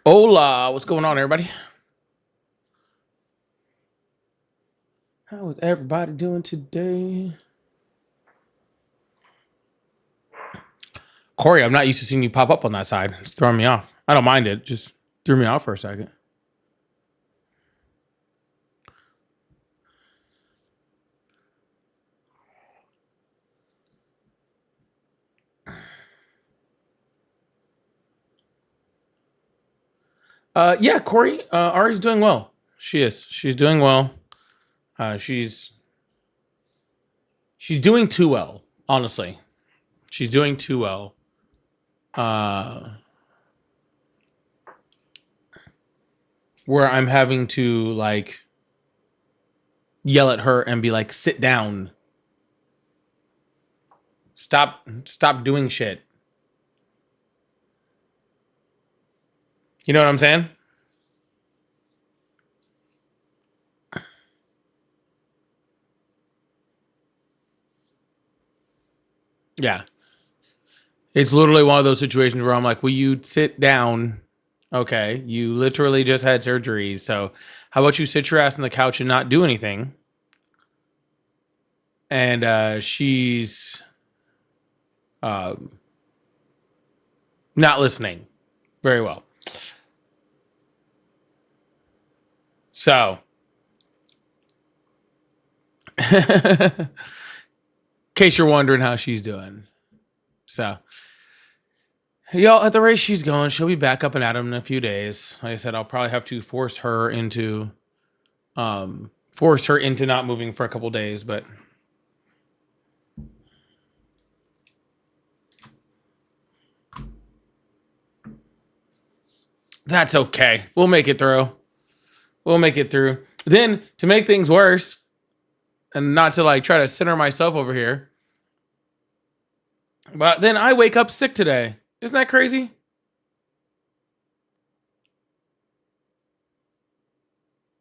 Hola, what's going on, everybody? How is everybody doing today? Corey, I'm not used to seeing you pop up on that side. It's throwing me off. I don't mind it. Just threw me off for a second. Yeah, Corey, Ari's doing well. She is. She's doing well. She's doing too well, honestly. She's doing too well. Uh, where I'm having to like yell at her and be like, sit down. Stop doing shit. You know what I'm saying? Yeah. It's literally one of those situations where I'm like, will you sit down? Okay. You literally just had surgery. So how about you sit your ass on the couch and not do anything? And she's um, not listening very well. So, in case you're wondering how she's doing. So, y'all, at the rate she's going, she'll be back up and at him in a few days. Like I said, I'll probably have to force her into not moving for a couple days, but that's okay. We'll make it through. We'll make it through. Then, to make things worse, and not to like try to center myself over here, but then I wake up sick today. Isn't that crazy?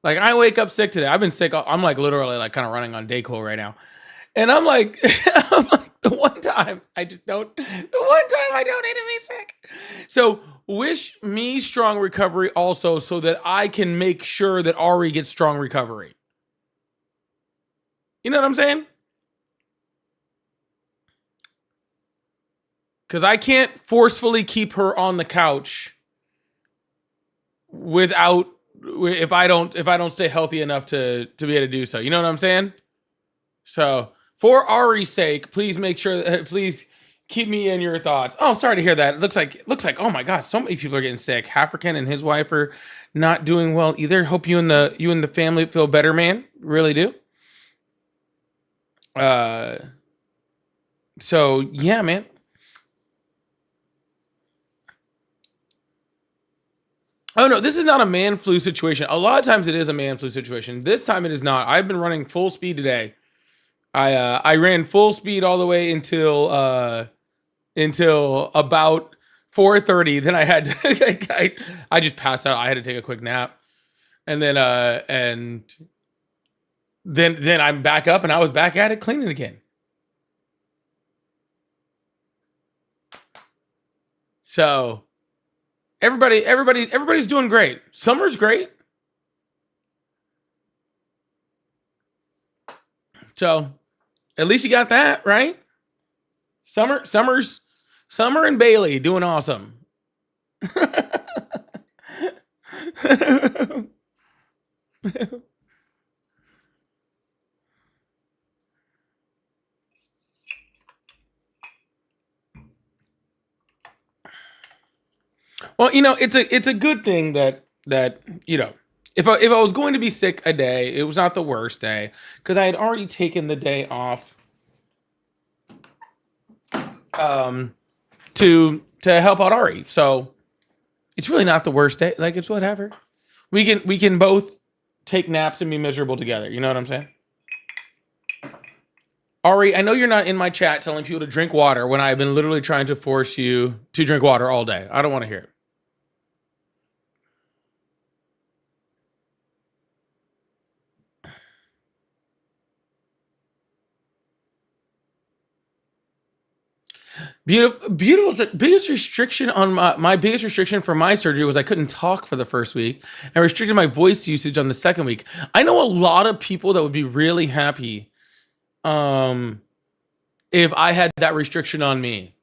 Like I wake up sick today. I've been sick. I'm like literally like kind of running on Dayquil right now. And I'm like, I'm like the one time I just don't, the one time I don't need to be sick. So wish me strong recovery also so that I can make sure that Ari gets strong recovery. You know what I'm saying? Because I can't forcefully keep her on the couch without if I don't stay healthy enough to be able to do so. You know what I'm saying? So for Ari's sake, please make sure please keep me in your thoughts. Oh, sorry to hear that. It looks like oh my gosh, so many people are getting sick. African and his wife are not doing well either. Hope you and the family feel better, man. Really do. Uh so yeah, man. Oh no, this is not a man flu situation. A lot of times it is a man flu situation. This time it is not. I've been running full speed today. I ran full speed all the way until about 4:30. Then I had to, I just passed out. I had to take a quick nap, and then I'm back up, and I was back at it cleaning again. So everybody's doing great. Summer's great. So at least you got that right. Summer and Bailey doing awesome. Well, it's a good thing that if I was going to be sick a day, it was not the worst day because I had already taken the day off um to help out Ari. So it's really not the worst day. Like it's whatever. We can both take naps and be miserable together. You know what I'm saying? Ari, I know you're not in my chat telling people to drink water when I've been literally trying to force you to drink water all day. I don't want to hear it. Beautiful. Biggest restriction on my biggest restriction for my surgery was I couldn't talk for the first week and restricted my voice usage on the second week. I know a lot of people that would be really happy um, if I had that restriction on me.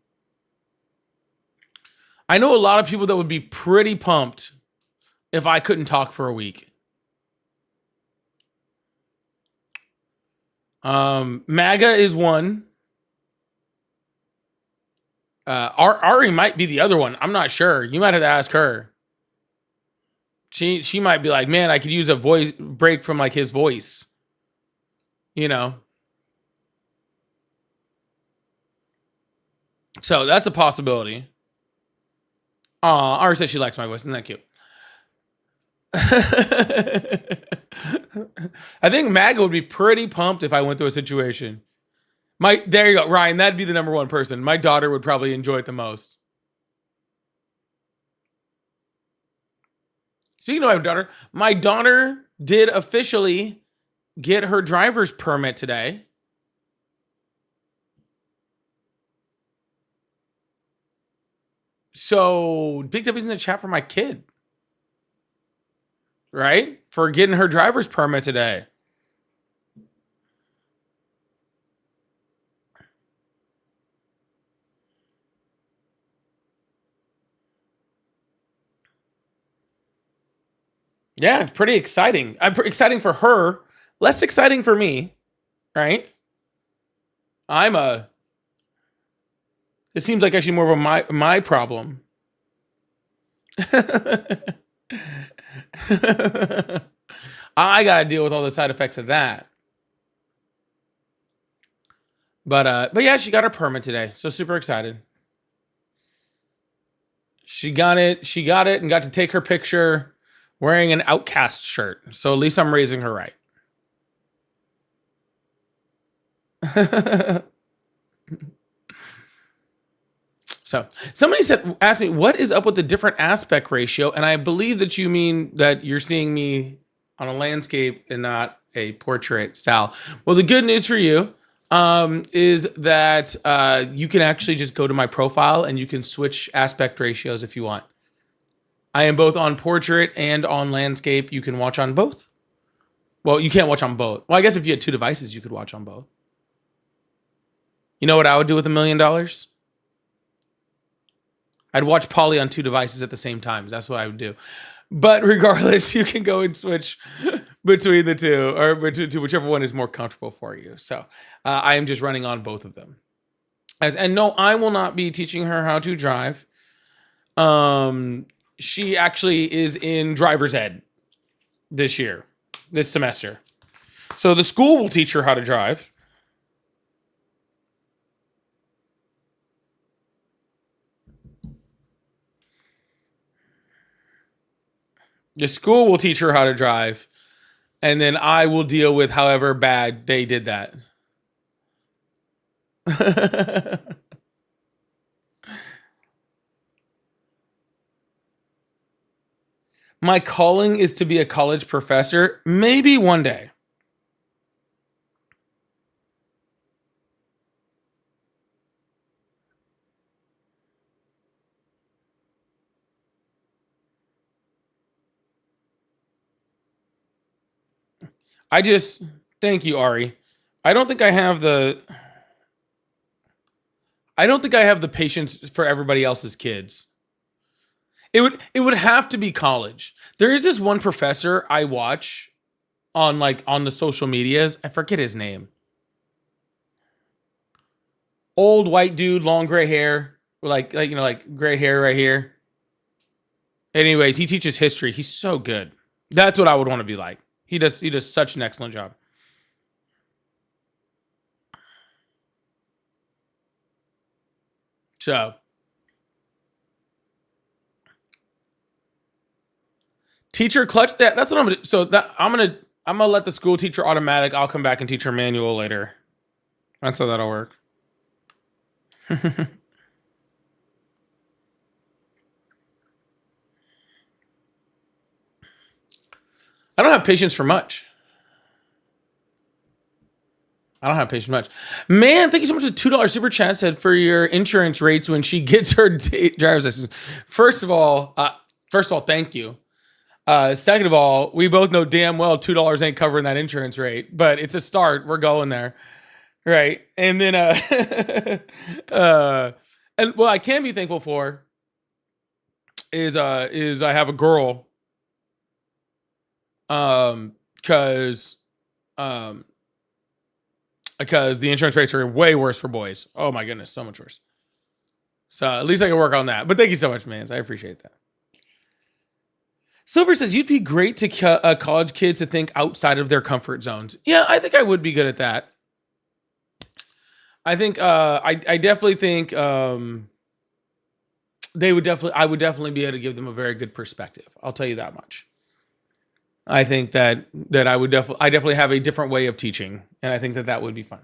I know a lot of people that would be pretty pumped if I couldn't talk for a week. MAGA is one. Ari might be the other one. I'm not sure. You might have to ask her. She might be like, man, I could use a voice break from like his voice. You know. So that's a possibility. Ari says she likes my voice. Isn't that cute? I think MAGA would be pretty pumped if I went through a situation. There you go, Ryan. That'd be the number one person. My daughter would probably enjoy it the most. Speaking of my daughter did officially get her driver's permit today. So big W's in the chat for my kid, right? For getting her driver's permit today. Yeah, it's pretty exciting. Exciting for her, less exciting for me, right? It seems like actually more of a my problem. I gotta deal with all the side effects of that. But yeah, she got her permit today, so super excited. She got it and got to take her picture wearing an Outcast shirt. So at least I'm raising her right. So somebody asked me, what is up with the different aspect ratio? And I believe that you mean that you're seeing me on a landscape and not a portrait style. Well, the good news for you is that you can actually just go to my profile and you can switch aspect ratios if you want. I am both on portrait and on landscape. You can watch on both. Well, you can't watch on both. Well, I guess if you had two devices, you could watch on both. You know what I would do with $1 million? I'd watch Polly on two devices at the same time. That's what I would do. But regardless, you can go and switch between the two, or between whichever one is more comfortable for you. So I am just running on both of them. And no, I will not be teaching her how to drive. She actually is in driver's ed this semester. So the school will teach her how to drive. The school will teach her how to drive, and then I will deal with however bad they did that. My calling is to be a college professor, maybe one day. Thank you, Ari. I don't think I have the patience for everybody else's kids. It would have to be college. There is this one professor I watch on the social medias. I forget his name. Old white dude, long gray hair, like gray hair right here. Anyways, he teaches history. He's so good. That's what I would want to be like. He does such an excellent job. So teacher clutch that. That's what I'm gonna do. So that I'm gonna let the school teacher automatic. I'll come back and teach her manual later. That's how that'll work. I don't have patience for much. I don't have patience much. Man, thank you so much for the $2 super chat. Said for your insurance rates when she gets her driver's license. First of all, thank you. Second of all, we both know damn well $2 ain't covering that insurance rate, but it's a start. We're going there, right? And then, and what I can be thankful for is I have a girl, because the insurance rates are way worse for boys. Oh my goodness, so much worse. So at least I can work on that. But thank you so much, man. I appreciate that. Silver says, you'd be great to college kids to think outside of their comfort zones. Yeah, I think I would be good at that. I think I definitely think I would definitely be able to give them a very good perspective. I'll tell you that much. I think that I definitely have a different way of teaching, and I think that would be fun.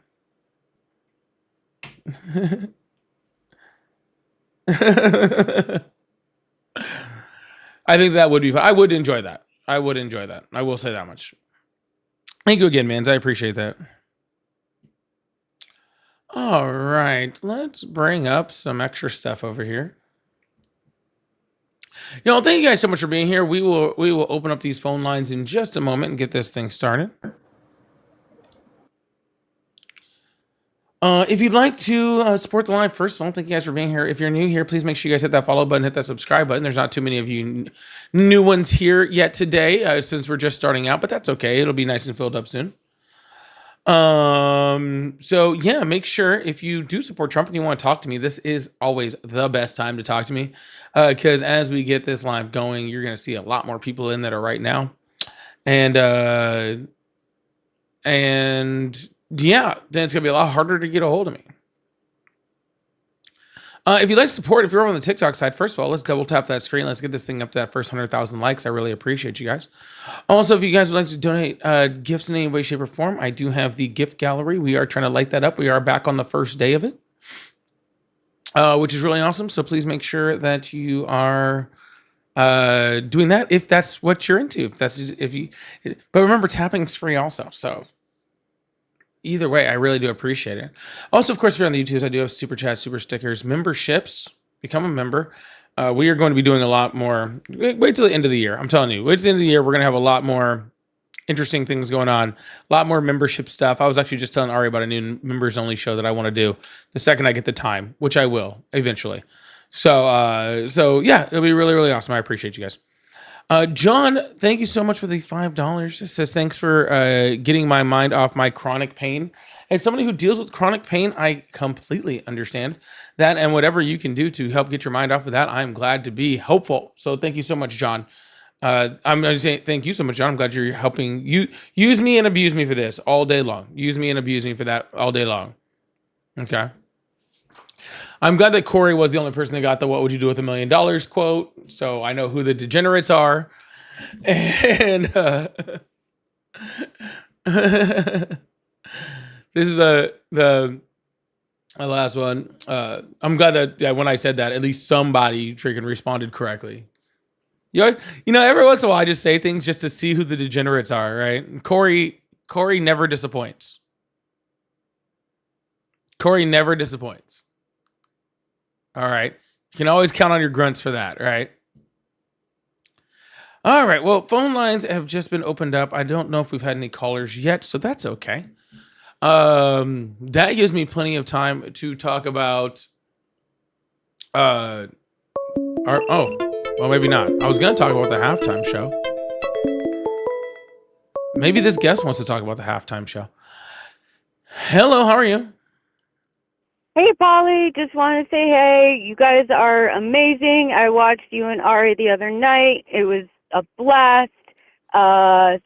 I think that would be fun. I would enjoy that. I will say that much. Thank you again, Mans. I appreciate that. All right, let's bring up some extra stuff over here. Thank you guys so much for being here. We will open up these phone lines in just a moment and get this thing started. If you'd like to support the live, first of all, thank you guys for being here. If you're new here, please make sure you guys hit that follow button, hit that subscribe button. There's not too many of you new ones here yet today, since we're just starting out, but that's okay. It'll be nice and filled up soon. So yeah, make sure if you do support Trump and you want to talk to me, this is always the best time to talk to me. Because as we get this live going, you're going to see a lot more people in that are right now. And yeah, then it's going to be a lot harder to get a hold of me. If you'd like to support, if you're over on the TikTok side, first of all, let's double tap that screen. Let's get this thing up to that first 100,000 likes. I really appreciate you guys. Also, if you guys would like to donate gifts in any way, shape, or form, I do have the gift gallery. We are trying to light that up. We are back on the first day of it, which is really awesome. So please make sure that you are doing that if that's what you're into. But remember, tapping's free also. So either way, I really do appreciate it. Also, of course, if you're on the YouTubes, I do have super chats, super stickers, memberships. Become a member. We are going to be doing a lot more. Wait till the end of the year. I'm telling you, wait till the end of the year. We're going to have a lot more interesting things going on. A lot more membership stuff. I was actually just telling Ari about a new members only show that I want to do the second I get the time, which I will eventually. So yeah, it'll be really, really awesome. I appreciate you guys. John, thank you so much for the $5. It says, thanks for getting my mind off my chronic pain. As somebody who deals with chronic pain, I completely understand that. And whatever you can do to help get your mind off of that, I'm glad to be helpful. So thank you so much, John. I'm going to say thank you so much, John. I'm glad you're helping. You use me and abuse me for this all day long. Use me and abuse me for that all day long. Okay. I'm glad that Corey was the only person that got the "What would you do with $1 million" quote. So I know who the degenerates are. And this is my last one. I'm glad that when I said that, at least somebody freaking responded correctly. Every once in a while I just say things just to see who the degenerates are, right? And Corey never disappoints. Corey never disappoints. All right. You can always count on your grunts for that, right? All right. Well, phone lines have just been opened up. I don't know if we've had any callers yet, so that's okay. That gives me plenty of time to talk about well, maybe not. I was going to talk about the halftime show. Maybe this guest wants to talk about the halftime show. Hello, how are you? Hey, Polly, just want to say hey. You guys are amazing. I watched you and Ari the other night. It was a blast.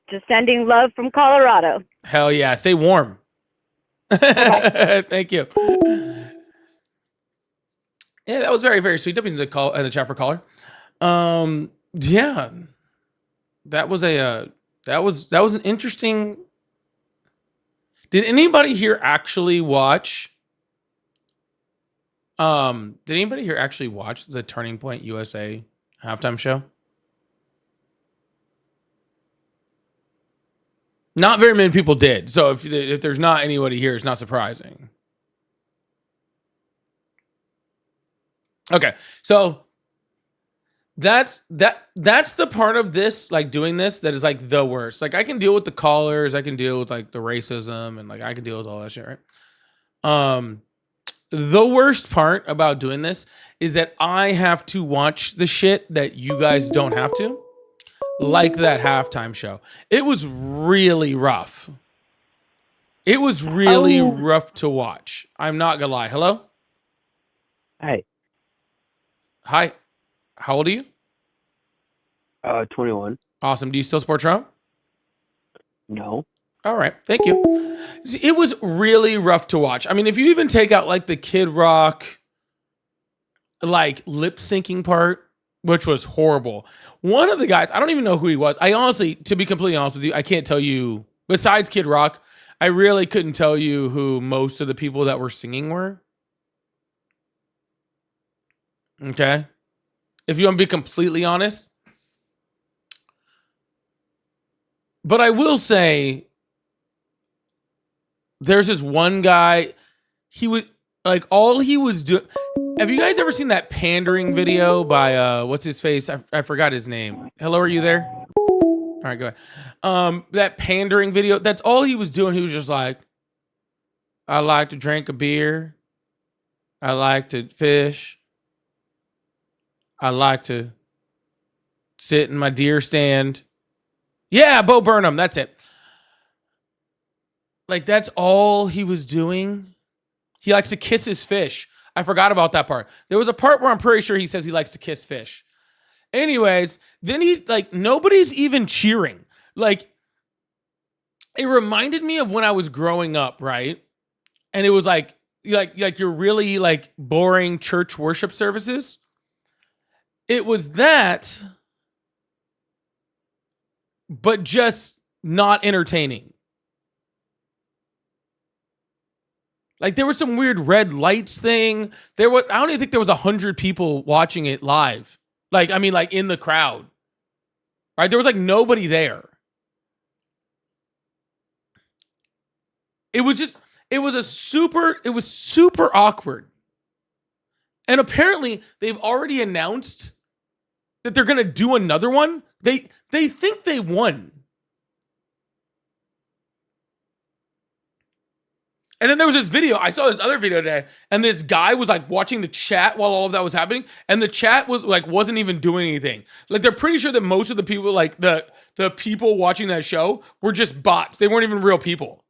Just sending love from Colorado. Hell yeah. Stay warm. Okay. Thank you. Yeah, that was very, very sweet. W's in the chat for caller. Yeah. That was an interesting. Did anybody here actually watch? Did anybody here actually watch the Turning Point USA halftime show? Not very many people did. So if there's not anybody here, it's not surprising. Okay, so that's the part of this, like doing this, that is like the worst. Like I can deal with the callers, I can deal with like the racism, and like I can deal with all that shit, right? The worst part about doing this is that I have to watch the shit that you guys don't have to. Like that halftime show. It was really rough. It was really rough to watch. I'm not gonna lie. Hello? Hey. Hi. How old are you? 21. Awesome. Do you still support Trump? No. All right. Thank you. It was really rough to watch. I mean, if you even take out like the Kid Rock, like lip syncing part, which was horrible. One of the guys, I don't even know who he was. I honestly, to be completely honest with you, I can't tell you, besides Kid Rock, I really couldn't tell you who most of the people that were singing were. Okay. If you want to be completely honest. But I will say, there's this one guy, he would, like, all he was doing. Have you guys ever seen that pandering video by, what's his face? I forgot his name. Hello, are you there? All right, go ahead. That pandering video, that's all he was doing. He was just like, I like to drink a beer. I like to fish. I like to sit in my deer stand. Yeah, Bo Burnham, that's it. Like, that's all he was doing. He likes to kiss his fish. I forgot about that part. There was a part where I'm pretty sure he says he likes to kiss fish. Anyways, then he, like, nobody's even cheering. Like, it reminded me of when I was growing up, right? And it was like you're really like boring church worship services. It was that, but just not entertaining. Like there was some weird red lights thing. I don't even think there was 100 people watching it live. Like, I mean, like in the crowd. Right? There was like nobody there. It was super awkward. And apparently they've already announced that they're going to do another one. They think they won. And then there was this video. I saw this other video today, and this guy was like watching the chat while all of that was happening, and the chat was like wasn't even doing anything. Like they're pretty sure that most of the people, like the people watching that show, were just bots. They weren't even real people.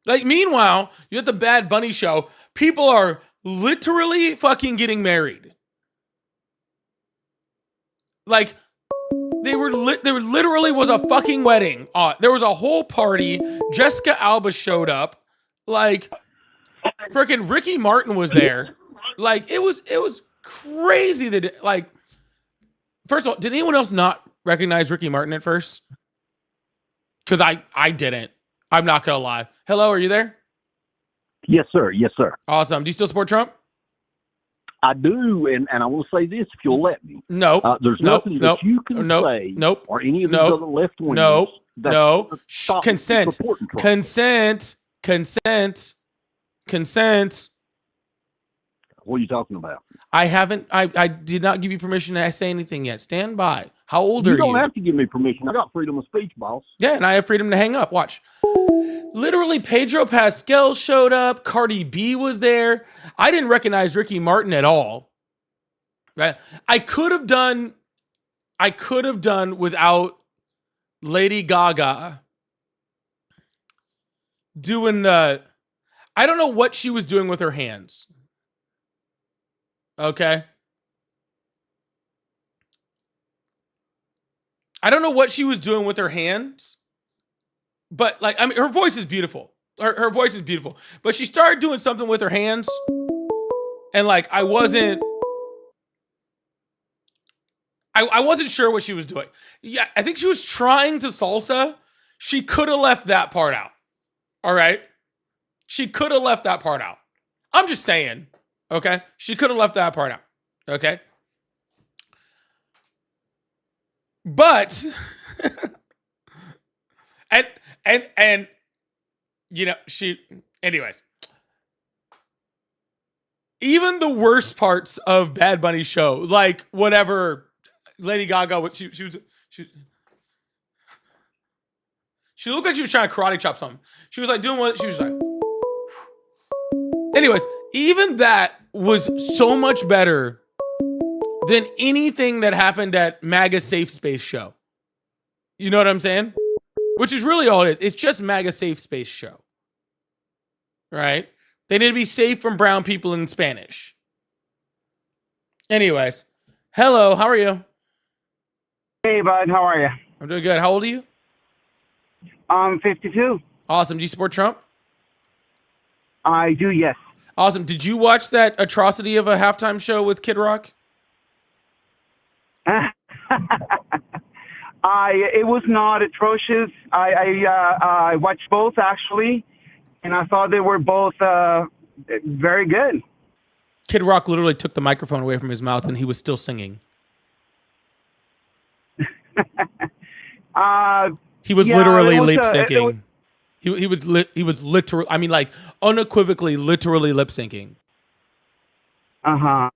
Like meanwhile, you at the Bad Bunny show, people are literally fucking getting married. Like there literally was a fucking wedding. There was a whole party. Jessica Alba showed up. Like freaking Ricky Martin was there. Like it was crazy that like. First of all, did anyone else not recognize Ricky Martin at first? Because I didn't. I'm not gonna lie. Hello, are you there? Yes, sir. Yes, sir. Awesome. Do you still support Trump? I do, and I will say this, if you'll let me. No. There's nothing that you can say, nope, or any of these other left wingers. No. Consent. What are you talking about? I did not give you permission to say anything yet. Stand by. How old are you? You don't have to give me permission. I got freedom of speech, boss. Yeah, and I have freedom to hang up. Watch. Literally, Pedro Pascal showed up. Cardi B was there. I didn't recognize Ricky Martin at all. Right? I could have done without Lady Gaga doing the. I don't know what she was doing with her hands. Okay. I don't know what she was doing with her hands, but like, I mean, her voice is beautiful. Her voice is beautiful, but she started doing something with her hands, and like, I wasn't sure what she was doing. Yeah, I think she was trying to salsa. She could have left that part out. All right. She could have left that part out. I'm just saying. Okay. She could have left that part out. Okay. But and you know, anyways. Even the worst parts of Bad Bunny's show, like whatever Lady Gaga, she looked like she was trying to karate chop something. She was like doing what she was like. Anyways, even that was so much better than anything that happened at MAGA Safe Space show. You know what I'm saying? Which is really all it is. It's just MAGA Safe Space show. Right? They need to be safe from brown people in Spanish. Anyways, hello, how are you? Hey, bud, how are you? I'm doing good. How old are you? I'm 52. Awesome. Do you support Trump? I do, yes. Awesome. Did you watch that atrocity of a halftime show with Kid Rock? It was not atrocious. I watched both, actually, and I thought they were both very good. Kid Rock literally took the microphone away from his mouth and he was still singing. He was literally lip syncing. He was literally, I mean, like unequivocally, literally lip syncing. Uh-huh.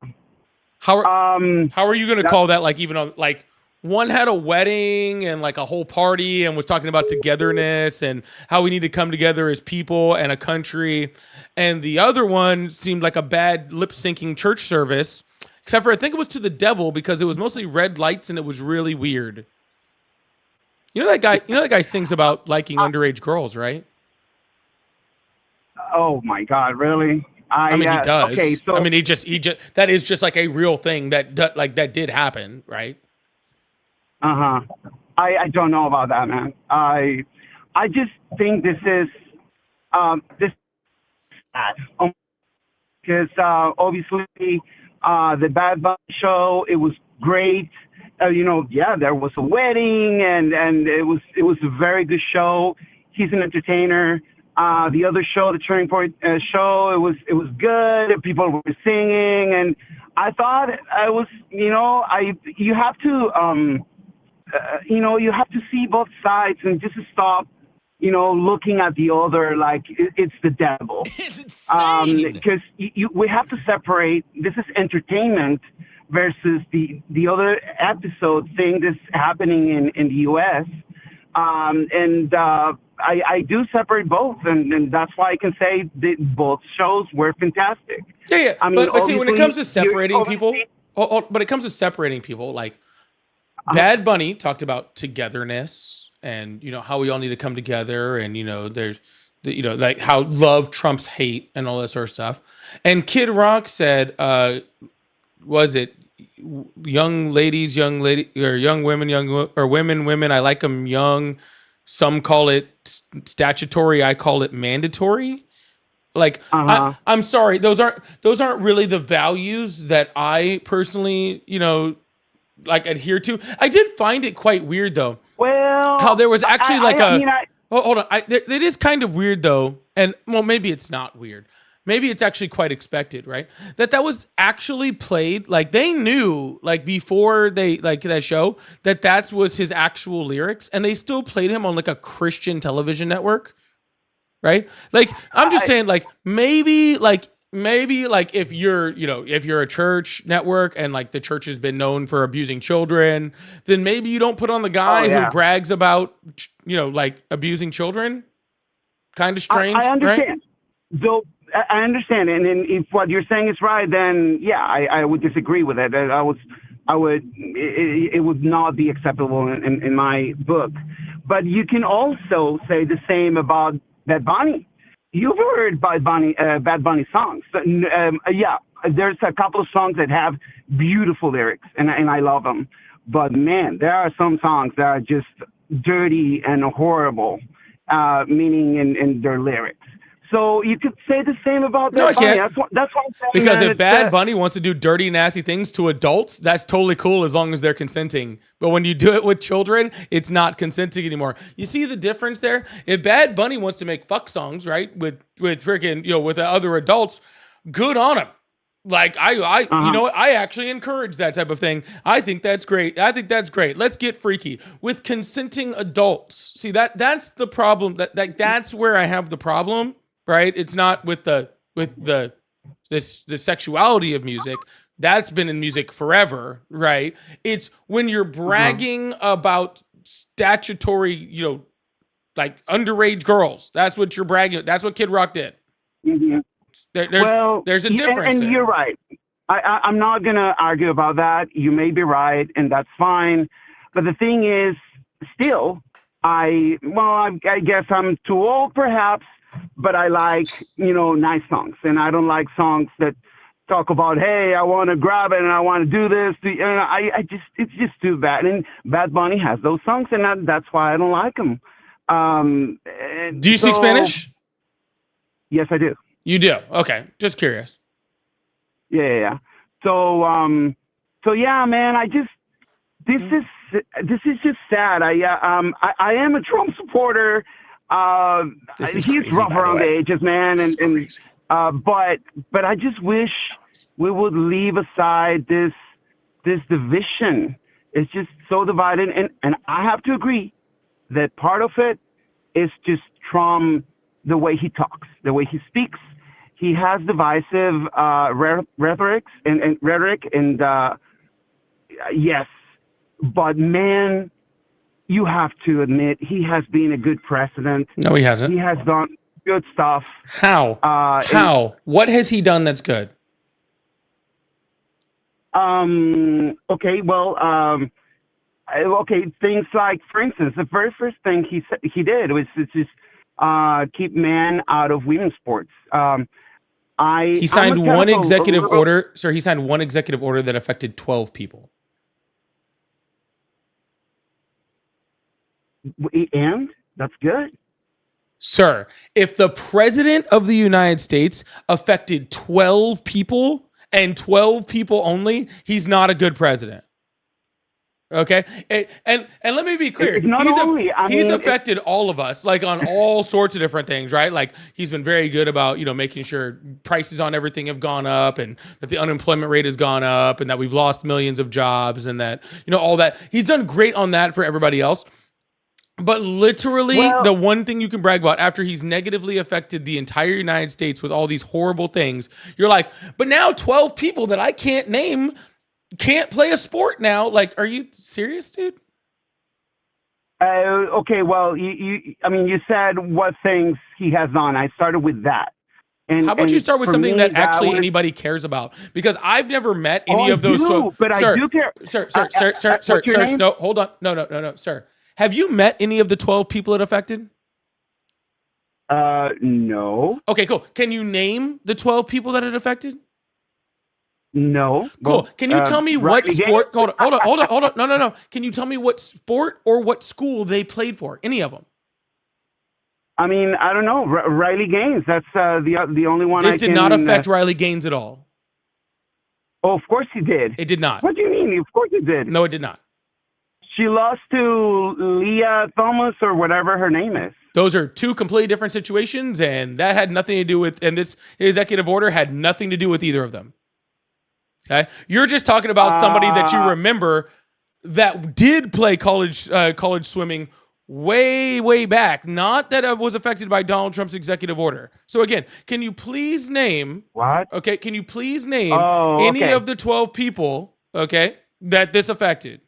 How are you going to call that? Like, even on, like, one had a wedding and like a whole party and was talking about togetherness and how we need to come together as people and a country. And the other one seemed like a bad lip syncing church service, except for I think it was to the devil because it was mostly red lights and it was really weird. You know that guy sings about liking underage girls, right? Oh my God, really? I mean, he does. Okay, so I mean, he just that is just like a real thing that did happen, right? Uh-huh. I don't know about that, man. I just think this is sad. Because obviously the Bad Bunny show, it was great. There was a wedding and it was a very good show. He's an entertainer. The other show, the Turning Point show, it was good. People were singing, and I thought I was, you have to, you have to see both sides and just stop, looking at the other like it's the devil. It's insane. Because we have to separate. This is entertainment versus the other episode thing that's happening in the U.S. I do separate both, and that's why I can say that both shows were fantastic. Yeah. I mean, but see, when it comes to separating people, like Bad Bunny talked about togetherness and how we all need to come together, and there's like how love trumps hate and all that sort of stuff. And Kid Rock said, was it young ladies, or young women, or women? I like them young. Some call it statutory. I call it mandatory. Like, I'm sorry, those aren't really the values that I personally, like adhere to. I did find it quite weird though. Well, how there was actually hold on. It is kind of weird though, and well, maybe it's not weird. Maybe it's actually quite expected, right? That was actually played. Like they knew, like before they like that show, that was his actual lyrics, and they still played him on like a Christian television network, right? Like I'm just saying, like maybe if you're a church network and like the church has been known for abusing children, then maybe you don't put on the guy who brags about like abusing children. Kind of strange. I understand. Right? So I understand, and if what you're saying is right, then yeah, I would disagree with it. It would not be acceptable in my book. But you can also say the same about Bad Bunny. You've heard Bad Bunny songs. There's a couple of songs that have beautiful lyrics, and I love them. But man, there are some songs that are just dirty and horrible, meaning in their lyrics. So you could say the same about Bad Bunny. That's what I'm saying. Because if Bad Bunny wants to do dirty, nasty things to adults, that's totally cool as long as they're consenting. But when you do it with children, it's not consenting anymore. You see the difference there? If Bad Bunny wants to make fuck songs, right, with freaking with other adults, good on him. Like you know what? I actually encourage that type of thing. I think that's great. Let's get freaky with consenting adults. See, that's the problem. That's where I have the problem, right? It's not with the sexuality of music. That's been in music forever, right? It's when you're bragging about statutory, like underage girls. That's what you're bragging. That's what Kid Rock did. Mm-hmm. There's a difference. And you're right. I'm not going to argue about that. You may be right, and that's fine. But the thing is, still, I guess I'm too old, perhaps, but I like, nice songs. And I don't like songs that talk about, hey, I want to grab it and I want to do this. It's just too bad. And Bad Bunny has those songs, and that's why I don't like them. Do you speak Spanish? Yes, I do. You do? Okay. Just curious. Yeah. So yeah, man, this is just sad. I am a Trump supporter. He's crazy, rough around the edges, man. But I just wish we would leave aside this division. It's just so divided. And I have to agree that part of it is just Trump, the way he talks, the way he speaks. He has divisive rhetoric, and yes, but man, you have to admit he has been a good president. No, he hasn't. He has done good stuff. How? How? What has he done that's good? Okay. Well. Okay. Things like, for instance, the very first thing he did was just keep men out of women's sports. He signed one executive order. Sir, he signed one executive order that affected 12 people. And that's good. Sir, if the president of the United States affected 12 people and 12 people only, he's not a good president. Okay, and let me be clear. He's affected all of us, like on all sorts of different things, right? Like he's been very good about making sure prices on everything have gone up, and that the unemployment rate has gone up, and that we've lost millions of jobs, and that all that. He's done great on that for everybody else. But literally, the one thing you can brag about after he's negatively affected the entire United States with all these horrible things, you're like, but now 12 people that I can't name can't play a sport now. Like, are you serious, dude? Okay, well, you said what things he has done. I started with that. And how about you start with something that actually anybody cares about? Because I've never met any of those. But I do care. Sir. No, hold on. No, sir. Have you met any of the 12 people it affected? No. Okay, cool. Can you name the 12 people that it affected? No. Cool. Can you tell me what sport? Hold on. No. Can you tell me what sport or what school they played for? Any of them? I mean, I don't know. Riley Gaines. That's the only one. This did not affect Riley Gaines at all. Oh, of course he did. It did not. What do you mean? Of course it did. No, it did not. She lost to Leah Thomas or whatever her name is. Those are two completely different situations, and that had nothing to do with. And this executive order had nothing to do with either of them. Okay, you're just talking about somebody that you remember that did play college swimming way back. Not that it was affected by Donald Trump's executive order. So again, can you please name what? Okay, can you please name any of the 12 people? Okay, that this affected.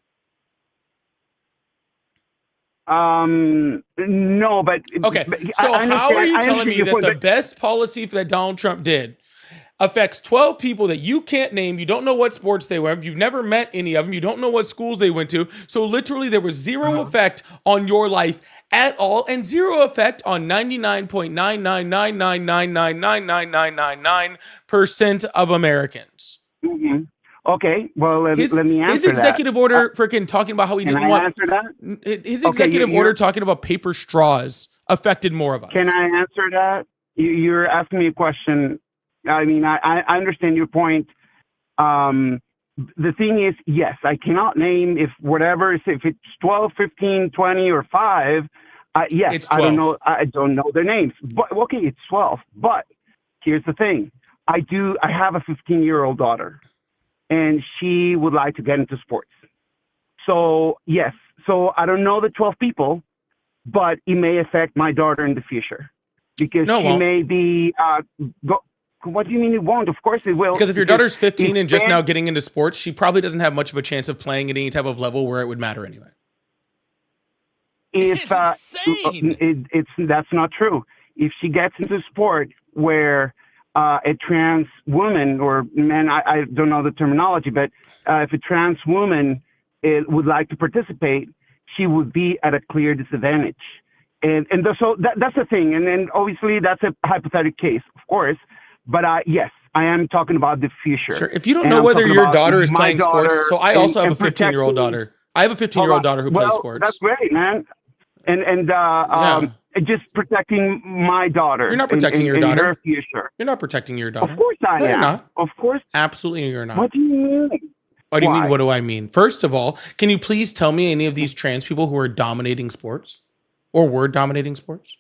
No, but okay. So how are you telling me that the best policy that Donald Trump did affects 12 people that you can't name? You don't know what sports they were. You've never met any of them. You don't know what schools they went to. So literally there was zero effect on your life at all, and zero effect on 99.999999999% of Americans. Mm-hmm. Okay, well, let me answer that. His executive order freaking talking about how he didn't want... Answer that? His executive order talking about paper straws affected more of us. Can I answer that? You're asking me a question. I mean, I understand your point. The thing is, yes, I cannot name if it's 12, 15, 20, or 5. Yes, I don't know their names. But okay, it's 12. But here's the thing. I have a 15-year-old daughter, and she would like to get into sports. So yes, so I don't know the 12 people, but it may affect my daughter in the future because No, it she won't. may be. What do you mean it won't? Of course it will. Because if your daughter's 15 and just then- now getting into sports, she probably doesn't have much of a chance of playing at any type of level where it would matter anyway. if insane. that's not true. If she gets into sport where a trans woman or man, I don't know the terminology, but if a trans woman would like to participate, she would be at a clear disadvantage. So that's the thing. And then obviously that's a hypothetical case, of course. But yes, I am talking about the future. Sure. If you don't And know I'm whether talking your about daughter is my playing sports, daughter so I also have a 15-year-old protecting- daughter. I have a 15-year-old daughter who plays sports. That's great, man. Just protecting my daughter. You're not protecting your daughter. In her future. You're not protecting your daughter. Of course I No, am. you're not. Of course. Absolutely, you're not. What do you mean? What do you mean? Why? What do I mean? First of all, can you please tell me any of these trans people who are dominating sports or were dominating sports?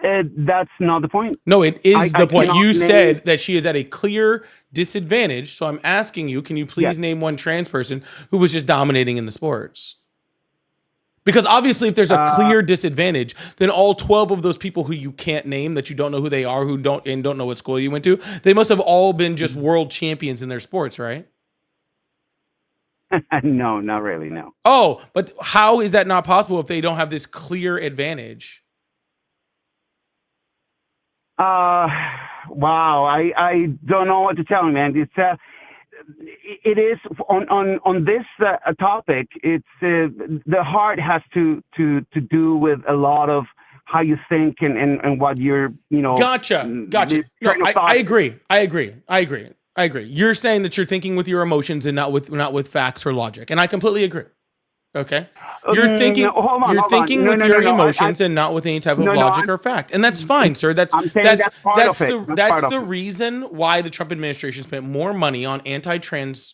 That's not the point. No, it is I the point. cannot You name- said that she is at a clear disadvantage. So I'm asking you, can you please Yes. name one trans person who was just dominating in the sports? Because obviously, if there's a clear disadvantage, then all 12 of those people who you can't name, that you don't know who they are, who don't know what school you went to, they must have all been just world champions in their sports, right? No, not really. No. Oh, but how is that not possible if they don't have this clear advantage? Wow. I don't know what to tell you, man. It is on this topic. It's the heart has to do with a lot of how you think and what you're Gotcha. this No, train of thought. I agree. You're saying that you're thinking with your emotions and not with facts or logic, and I completely agree. Okay, you're thinking no, hold on. with No, your no. emotions and not with any type of logic or fact, and that's fine, sir. I'm saying that's part of it. That's part of the it. reason why the Trump administration spent more money on anti-trans,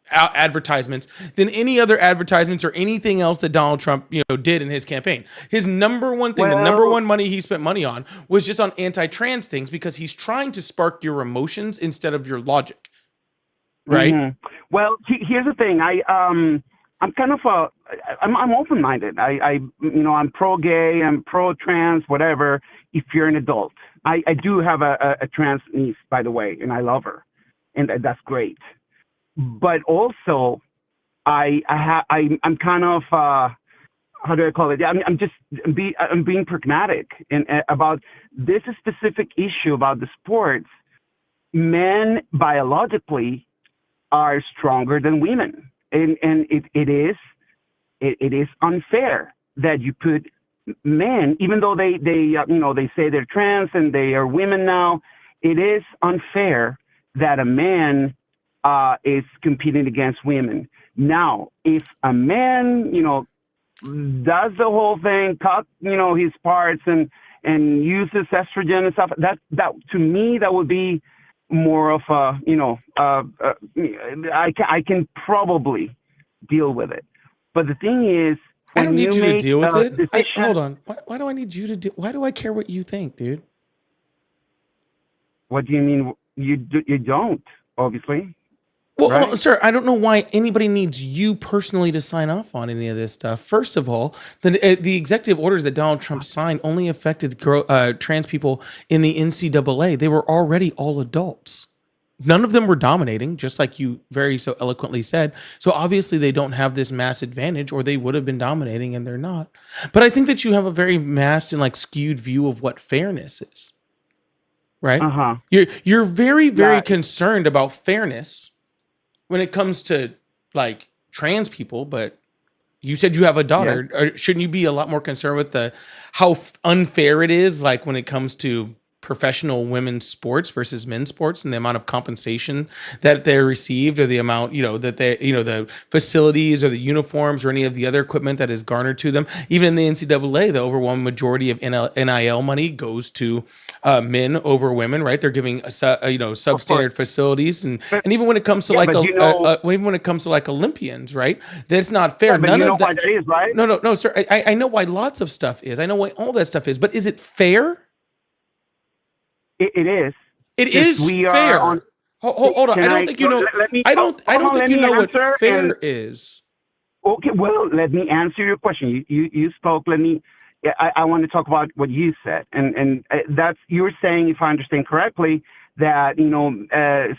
advertisements than any other advertisements or anything else that Donald Trump, did in his campaign. His number one thing, the number one money he spent money on was just on anti-trans things because he's trying to spark your emotions instead of your logic. Right? Mm-hmm. Well, here's the thing. I'm kind of I'm open-minded. I'm pro-gay, I'm pro-trans, whatever. If you're an adult, I do have a trans niece, by the way, and I love her, and that's great. But also, I'm kind of how do I call it? I'm being pragmatic and about this specific issue about the sports. Men biologically are stronger than women, and it is unfair that you put men, even though they say they're trans and they are women now. It is unfair that a man is competing against women. Now, if a man, does the whole thing, cut, his parts and uses estrogen and stuff, that to me that would be more of I can probably deal with it. But the thing is, I don't need you to deal with it. Hold on. on. Why do I need you to do? Why do I care what you think, dude? What do you mean? You don't, obviously. Well, Right. sir, I don't know why anybody needs you personally to sign off on any of this stuff. First of all, the executive orders that Donald Trump signed only affected trans people in the NCAA. They were already all adults. None of them were dominating, just like you very so eloquently said. So obviously they don't have this mass advantage, or they would have been dominating, and they're not. But I think that you have a very masked and skewed view of what fairness is. Right? Uh-huh. You're very, very Yeah. concerned about fairness when it comes to trans people, but you said you have a daughter. Or shouldn't you be a lot more concerned with how unfair it is, when it comes to professional women's sports versus men's sports and the amount of compensation that they received, or the amount, that they, the facilities or the uniforms or any of the other equipment that is garnered to them? Even in the NCAA, the overwhelming majority of NIL money goes to men over women, right? They're giving substandard facilities, and even when it comes to even when it comes to Olympians, right? That's not fair. But None you know of that. why that is, right? No, sir. I know why lots of stuff is. I know why all that stuff is. But is it fair? It is. It Because is we are fair. on. Hold on. Can I don't think you know. Let me. I don't Hold on, think let you me know what answer. fair is. Okay, well, let me answer your question. You spoke. Let me. Yeah, I want to talk about what you said, and that's you're saying, if I understand correctly, that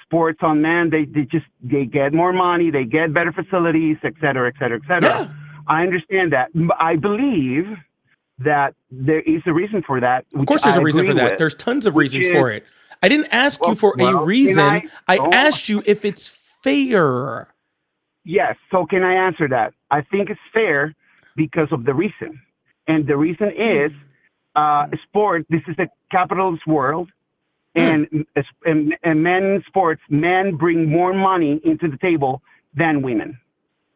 sports on men, they get more money, they get better facilities, et cetera, et cetera, et cetera. Yeah. I understand that. I believe that there is a reason for that, Of which course, there's I a reason agree for that. with, There's tons of which reasons is for it. I didn't ask you for a well, can reason. I oh, asked you if it's fair. yes. So can I answer that? I think it's fair because of the reason, and the reason is sport. This is a capitalist world, Mm. and men in sports, men bring more money into the table than women.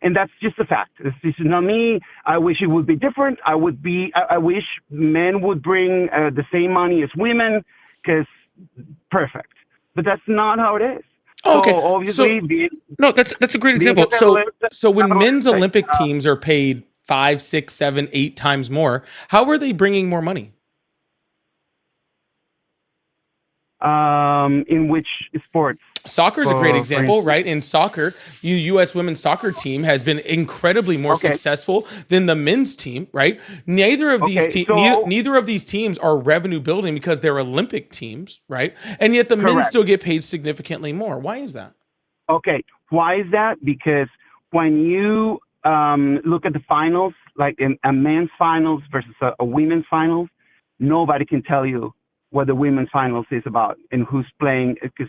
And that's just a fact. This is not me. I wish it would be different. I wish men would bring the same money as women, because perfect. But that's not how it is. Oh, So okay. obviously, No, that's a great being example. So when men's capitalistic, Olympic teams are paid 5, 6, 7, 8 times more, how are they bringing more money? in which sports, Soccer is a great for example, instance? right? In soccer, U.S. women's soccer team has been incredibly more Okay. successful than the men's team, right? Neither of these Okay. So neither of these teams are revenue building because they're Olympic teams, right? And yet the men correct. still get paid significantly more. Why is that? Okay. Why is that? Because when you look at the finals, like in a men's finals versus a women's finals, nobody can tell you what the women's finals is about and who's playing, because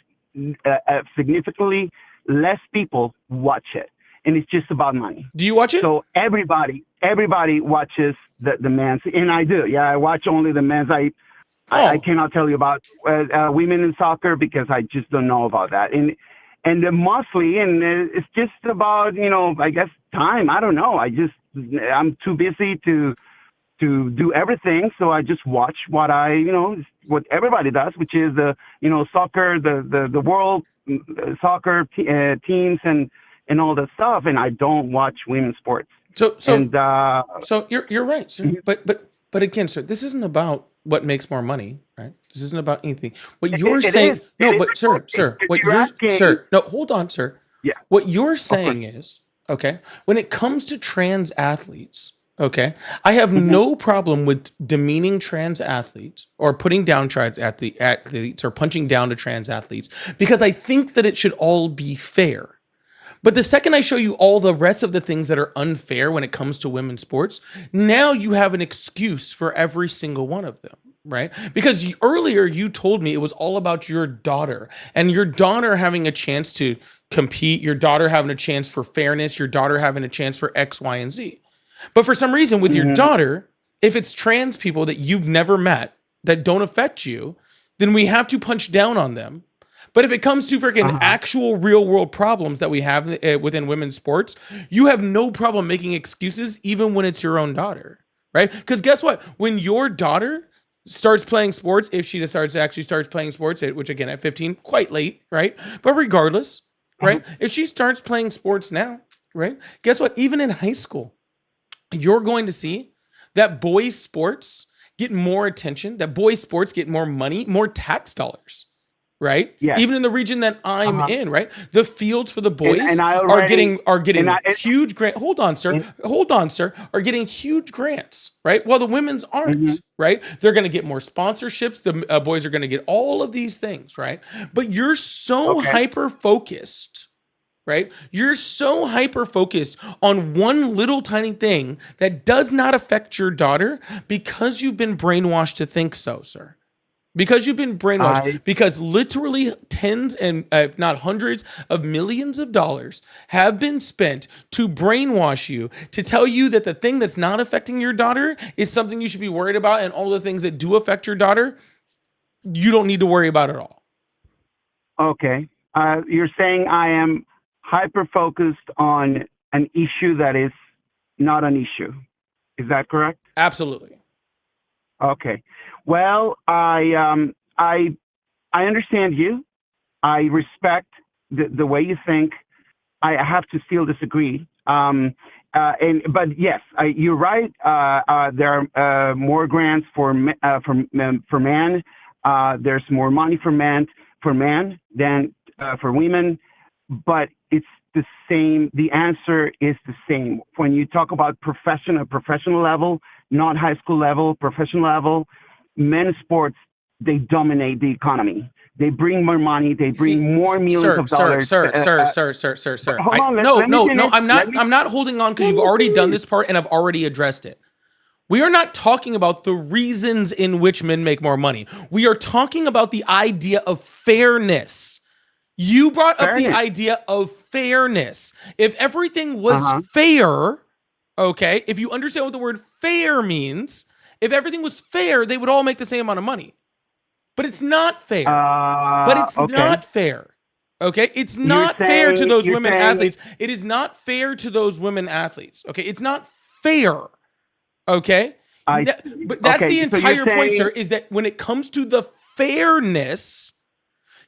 significantly less people watch it, and it's just about money. Do you watch it? So everybody watches the men's, and I do. Yeah, I watch only the men's. I Oh, cannot tell you about women in soccer because I just don't know about that. And mostly, and it's just about, I guess, time. I don't know. I'm too busy to do everything, so I just watch what everybody does, which is the soccer, the world soccer teams and all that stuff. And I don't watch women's sports. so And you're right, sir. But again, sir, this isn't about what makes more money, right? This isn't about anything. What you're it saying, is. no, It is but sir, important. If what you're you're, asking, sir, no, hold on, sir. yeah, What you're of course. saying is, okay, when it comes to trans athletes, okay, I have Hmm. no problem with demeaning trans athletes or putting down athletes or punching down to trans athletes because I think that it should all be fair. But the second I show you all the rest of the things that are unfair when it comes to women's sports, now you have an excuse for every single one of them, right? Because earlier you told me it was all about your daughter and your daughter having a chance to compete, your daughter having a chance for fairness, your daughter having a chance for X, Y, and Z. But for some reason, with your Hmm. daughter, if it's trans people that you've never met that don't affect you, then we have to punch down on them. But if it comes to freaking Uh-huh. actual real world problems that we have within women's sports, you have no problem making excuses, even when it's your own daughter, right? Because guess what? When your daughter starts playing sports, if she actually starts playing sports, which again at 15, quite late, right? But regardless, Uh-huh. right? If she starts playing sports now, right? Guess what? Even in high school, you're going to see that boys' sports get more attention, that boys' sports get more money, more tax dollars, right? Yes. Even in the region that I'm Uh-huh. in, right? The fields for the And boys I are already getting and I huge grant. Hold on, sir. and, Hold on, sir. Are getting huge grants, right? While the women's mhm. aren't, right? They're going to get more sponsorships. The boys are going to get all of these things, right? But you're so Okay. hyper focused, right? You're so hyper focused on one little tiny thing that does not affect your daughter because you've been brainwashed to think so, sir. Because you've been I brainwashed, because literally tens and if not hundreds of millions of dollars have been spent to brainwash you, to tell you that the thing that's not affecting your daughter is something you should be worried about, and all the things that do affect your daughter, you don't need to worry about at all. Okay. You're saying I am hyper focused on an issue that is not an issue. Is that correct? Absolutely. Okay. Well, I understand you. I respect the way you think. I have to still disagree. But yes, you're right. There are more grants for men. There's more money for men than for women, but it's the same. The answer is the same. When you talk about professional level, not high school level, professional level, men's sports, they dominate the economy. They bring more money. They bring more millions of dollars. Sir. Hold on. No, let me finish. I'm not holding on because you've already done this part and I've already addressed it. We are not talking about the reasons in which men make more money. We are talking about the idea of fairness. You brought up the idea of fairness. If everything was fair, okay, if you understand what the word fair means, if everything was fair, they would all make the same amount of money. But it's not fair. Not fair. Okay? It's not fair to those women athletes. It is not fair to those women athletes. Okay? It's not fair. Okay? But that's the entire point, sir, is that when it comes to the fairness,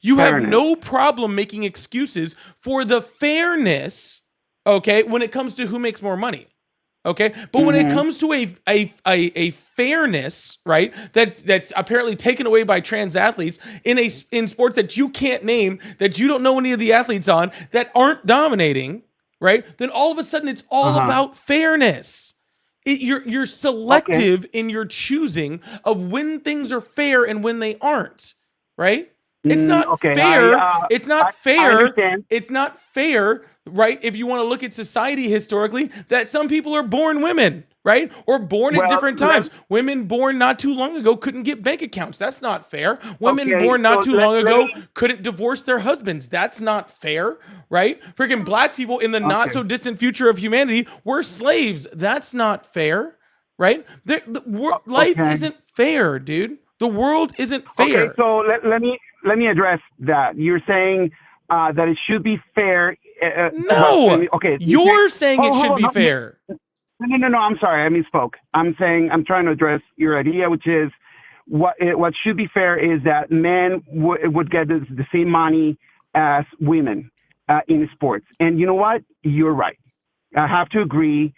you have no problem making excuses for the fairness, okay, when it comes to who makes more money. Okay, but when it comes to a fairness, right, that's apparently taken away by trans athletes in sports that you can't name, that you don't know any of the athletes on, that aren't dominating, right? Then all of a sudden it's all about fairness. You're selective in your choosing of when things are fair and when they aren't, right? It's not fair. It's not fair. It's not fair, right? If you want to look at society historically, that some people are born women, right? Or born at different times. Women born not too long ago couldn't get bank accounts. That's not fair. Women born not too long ago couldn't divorce their husbands. That's not fair, right? Freaking black people in the not so distant future of humanity were slaves. That's not fair, right? Life isn't fair, dude. The world isn't fair. Okay, so let me address that. You're saying that it should be fair. No. You're saying it should be fair. No. I'm sorry. I misspoke. I'm trying to address your idea, which is what should be fair is that men would get the same money as women in sports. And you know what? You're right. I have to agree.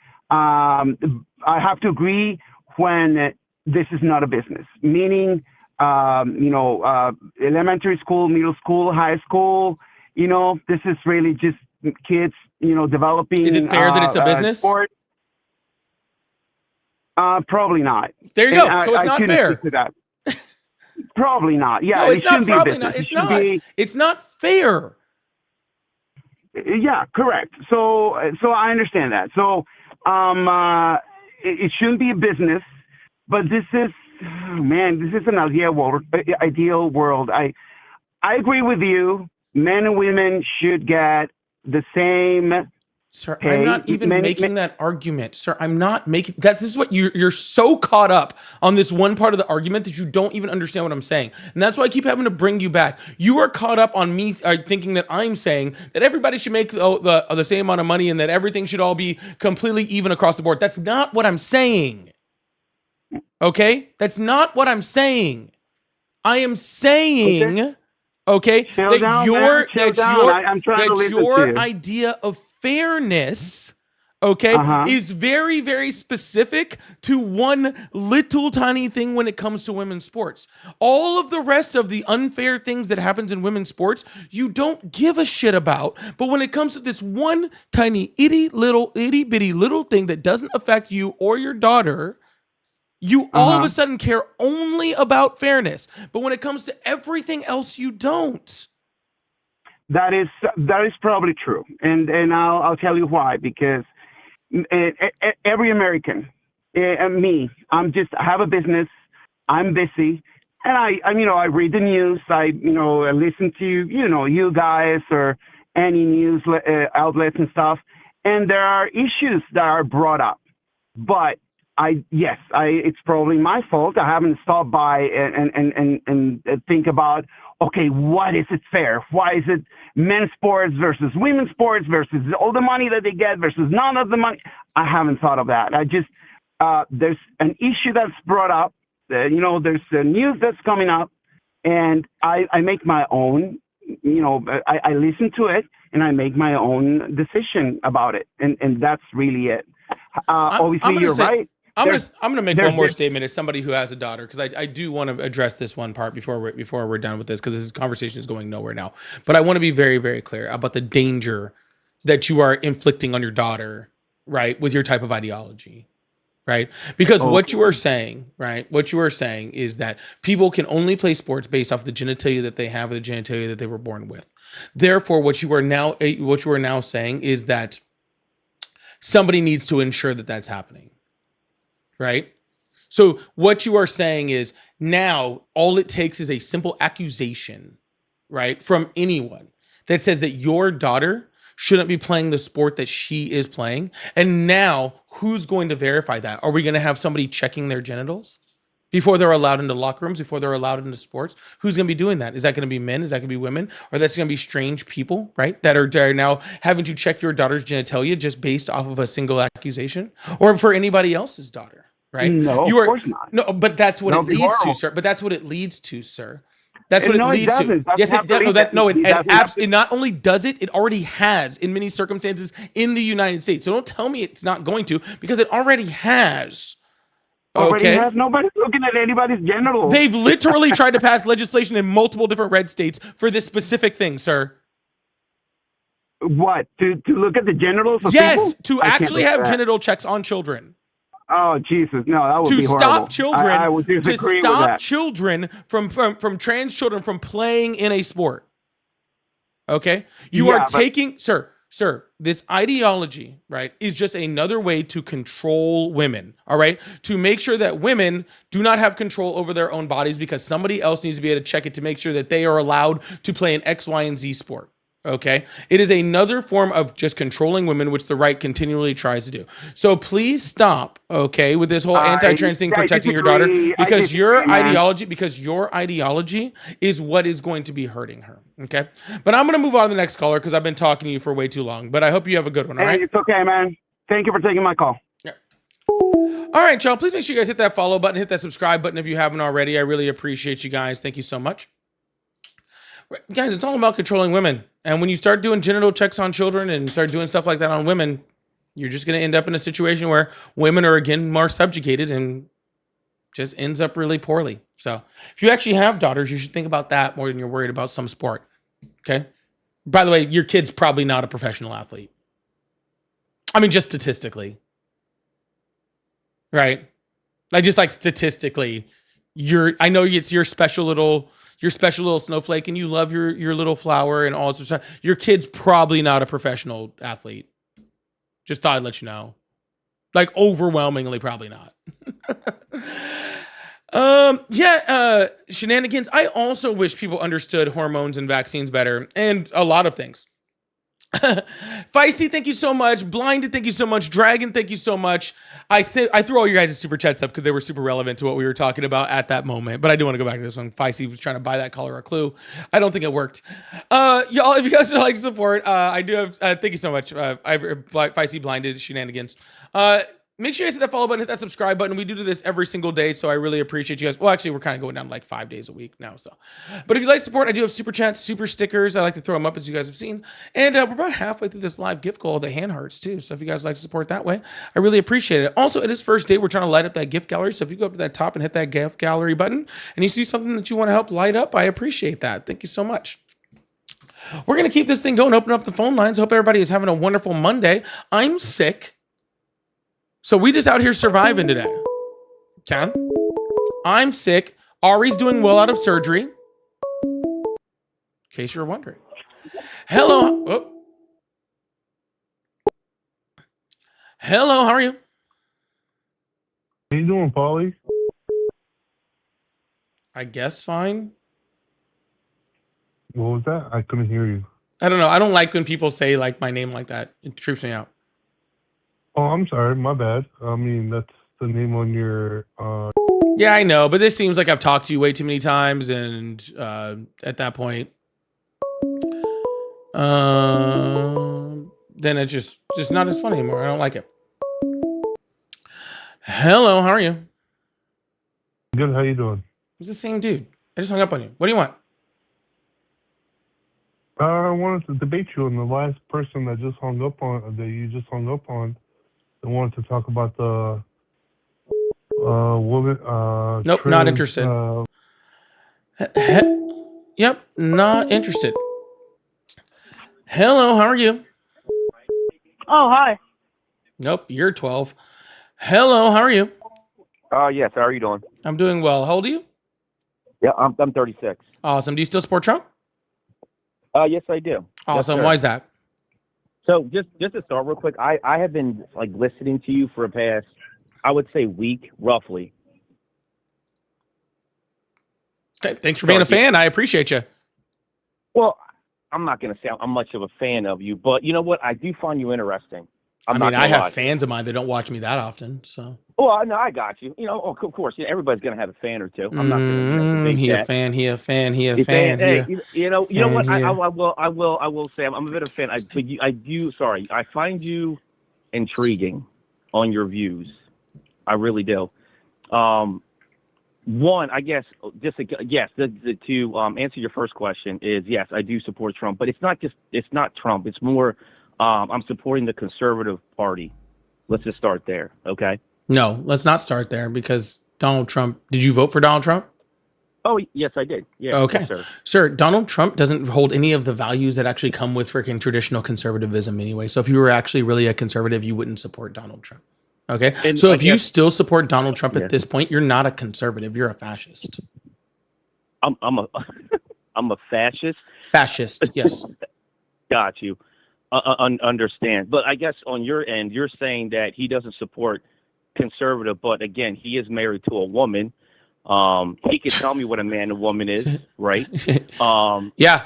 When this is not a business, meaning, elementary school, middle school, high school, this is really just kids, developing. Is it fair that it's a business? Sport. Probably not. There you go. So it's not fair. Probably not. Yeah. No, it's not. Probably not. It's not. It's not fair. Yeah, correct. So I understand that. So, it shouldn't be a business. But this is an ideal world. I agree with you. Men and women should get the same. Sir, pay. I'm not even making that argument. Sir, I'm not making that. This is what you're so caught up on this one part of the argument that you don't even understand what I'm saying. And that's why I keep having to bring you back. You are caught up on me thinking that I'm saying that everybody should make the same amount of money and that everything should all be completely even across the board. That's not what I'm saying. Okay? That's not what I'm saying. I am saying, okay, that your idea of fairness, okay, is very, very specific to one little tiny thing when it comes to women's sports. All of the rest of the unfair things that happens in women's sports, you don't give a shit about. But when it comes to this one tiny itty bitty little thing that doesn't affect you or your daughter, you all of a sudden care only about fairness, but when it comes to everything else, you don't. That is probably true, and I'll tell you why. Because every American, me, I have a business, I'm busy, and I read the news, I listen to you guys or any news outlets and stuff, and there are issues that are brought up, but it's probably my fault. I haven't stopped by and think about, okay, what is it fair? Why is it men's sports versus women's sports versus all the money that they get versus none of the money? I haven't thought of that. I just, there's an issue that's brought up, there's a news that's coming up, and I make my own, I listen to it and I make my own decision about it. And that's really it. Obviously, you're right. I'm gonna make there's one more this- statement as somebody who has a daughter, because I do want to address this one part before we're done with this, because this conversation is going nowhere now. But I want to be very, very clear about the danger that you are inflicting on your daughter, right, with your type of ideology. Right? Because what you are saying, right? What you are saying is that people can only play sports based off the genitalia that they have or the genitalia that they were born with. Therefore, what you are now saying is that somebody needs to ensure that that's happening. Right? So what you are saying is now all it takes is a simple accusation, right, from anyone that says that your daughter shouldn't be playing the sport that she is playing. And now who's going to verify that? Are we going to have somebody checking their genitals before they're allowed into locker rooms, before they're allowed into sports? Who's going to be doing that? Is that going to be men? Is that going to be women? Or that's going to be strange people, right? That are now having to check your daughter's genitalia just based off of a single accusation, or for anybody else's daughter, right? No, of course not. No, but that's what That'll it be leads to, horrible. sir. But that's what it leads to, sir. That's what No, it it leads to. doesn't. Doesn't Yes, have it to does. No, lead that no, that. it, It doesn't have to. it not only does it, it already has in many circumstances in the United States. So don't tell me it's not going to, because it already has. Already Okay. has. Nobody's looking at anybody's genitals. They've literally tried to pass legislation in multiple different red states for this specific thing, sir. What? To look at the genitals of Yes, people? to I can't actually look at have that. genital checks on children. Oh, Jesus. No, that would To be horrible. stop children, I would to disagree with stop that. children from trans children from playing in a sport. Okay? You Yeah, are but- taking, sir, this ideology, right, is just another way to control women, all right? To make sure that women do not have control over their own bodies because somebody else needs to be able to check it to make sure that they are allowed to play an X, Y, and Z sport. Okay. It is another form of just controlling women, which the right continually tries to do. So please stop, okay, with this whole anti-trans thing, I protecting your daughter, disagree. I because your disagree, man. ideology is what is going to be hurting her. Okay. But I'm going to move on to the next caller because I've been talking to you for way too long, but I hope you have a good one. All Hey, right. it's okay, man. Thank you for taking my call. All right, y'all. Please make sure you guys hit that follow button, hit that subscribe button if you haven't already. I really appreciate you guys. Thank you so much. Guys, it's all about controlling women. And when you start doing genital checks on children and start doing stuff like that on women, you're just going to end up in a situation where women are again more subjugated and just ends up really poorly. So if you actually have daughters, you should think about that more than you're worried about some sport. Okay. By the way, your kid's probably not a professional athlete. I mean, just statistically. Right? Like just like statistically, I know it's your special little snowflake and you love your little flower and all sorts of stuff. Your kid's probably not a professional athlete. Just thought I'd let you know. Like overwhelmingly probably not. Shenanigans. I also wish people understood hormones and vaccines better and a lot of things. Feisty, thank you so much. Blinded, thank you so much. Dragon, thank you so much. I threw all your guys' super chats up because they were super relevant to what we were talking about at that moment. But I do want to go back to this one. Feisty was trying to buy that caller a clue. I don't think it worked. Y'all, if you guys would like to support, I do have. Thank you so much. Feisty, Blinded, Shenanigans. Make sure you guys hit that follow button, hit that subscribe button. We do this every single day, so I really appreciate you guys. Well, actually, we're kind of going down to like 5 days a week now. So, but if you'd like to support, I do have super chats, super stickers. I like to throw them up, as you guys have seen. And we're about halfway through this live gift goal, the hand hearts too. So if you guys would like to support that way, I really appreciate it. Also, it is first day. We're trying to light up that gift gallery. So if you go up to that top and hit that gift gallery button, and you see something that you want to help light up, I appreciate that. Thank you so much. We're gonna keep this thing going. Open up the phone lines. Hope everybody is having a wonderful Monday. I'm sick. So we just out here surviving today. Okay? I'm sick. Ari's doing well out of surgery. In case you're wondering. Hello. Oh. Hello, how are you? How you doing, Paulie? I guess fine. What was that? I couldn't hear you. I don't know. I don't like when people say like my name like that. It trips me out. Oh, I'm sorry. My bad. I mean, that's the name on your... Yeah, I know, but this seems like I've talked to you way too many times, and at that point, then it's just not as funny anymore. I don't like it. Hello, how are you? Good, how you doing? It's the same dude. I just hung up on you. What do you want? I wanted to debate you on the last person that you just hung up on, that wanted to talk about the woman. Nope, not interested. Yep, not interested. Hello, how are you? Oh, hi. Nope, you're 12. Hello, how are you? Yes. How are you doing? I'm doing well. How old are you? Yeah, I'm 36. Awesome. Do you still support Trump? Yes, I do. Awesome. Yes, Why is that? so just to start real quick, I have been like listening to you for a past, I would say, week roughly. Okay, thanks for being a fan. I appreciate you. Well, I'm not going to say I'm much of a fan of you, but you know what? I do find you interesting. I I'm mean, not I gonna lie. have fans of mine that don't watch me that often, so. Well, no, I got you. You know, of course, everybody's going to have a fan or two. I'm not going to debate He that. a fan. He a fan. He a He's fan. saying, He hey, a you know what? fan, I will say I'm a bit of a fan. I do. Sorry, I find you intriguing on your views. I really do. One, I guess, yes. To answer your first question is yes, I do support Trump, but it's not Trump. It's more, I'm supporting the conservative party. Let's just start there, okay? No, let's not start there because Donald Trump. Did you vote for Donald Trump? Oh, yes, I did. Yeah, Okay. yes, Sir, Donald Trump doesn't hold any of the values that actually come with freaking traditional conservatism anyway. So if you were actually really a conservative, you wouldn't support Donald Trump. Okay. And so I if you guess- still support Donald Trump Yeah. at this point, you're not a conservative. You're a fascist. I'm a I'm a fascist. Fascist, yes. Got you. Understand. But I guess on your end, you're saying that he doesn't support conservative, but again, he is married to a woman. He can tell me what a man and woman is, right? Yeah.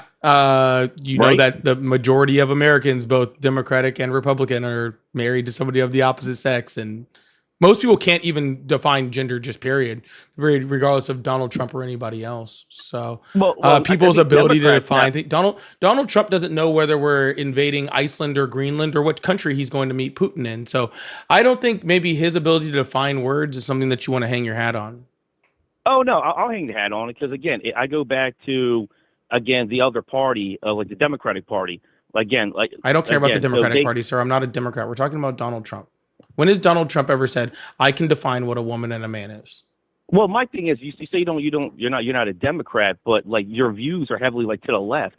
You know Right. that the majority of Americans, both Democratic and Republican, are married to somebody of the opposite sex. And most people can't even define gender, just period, regardless of Donald Trump or anybody else. So Well, people's I think ability to Democrats define Donald Trump doesn't know whether we're invading Iceland or Greenland or what country he's going to meet Putin in. So I don't think maybe his ability to define words is something that you want to hang your hat on. Oh no, I'll hang the hat on it because again, I go back to the other party, like the Democratic Party. Again, like I don't care about the again, so Democratic they- Party, sir. I'm not a Democrat. We're talking about Donald Trump. When has Donald Trump ever said, "I can define what a woman and a man is"? Well, my thing is, you say you're not a Democrat, but like your views are heavily like to the left.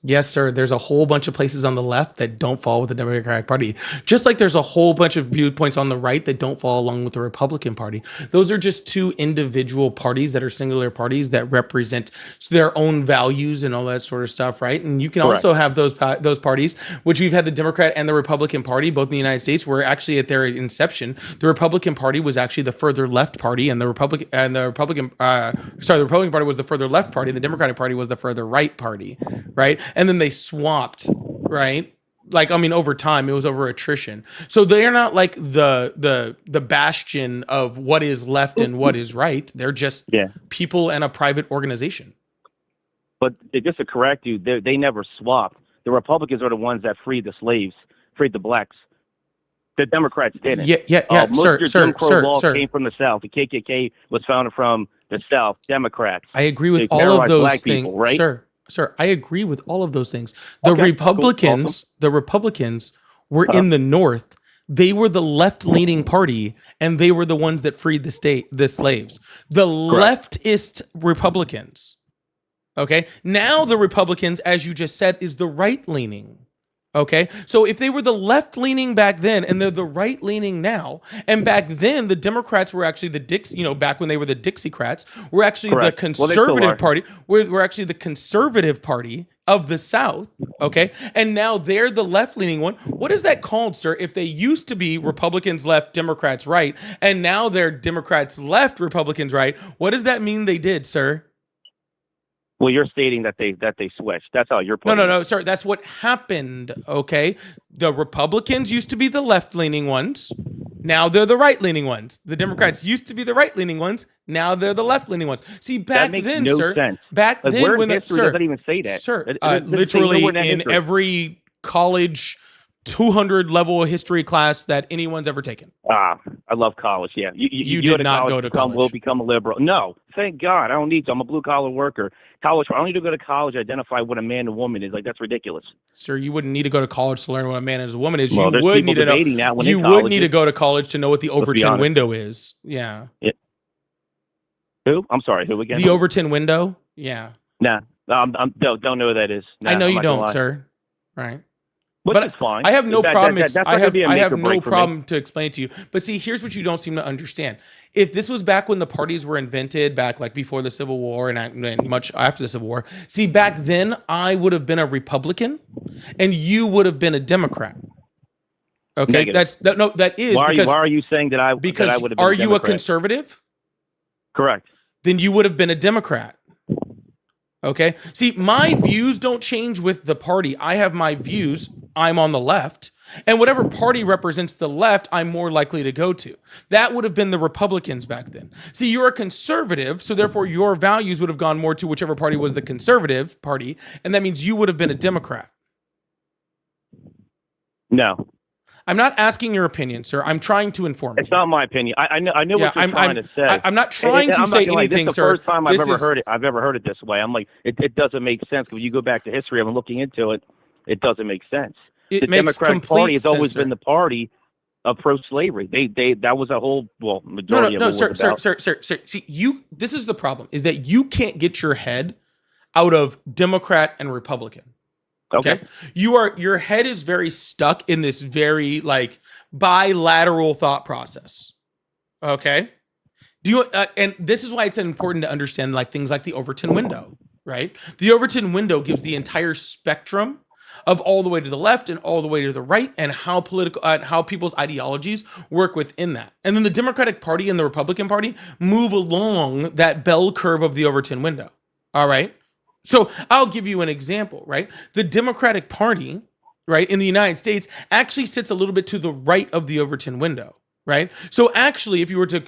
Yes, sir. There's a whole bunch of places on the left that don't fall with the Democratic Party. Just like there's a whole bunch of viewpoints on the right that don't fall along with the Republican Party. Those are just two individual parties that are singular parties that represent their own values and all that sort of stuff, right? And you can Correct. also have those parties, which we've had the Democrat and the Republican Party, both in the United States, were actually at their inception. The Republican Party was actually the further left party, and the Republican Party was the further left party, and the Democratic Party was the further right party, right? And then they swapped, right? Like, I mean, over time, it was over attrition. So they're not like the bastion of what is left and what is right. They're just people and a private organization. But just to correct you, they never swapped. The Republicans are the ones that freed the slaves, freed the blacks. The Democrats didn't. Most of your Jim Crow laws came from the South. The KKK was founded from the South. Democrats. I agree with They all of terrorized those black things, people, right? Sir, I agree with all of those things. The Okay, Republicans, cool. the Republicans were in the North. They were the left-leaning party, and they were the ones that freed the slaves. The leftist Republicans. Okay, now the Republicans, as you just said, is the right-leaning. Okay, so if they were the left-leaning back then and they're the right-leaning now, and back then the Democrats were actually back when they were the Dixiecrats, were actually the conservative party. We're actually the conservative party of the South. Okay, and now they're the left-leaning one. What is that called, sir? If they used to be Republicans left, Democrats right, and now they're Democrats left, Republicans right, what does that mean they did, sir? Well, you're stating that they switched. That's how you're putting it. No, sir. That's what happened. Okay, the Republicans used to be the left-leaning ones. Now they're the right-leaning ones. The Democrats used to be the right-leaning ones. Now they're the left-leaning ones. See, back That makes then, no sir. sense. Back Like, then, where when in history does that even say that? sir, It doesn't say literally nowhere in that in history. every college 200 level history class that anyone's ever taken. I love college. Yeah, you did not go to college. Will become a liberal. No, thank God. I don't need to. I'm a blue collar worker. College. I don't need to go to college to identify what a man and woman is. Like, that's ridiculous. Sir, you wouldn't need to go to college to learn what a man and a woman is. Well, you would need to know. You would need to go to college to know what the Overton window is. Yeah. Who? I'm sorry. Who again? The Overton window. Yeah. Nah. Don't know what that is. Nah, I know you don't, sir. Right. But it's fine. I have no problem. I have no problem me. to explain to you. But see, here's what you don't seem to understand. If this was back when the parties were invented, back like before the Civil War and much after the Civil War, see, back then I would have been a Republican, and you would have been a Democrat. Okay, Negative. That is. Why are you saying that I? Because that I would have been are you a conservative? Correct. Then you would have been a Democrat. Okay. See, my views don't change with the party. I have my views. I'm on the left. And whatever party represents the left, I'm more likely to go to. That would have been the Republicans back then. See, you're a conservative, so therefore your values would have gone more to whichever party was the conservative party, and that means you would have been a Democrat. No. I'm not asking your opinion, sir. I'm trying to inform you. It's not my opinion. I know what you're trying to say. I'm not trying to say anything, sir. This is the first time I've ever heard it. I've ever heard it this way. I'm like, it doesn't make sense. When you go back to history, I've been looking into it. It doesn't make sense. The Democratic Party has always been the party of pro-slavery. That was a whole majority of it. Sir. See, this is the problem: is that you can't get your head out of Democrat and Republican. Okay. Your head is very stuck in this very like bilateral thought process. Okay. And this is why it's important to understand like things like the Overton window, right? The Overton window gives the entire spectrum of all the way to the left and all the way to the right, and how how people's ideologies work within that. And then the Democratic Party and the Republican Party move along that bell curve of the Overton window. All right. So I'll give you an example, right? The Democratic Party, right, in the United States actually sits a little bit to the right of the Overton window, right? So actually, if you were to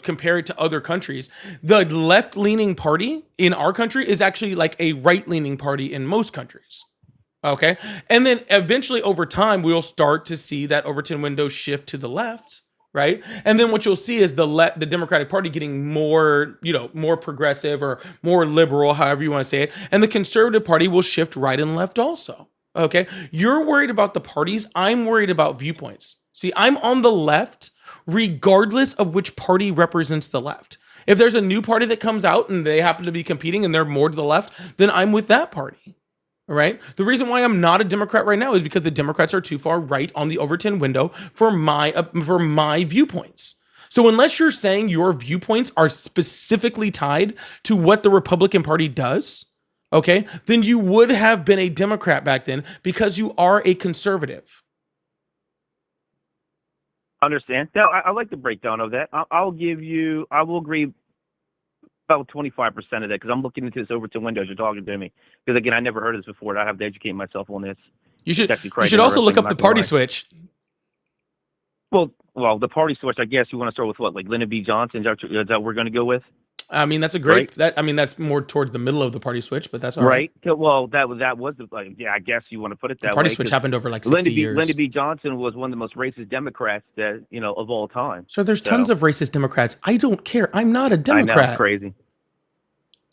compare it to other countries, the left-leaning party in our country is actually like a right-leaning party in most countries. Okay. And then eventually over time, we'll start to see that Overton window shift to the left. Right. And then what you'll see is the Democratic Party getting more, more progressive or more liberal, however you want to say it. And the Conservative Party will shift right and left also. OK, you're worried about the parties. I'm worried about viewpoints. See, I'm on the left, regardless of which party represents the left. If there's a new party that comes out and they happen to be competing and they're more to the left, then I'm with that party. All right. The reason why I'm not a Democrat right now is because the Democrats are too far right on the Overton window for my viewpoints. So unless you're saying your viewpoints are specifically tied to what the Republican Party does, okay, then you would have been a Democrat back then because you are a conservative. Understand? No, I like the breakdown of that. I will agree about 25% of that, because I'm looking into this Overton window as you're talking to me. Because again, I never heard of this before. I have to educate myself on this. You should also look up the party switch. Well, the party switch. I guess you want to start with what, like Lyndon B. Johnson? Is that we're going to go with? I mean, that's a great. Right? That's more towards the middle of the party switch, but that's all right. Well, that was I guess you want to put it that way. The party switch happened over like 60 years. Lyndon B. Johnson was one of the most racist Democrats that of all time. So there's tons of racist Democrats. I don't care. I'm not a Democrat. I know, it's crazy.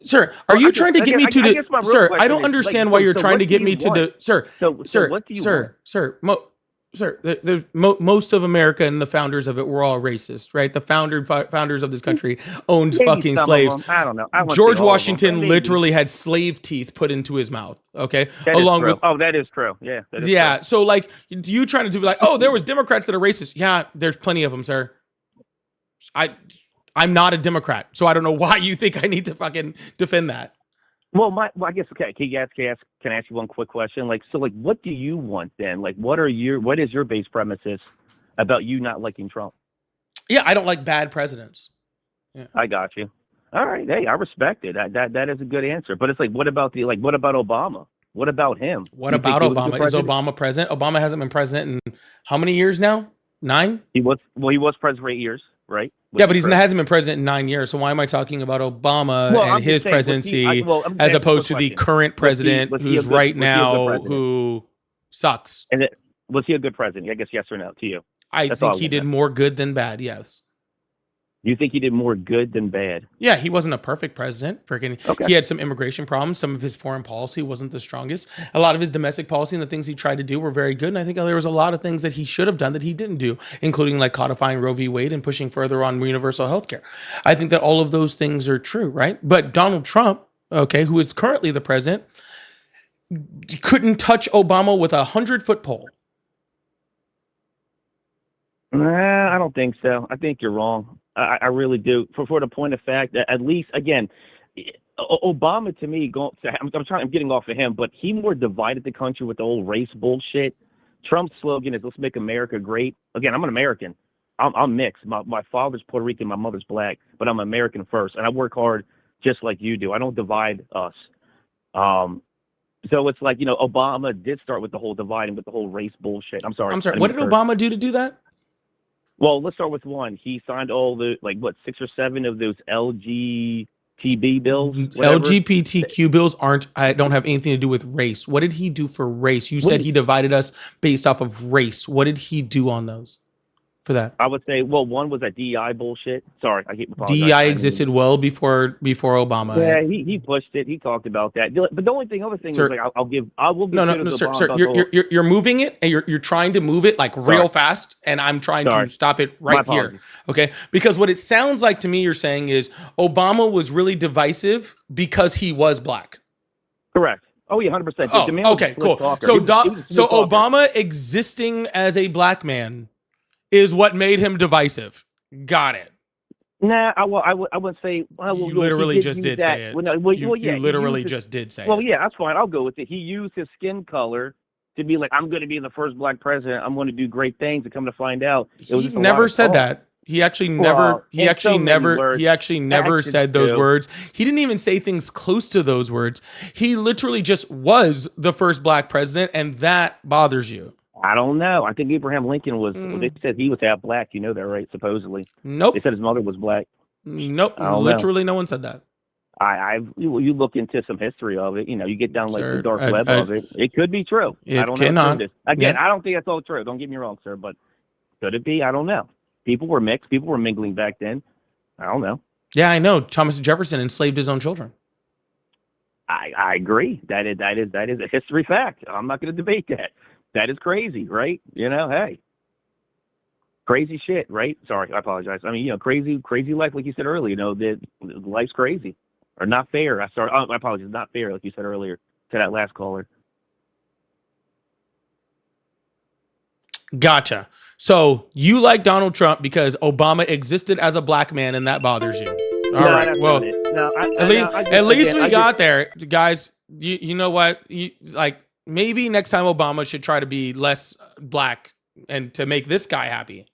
Sir, are you trying to get me to? Sir, I don't understand why you're trying to get me to the. Sir, what do you want? There's most of America and the founders of it were all racist, right? The founders of this country owned fucking slaves. I don't know. George Washington literally had slave teeth put into his mouth. Okay, that is true. Yeah. True. So like, you trying to do like, oh, there was Democrats that are racist. Yeah, there's plenty of them, sir. I'm not a Democrat, so I don't know why you think I need to fucking defend that. Well, I guess, okay. Can I ask you one quick question? What do you want then? Like, what is your base premises about you not liking Trump? Yeah, I don't like bad presidents. Yeah. I got you. All right. Hey, I respect it. That is a good answer. But it's like, what about Obama? What about him? What about Obama? Is Obama president? Obama hasn't been president in how many years now? 9? He was president for 8 years, right? Yeah, but he hasn't been president in 9 years. So why am I talking about Obama and his presidency opposed to the current president who's right now who sucks? Was he a good president? I guess yes or no to you. I think he did more good than bad. Yes. You think he did more good than bad? Yeah, he wasn't a perfect president. Okay. He had some immigration problems. Some of his foreign policy wasn't the strongest. A lot of his domestic policy and the things he tried to do were very good. And I think there was a lot of things that he should have done that he didn't do, including like codifying Roe v. Wade and pushing further on universal health care. I think that all of those things are true, right? But Donald Trump, okay, who is currently the president, couldn't touch Obama with a 100-foot pole. Nah, I don't think so. I think you're wrong. I really do. For the point of fact that at least, again, Obama to me, I'm getting off of him, but he more divided the country with the whole race bullshit. Trump's slogan is "Let's make America great." Again, I'm an American. I'm mixed. My father's Puerto Rican, my mother's black, but I'm American first, and I work hard just like you do. I don't divide us. So it's like, Obama did start with the whole dividing with the whole race bullshit. I'm sorry. What did Obama do to do that? Well, let's start with one. He signed all the 6 or 7 of those LGTB bills. Whatever. LGBTQ bills don't have anything to do with race. What did he do for race? You said he divided us based off of race. What did he do on those for that? I would say, one was that DEI bullshit. Sorry, I keep apologizing. DEI existed well before Obama. Yeah, he pushed it. He talked about that. But the other thing is, like, I will give no, sir. You're moving it, and you're trying to move it like real fast, and I'm trying to stop it right here. Okay, because what it sounds like to me you're saying is Obama was really divisive because he was black. Correct. Oh yeah, 100%. Oh, okay, cool. So Obama existing as a black man is what made him divisive. Got it. Nah, I wouldn't say. Well, you literally just did say it. You literally just did say it. Well, yeah, that's fine. I'll go with it. He used his skin color to be like, I'm going to be the first black president. I'm going to do great things. And come to find out, he never said that. He actually never. He actually never said those words. He didn't even say things close to those words. He literally just was the first black president, and that bothers you. I don't know. I think Abraham Lincoln was. They said he was half black. You know that, right? Supposedly. Nope. They said his mother was black. Nope. Literally, no one said that. You look into some history of it. You get down the dark web of it. It could be true. I don't know. Again, I don't think that's all true. Don't get me wrong, sir. But could it be? I don't know. People were mixed. People were mingling back then. I don't know. Yeah, I know. Thomas Jefferson enslaved his own children. I agree. That is a history fact. I'm not going to debate that. That is crazy, right? Hey, crazy shit, right? Sorry, I apologize. I mean, crazy life, like you said earlier. That life's crazy or not fair. I apologize, not fair, like you said earlier to that last caller. Gotcha. So you like Donald Trump because Obama existed as a black man, and that bothers you. All right. Well, at least we got there, guys. You know what? Maybe next time Obama should try to be less black and to make this guy happy.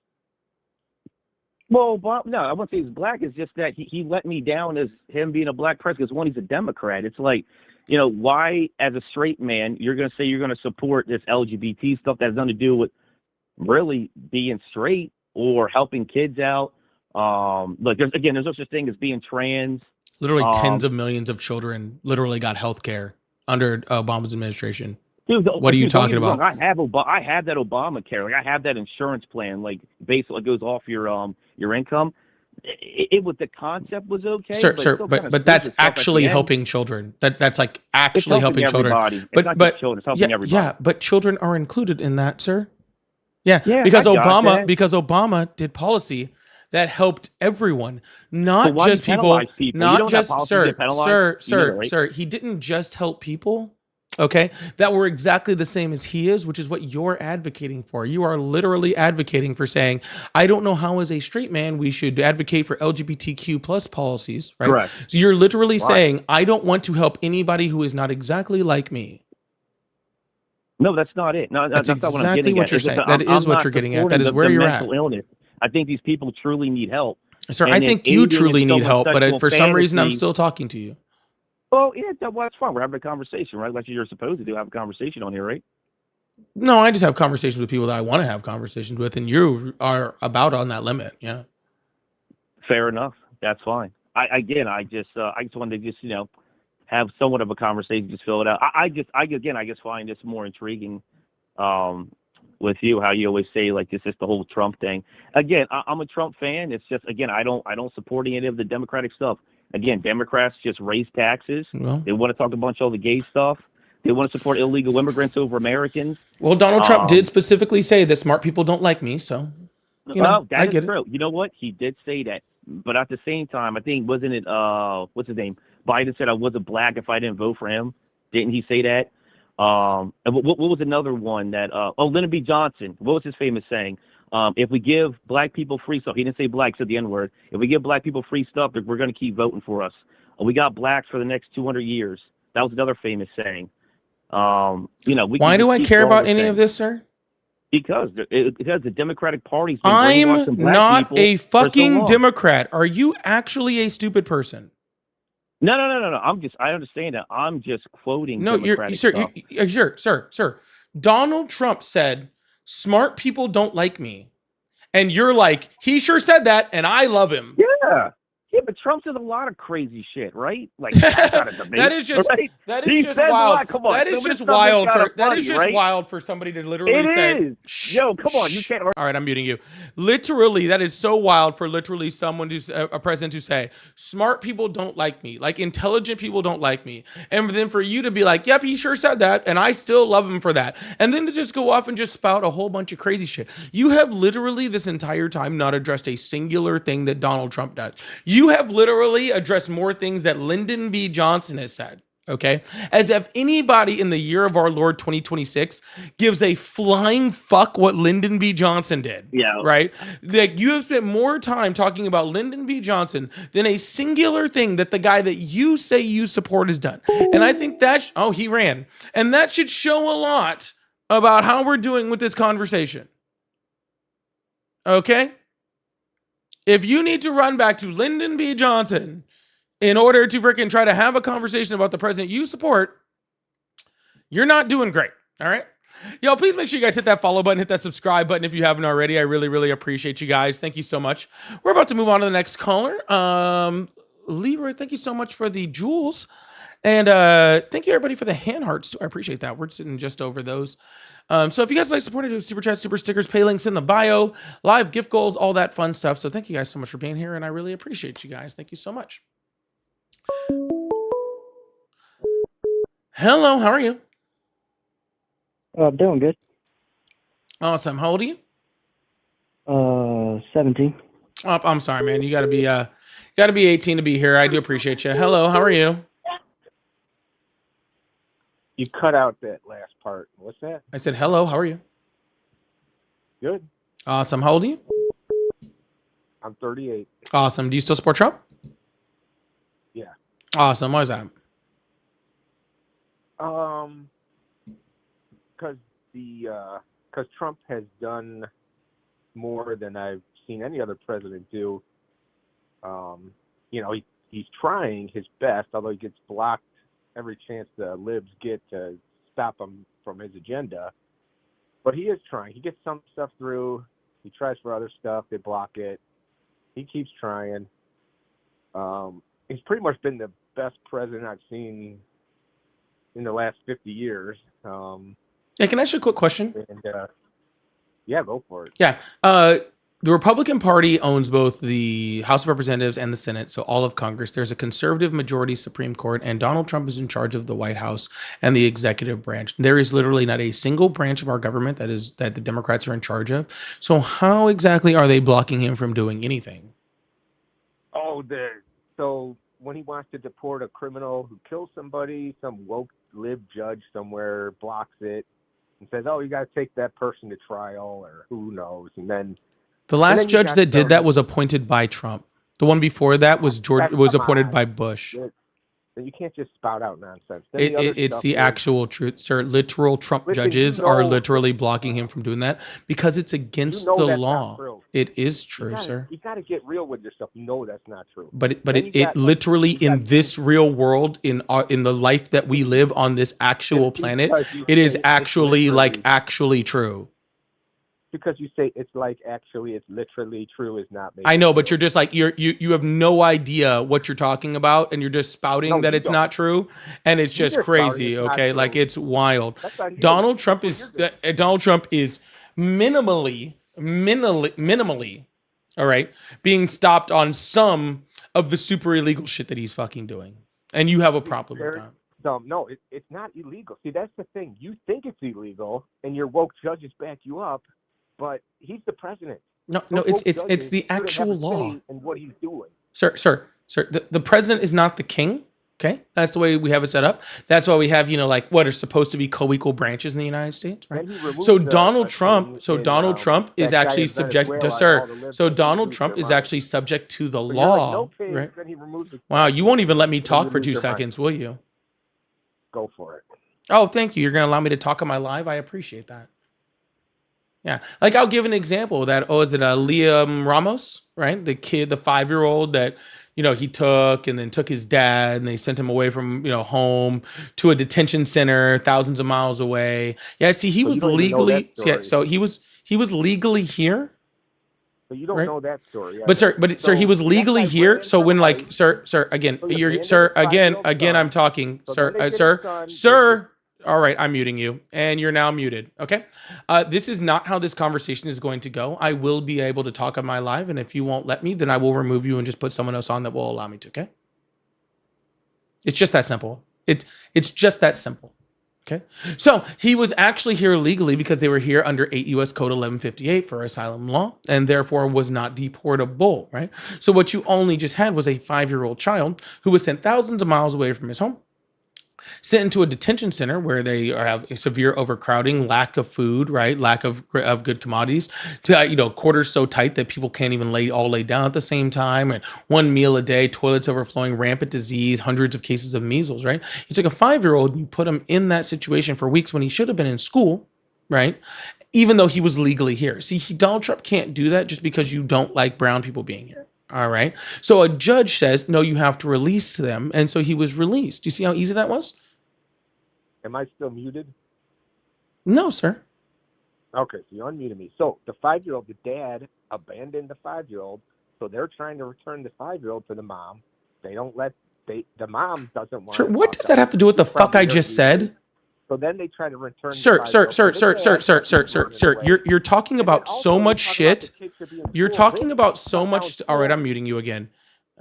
Well, no, I wouldn't say he's black. It's just that he let me down as him being a black president. Because one, he's a Democrat. It's like, why as a straight man you're going to say you're going to support this LGBT stuff that has nothing to do with really being straight or helping kids out. There's no such thing as being trans. Literally tens of millions of children literally got health care under Obama's administration. Dude, what are you talking about? I have that Obamacare. Like, I have that insurance plan. Like, basically, it goes off your income. It was, the concept was okay. Sir, but that's actually helping children. That's like actually helping children. It's helping everybody. Yeah, but children are included in that, sir. Yeah, because Obama did policy that helped everyone, not just people. Not just sir. He didn't just help people. Okay, that were exactly the same as he is, which is what you're advocating for. You are literally advocating for saying, I don't know how as a straight man we should advocate for LGBTQ plus policies, right? Correct. So you're literally saying, I don't want to help anybody who is not exactly like me. No, that's not it. No, that's exactly not what I'm getting what you're saying. That is what you're getting at. That is where you're at. Illness. I think these people truly need help. Sir, I think you truly need help, but for some reason I'm still talking to you. Well, yeah, that's fine. We're having a conversation, right? Like you're supposed to do, have a conversation on here, right? No, I just have conversations with people that I want to have conversations with, and you are about on that limit. Yeah. Fair enough. That's fine. I just wanted to just, have somewhat of a conversation, just fill it out. I just find this more intriguing, with you how you always say like this is the whole Trump thing. Again, I'm a Trump fan. It's just again I don't support any of the Democratic stuff. Again, Democrats just raise taxes. Well, they want to talk a bunch of all the gay stuff. They want to support illegal immigrants over Americans. well, Donald Trump did specifically say that smart people don't like me, so I get true. You know what? He did say that, but at the same time, I think wasn't it what's his name? Biden said I wasn't black if I didn't vote for him. Didn't he say that? And what was another one that? Lyndon B. Johnson. What was his famous saying? If we give black people free stuff, he didn't say black, he said the N-word. If we give black people free stuff, we're going to keep voting for us. We got blacks for the next 200 years. That was another famous saying. Why do I care about any of this, sir? Because the Democratic Party's been I'm brainwashing black not people a for so fucking long. Democrat. Are you actually a stupid person? No. I understand that. I'm just quoting. No, Democratic sir. Donald Trump said, "Smart people don't like me," and you're like, "He sure said that," and I love him. Yeah, but Trump says a lot of crazy shit, right? Like that's not a debate. That is just right? that is just wild. Come on, that is just wild wild for somebody to literally say. Yo, come on, you can't. All right, I'm muting you. Literally, that is so wild for literally someone to a president to say, "Smart people don't like me, like intelligent people don't like me," and then for you to be like, "Yep, he sure said that," and I still love him for that, and then to just go off and just spout a whole bunch of crazy shit. You have literally this entire time not addressed a singular thing that Donald Trump does. You have literally addressed more things that Lyndon B. Johnson has said. Okay, as if anybody in the year of our Lord 2026 gives a flying fuck what Lyndon B. Johnson did. Yeah. Right? Like you have spent more time talking about Lyndon B. Johnson than a singular thing that the guy that you say you support has done. And I think that, he ran. And that should show a lot about how we're doing with this conversation. Okay? If you need to run back to Lyndon B. Johnson in order to freaking try to have a conversation about the president you support, you're not doing great. All right. Yo, please make sure you guys hit that follow button, hit that subscribe button if you haven't already. I really, really appreciate you guys. Thank you so much. We're about to move on to the next caller. Leroy, thank you so much for the jewels. And thank you everybody for the hand hearts too. I appreciate that. We're sitting just over those. So if you guys like supporting, do super chat, super stickers, pay links in the bio, live gift goals, all that fun stuff. So thank you guys so much for being here, and I really appreciate you guys. Thank you so much. Hello, how are you? Doing good. Awesome. How old are you? 17. Oh, I'm sorry, man. You gotta be 18 to be here. I do appreciate you. Hello, how are you? You cut out that last part. What's that? I said, hello, how are you? Good. Awesome. How old are you? I'm 38. Awesome. Do you still support Trump? Yeah. Awesome. Why is that? Because Trump has done more than I've seen any other president do. He's trying his best, although he gets blocked every chance the libs get to stop him from his agenda. But he is trying. He gets some stuff through. He tries for other stuff. They block it. He keeps trying. He's pretty much been the best president I've seen in the last 50 years. Hey, can I ask you a quick question? And, yeah, go for it. Yeah. The Republican Party owns both the House of Representatives and the Senate, so all of Congress. There's a conservative majority Supreme Court, and Donald Trump is in charge of the White House and the executive branch. There is literally not a single branch of our government that the Democrats are in charge of. So how exactly are they blocking him from doing anything? So when he wants to deport a criminal who kills somebody, some woke lib judge somewhere blocks it and says, "Oh, you got to take that person to trial," or who knows, and then. The last judge that did that was appointed by Trump. The one before that was appointed by Bush. You can't just spout out nonsense. It's the actual truth, sir. Literal Trump judges are literally blocking him from doing that because it's against the law. It is true, sir. You got to get real with yourself. You know that's not true. But it literally in this real world, in the life that we live on this actual planet, it is actually actually true. Because you say it's literally true is not. I know, but you're just like you have no idea what you're talking about, and you're just spouting that it's not true, and it's just crazy. Okay, like it's wild. Donald Trump is minimally, all right, being stopped on some of the super illegal shit that he's fucking doing. And you have a problem with that. No, it's not illegal. See, that's the thing. You think it's illegal, and your woke judges back you up, but he's the president. No, it's the actual law. And what he's doing. Sir, the president is not the king. Okay, that's the way we have it set up. That's why we have, like what are supposed to be co-equal branches in the United States, right? So Donald Trump is actually subject to So Donald Trump is actually subject to the law, right? Wow, you won't even let me talk for 2 seconds, will you? Go for it. Oh, thank you. You're going to allow me to talk on my live? I appreciate that. Yeah. Like I'll give an example that, is it Liam Ramos, right? The kid, the 5-year-old that, he took and then took his dad and they sent him away from, home to a detention center thousands of miles away. Yeah. See, he was legally, so he was legally here. But you don't know that story. But sir, he was legally here. So when sir, again, I'm talking, sir. All right, I'm muting you, and you're now muted. Okay, this is not how this conversation is going to go. I will be able to talk on my live, and if you won't let me, then I will remove you and just put someone else on that will allow me to. Okay, it's just that simple. It's just that simple. Okay, so he was actually here legally because they were here under 8 U.S. Code 1158 for asylum law, and therefore was not deportable. Right. So what you only just had was a 5-year-old child who was sent thousands of miles away from his home, sent into a detention center where they have a severe overcrowding, lack of food, right? Lack of good commodities, to, quarters so tight that people can't even lay down at the same time, and one meal a day, toilets overflowing, rampant disease, hundreds of cases of measles, right? You took a 5-year-old and you put him in that situation for weeks when he should have been in school, right? Even though he was legally here. See, Donald Trump can't do that just because you don't like brown people being here. All right. So a judge says, no, you have to release them. And so he was released. Do you see how easy that was? Am I still muted? No, sir. Okay, so you unmuted me. So the 5-year-old, the dad abandoned the 5-year-old. So they're trying to return the 5-year-old to the mom. They don't let, the mom doesn't want. Sir, what does that have to do with the fuck I just said? So then they try to return. Sir, you're talking about so much shit. You're talking about so much. All right, I'm muting you again.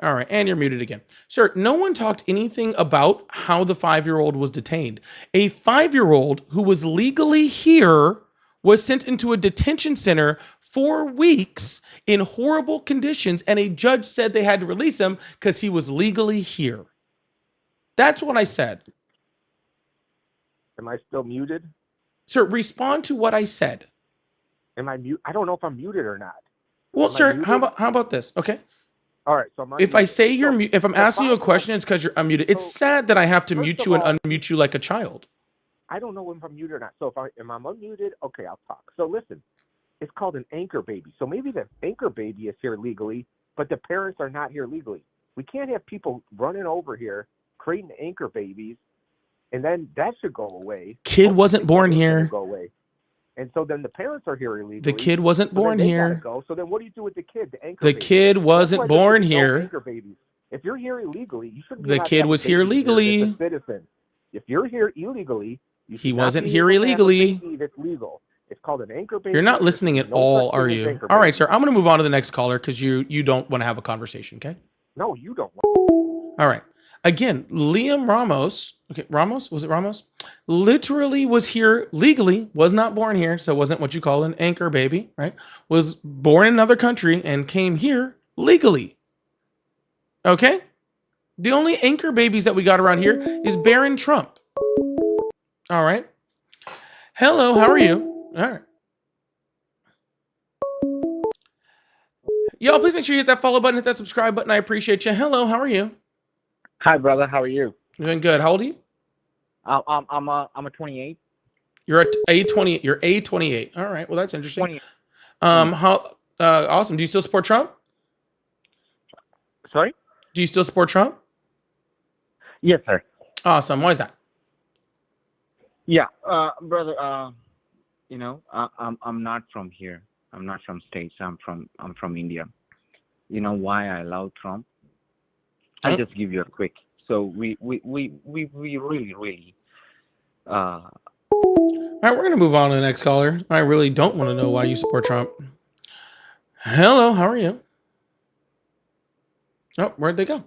All right, and you're muted again. Sir, no one talked anything about how the 5-year-old was detained. A 5-year-old who was legally here was sent into a detention center for weeks in horrible conditions, and a judge said they had to release him because he was legally here. That's what I said. Am I still muted? Sir, respond to what I said. Am I mute? I don't know if I'm muted or not. Well, sir, how about this? Okay. All right. So if I say you're mute, if I'm asking you a question, it's because you're unmuted. It's sad that I have to mute you and unmute you like a child. I don't know if I'm muted or not. So am I unmuted? Okay, I'll talk. So listen, it's called an anchor baby. So maybe the anchor baby is here legally, but the parents are not here legally. We can't have people running over here creating anchor babies. And then that should go away. Kid wasn't born here. Go away. And so then the parents are here illegally. The kid wasn't born here. Go. So then what do you do with the kid? The anchor the baby? Kid wasn't born here. Anchor babies. If you're here illegally, you shouldn't be. The kid was here legally. As a citizen. If you're here illegally, he wasn't here illegally. That's legal. It's called an anchor baby. You're not listening at all, are you? All right, sir. I'm going to move on to the next caller because you don't want to have a conversation, okay? No, you don't. All right. Again, Liam Ramos, was it Ramos? Literally was here legally, was not born here, so wasn't what you call an anchor baby, right? Was born in another country and came here legally. Okay? The only anchor babies that we got around here is Barron Trump. All right. Hello, how are you? All right. Y'all, please make sure you hit that follow button, hit that subscribe button. I appreciate you. Hello, how are you? Hi, brother. How are you? Doing good. How old are you? I'm a 28. You're at A28. You're A28. All right. Well, that's interesting. 28. Awesome. Do you still support Trump? Sorry? Do you still support Trump? Yes, sir. Awesome. Why is that? Yeah, brother. I'm not from here. I'm not from States. I'm from India. You know why I love Trump? I'll just give you a quick. So we really All right, we're gonna move on to the next caller. I really don't want to know why you support Trump. Hello, how are you? Oh, where'd they go?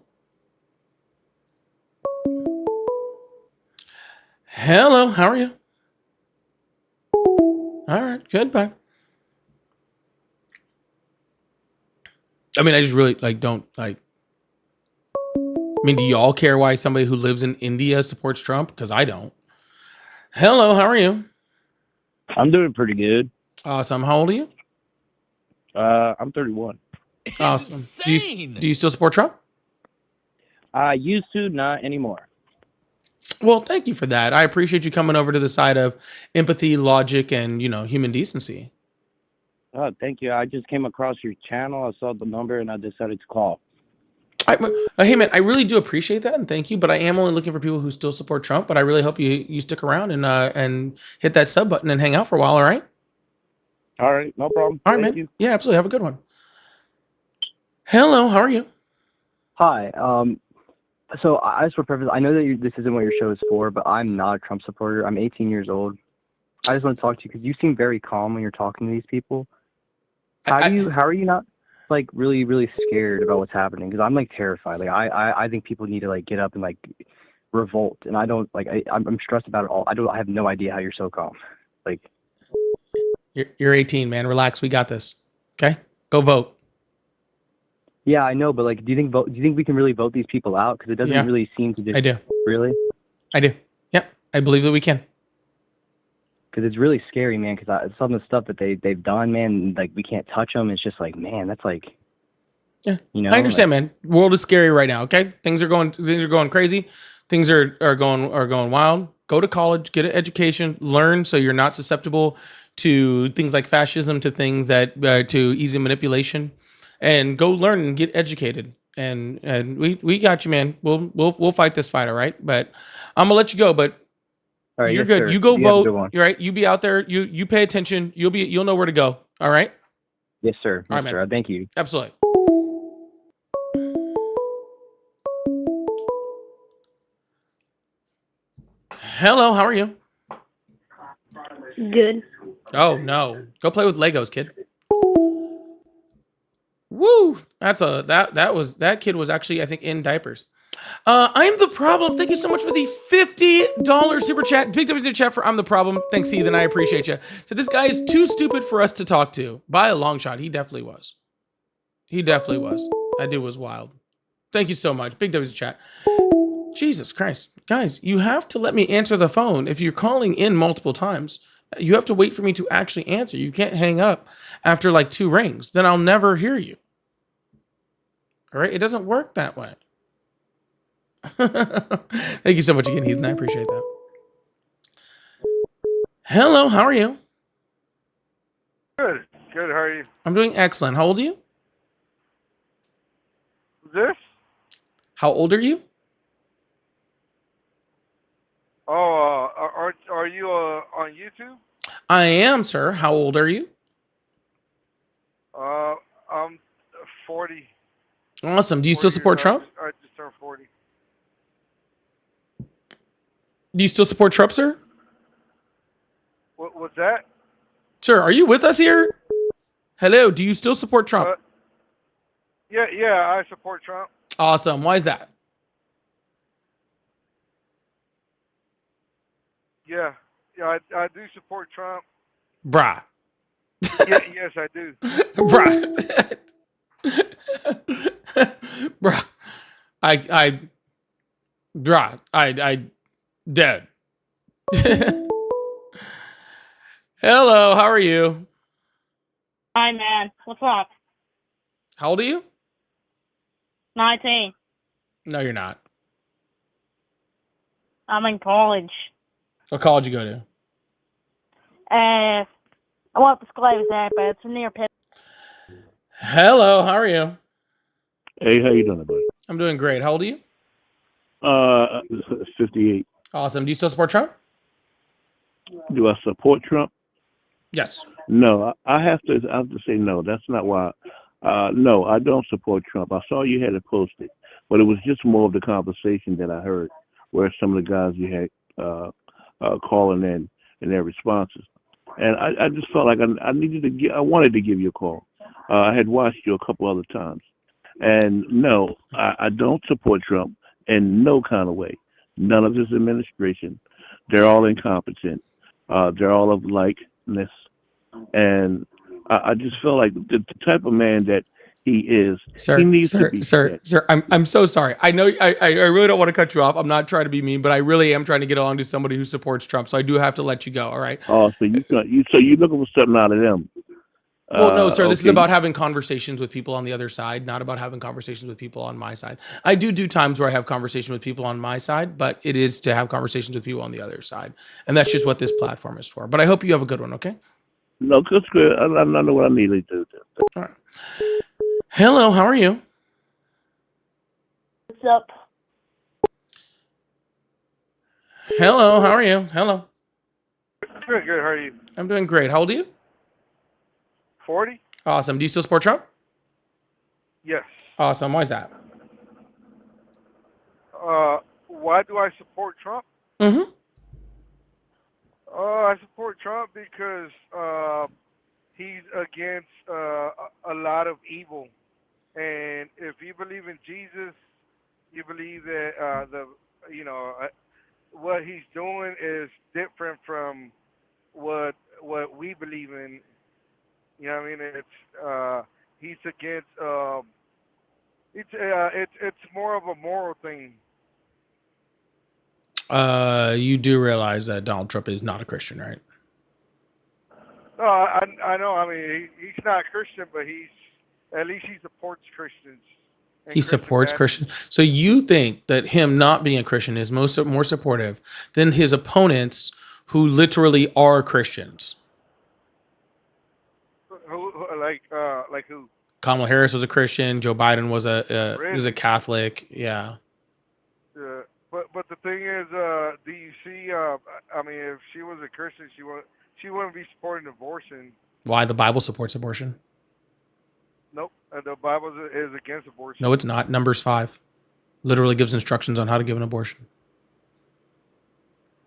Hello, how are you? All right, goodbye. I mean, I just really don't like. I mean, do y'all care why somebody who lives in India supports Trump? Because I don't. Hello, how are you? I'm doing pretty good. Awesome. How old are you? I'm 31. Awesome. Do you still support Trump? I used to, not anymore. Well, thank you for that. I appreciate you coming over to the side of empathy, logic, and human decency. Oh, thank you. I just came across your channel. I saw the number and I decided to call. Hey man, I really do appreciate that and thank you. But I am only looking for people who still support Trump. But I really hope you stick around and hit that sub button and hang out for a while. All right. All right, no problem. All right, Thank man. you. Yeah, absolutely. Have a good one. Hello, how are you? Hi. So I just want to preface, I know that this isn't what your show is for, but I'm not a Trump supporter. I'm 18 years old. I just want to talk to you because you seem very calm when you're talking to these people. How are you not like really scared about what's happening? Because I'm like terrified. Like I think people need to like get up and like revolt, and I don't like I'm stressed about it all. I have no idea how you're so calm. Like you're 18, man. Relax. We got this. Okay, go vote. Yeah, I know, but like, do you think we can really vote these people out? Because it doesn't really seem to just. I do. Really? I do. Yep. I believe that we can. Because it's really scary, man. Because some of the stuff that they've done, man, like we can't touch them. It's just like, man, that's like. Yeah. I understand, man. World is scary right now. Okay, things are going crazy. Things are going wild. Go to college, get an education, learn so you're not susceptible to things like fascism, to things that to easy manipulation. And go learn and get educated, and we got you, man. We'll fight this fight, all right? But I'm gonna let you go. But all right, you're yes, good. Sir. You go vote. You're right. You be out there. You pay attention. You'll know where to go. All right. Yes, sir. All yes, right, sir. man. Thank you. Absolutely. Hello. How are you? Good. Oh no. Go play with Legos, kid. Woo! That kid was actually, I think, in diapers. I'm the problem. Thank you so much for the $50 super chat. Big W chat for I'm the problem. Thanks, Heathen. I appreciate you. So this guy is too stupid for us to talk to. By a long shot. He definitely was. That dude was wild. Thank you so much. Big W chat. Jesus Christ. Guys, you have to let me answer the phone. If you're calling in multiple times, you have to wait for me to actually answer. You can't hang up after like 2 rings. Then I'll never hear you. All right? It doesn't work that way. Thank you so much again, Heathen. I appreciate that. Hello, how are you? Good. How are you? I'm doing excellent. How old are you? This? How old are you? Oh, are you on YouTube? I am, sir. How old are you? I'm 40. Awesome. Do you still support Trump? I just turned 40. Do you still support Trump, sir? What's that? Sir, are you with us here? Hello, do you still support Trump? Yeah, I support Trump. Awesome. Why is that? Yeah, I do support Trump. Bruh. Yes, I do. Bruh. Bruh. I dead. Hello, how are you? Hi, man. What's up? How old are you? 19. No, you're not. I'm in college. What college you go to? I won't disclose that, but it's near Pitt. Hello, how are you? Hey, how you doing, buddy? I'm doing great. How old are you? 58. Awesome. Do you still support Trump? Do I support Trump? Yes. No, I have to say no. That's not why. No, I don't support Trump. I saw you had it posted, but it was just more of the conversation that I heard, where some of the guys you had calling in in their responses. And I just felt like I wanted to give you a call. I had watched you a couple other times. And no, I don't support Trump in no kind of way. None of his administration. They're all incompetent. They're all of likeness. And I just feel like the type of man that he is, Sir, he needs to be sir, I'm so sorry. I know I really don't want to cut you off. I'm not trying to be mean, but I really am trying to get along to somebody who supports Trump. So I do have to let you go. All right. Oh, so you're looking for something out of them. Well, no, sir. This is Okay. about having conversations with people on the other side, not about having conversations with people on my side. I do times where I have conversation with people on my side, but it is to have conversations with people on the other side. And that's just what this platform is for. But I hope you have a good one, okay? No, that's good. I know what I need to do. All right. Hello, how are you? What's up? Hello, how are you? Hello. Good, good. How are you? I'm doing great. How old are you? 40? Awesome. Do you still support Trump? Yes. Awesome. Why is that? Why do I support Trump? Mm-hmm. I support Trump because he's against a lot of evil, and if you believe in Jesus, you believe that what he's doing is different from what we believe in. You know what I mean? It's he's against it's more of a moral thing. You do realize that Donald Trump is not a Christian, right? No, I know. I mean, he's not Christian, but at least he supports Christians. He supports Christians. So you think that him not being a Christian is more supportive than his opponents who literally are Christians? Who like who? Kamala Harris was a Christian. Joe Biden was a Catholic. Yeah. Yeah. But the thing is, do you see? I mean, if she was a Christian, she wouldn't be supporting abortion. Why? The Bible supports abortion. Nope, the Bible is against abortion. No, it's not. Numbers 5 literally gives instructions on how to give an abortion.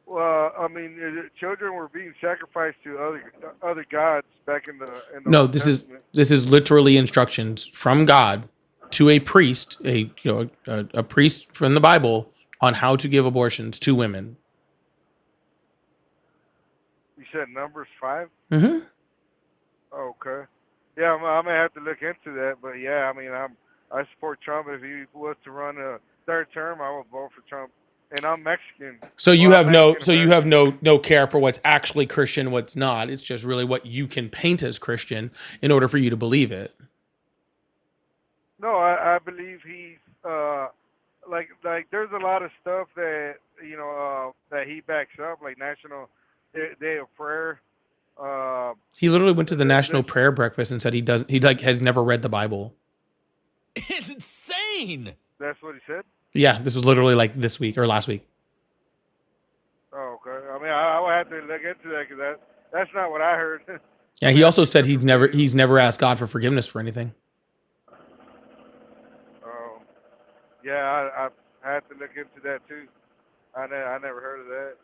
Well, I mean, children were being sacrificed to other gods back in the No, Old this Testament. is literally instructions from God to a priest, a priest from the Bible on how to give abortions to women. You said Numbers 5? Mm-hmm. Okay. Yeah, I'm gonna have to look into that. But yeah, I mean, I support Trump. If he was to run a third term, I would vote for Trump. And I'm Mexican. So you have no care for what's actually Christian, what's not. It's just really what you can paint as Christian in order for you to believe it. No, I believe he's like there's a lot of stuff that that he backs up, like National Day of Prayer. He literally went to the National Prayer Breakfast and said he has never read the Bible. Insane. That's what he said. Yeah, this was literally like this week or last week. Oh, okay. I mean, I would have to look into that because that's not what I heard. Yeah, he also said he's never asked God for forgiveness for anything. Oh, yeah, I had to look into that too. I never heard of that.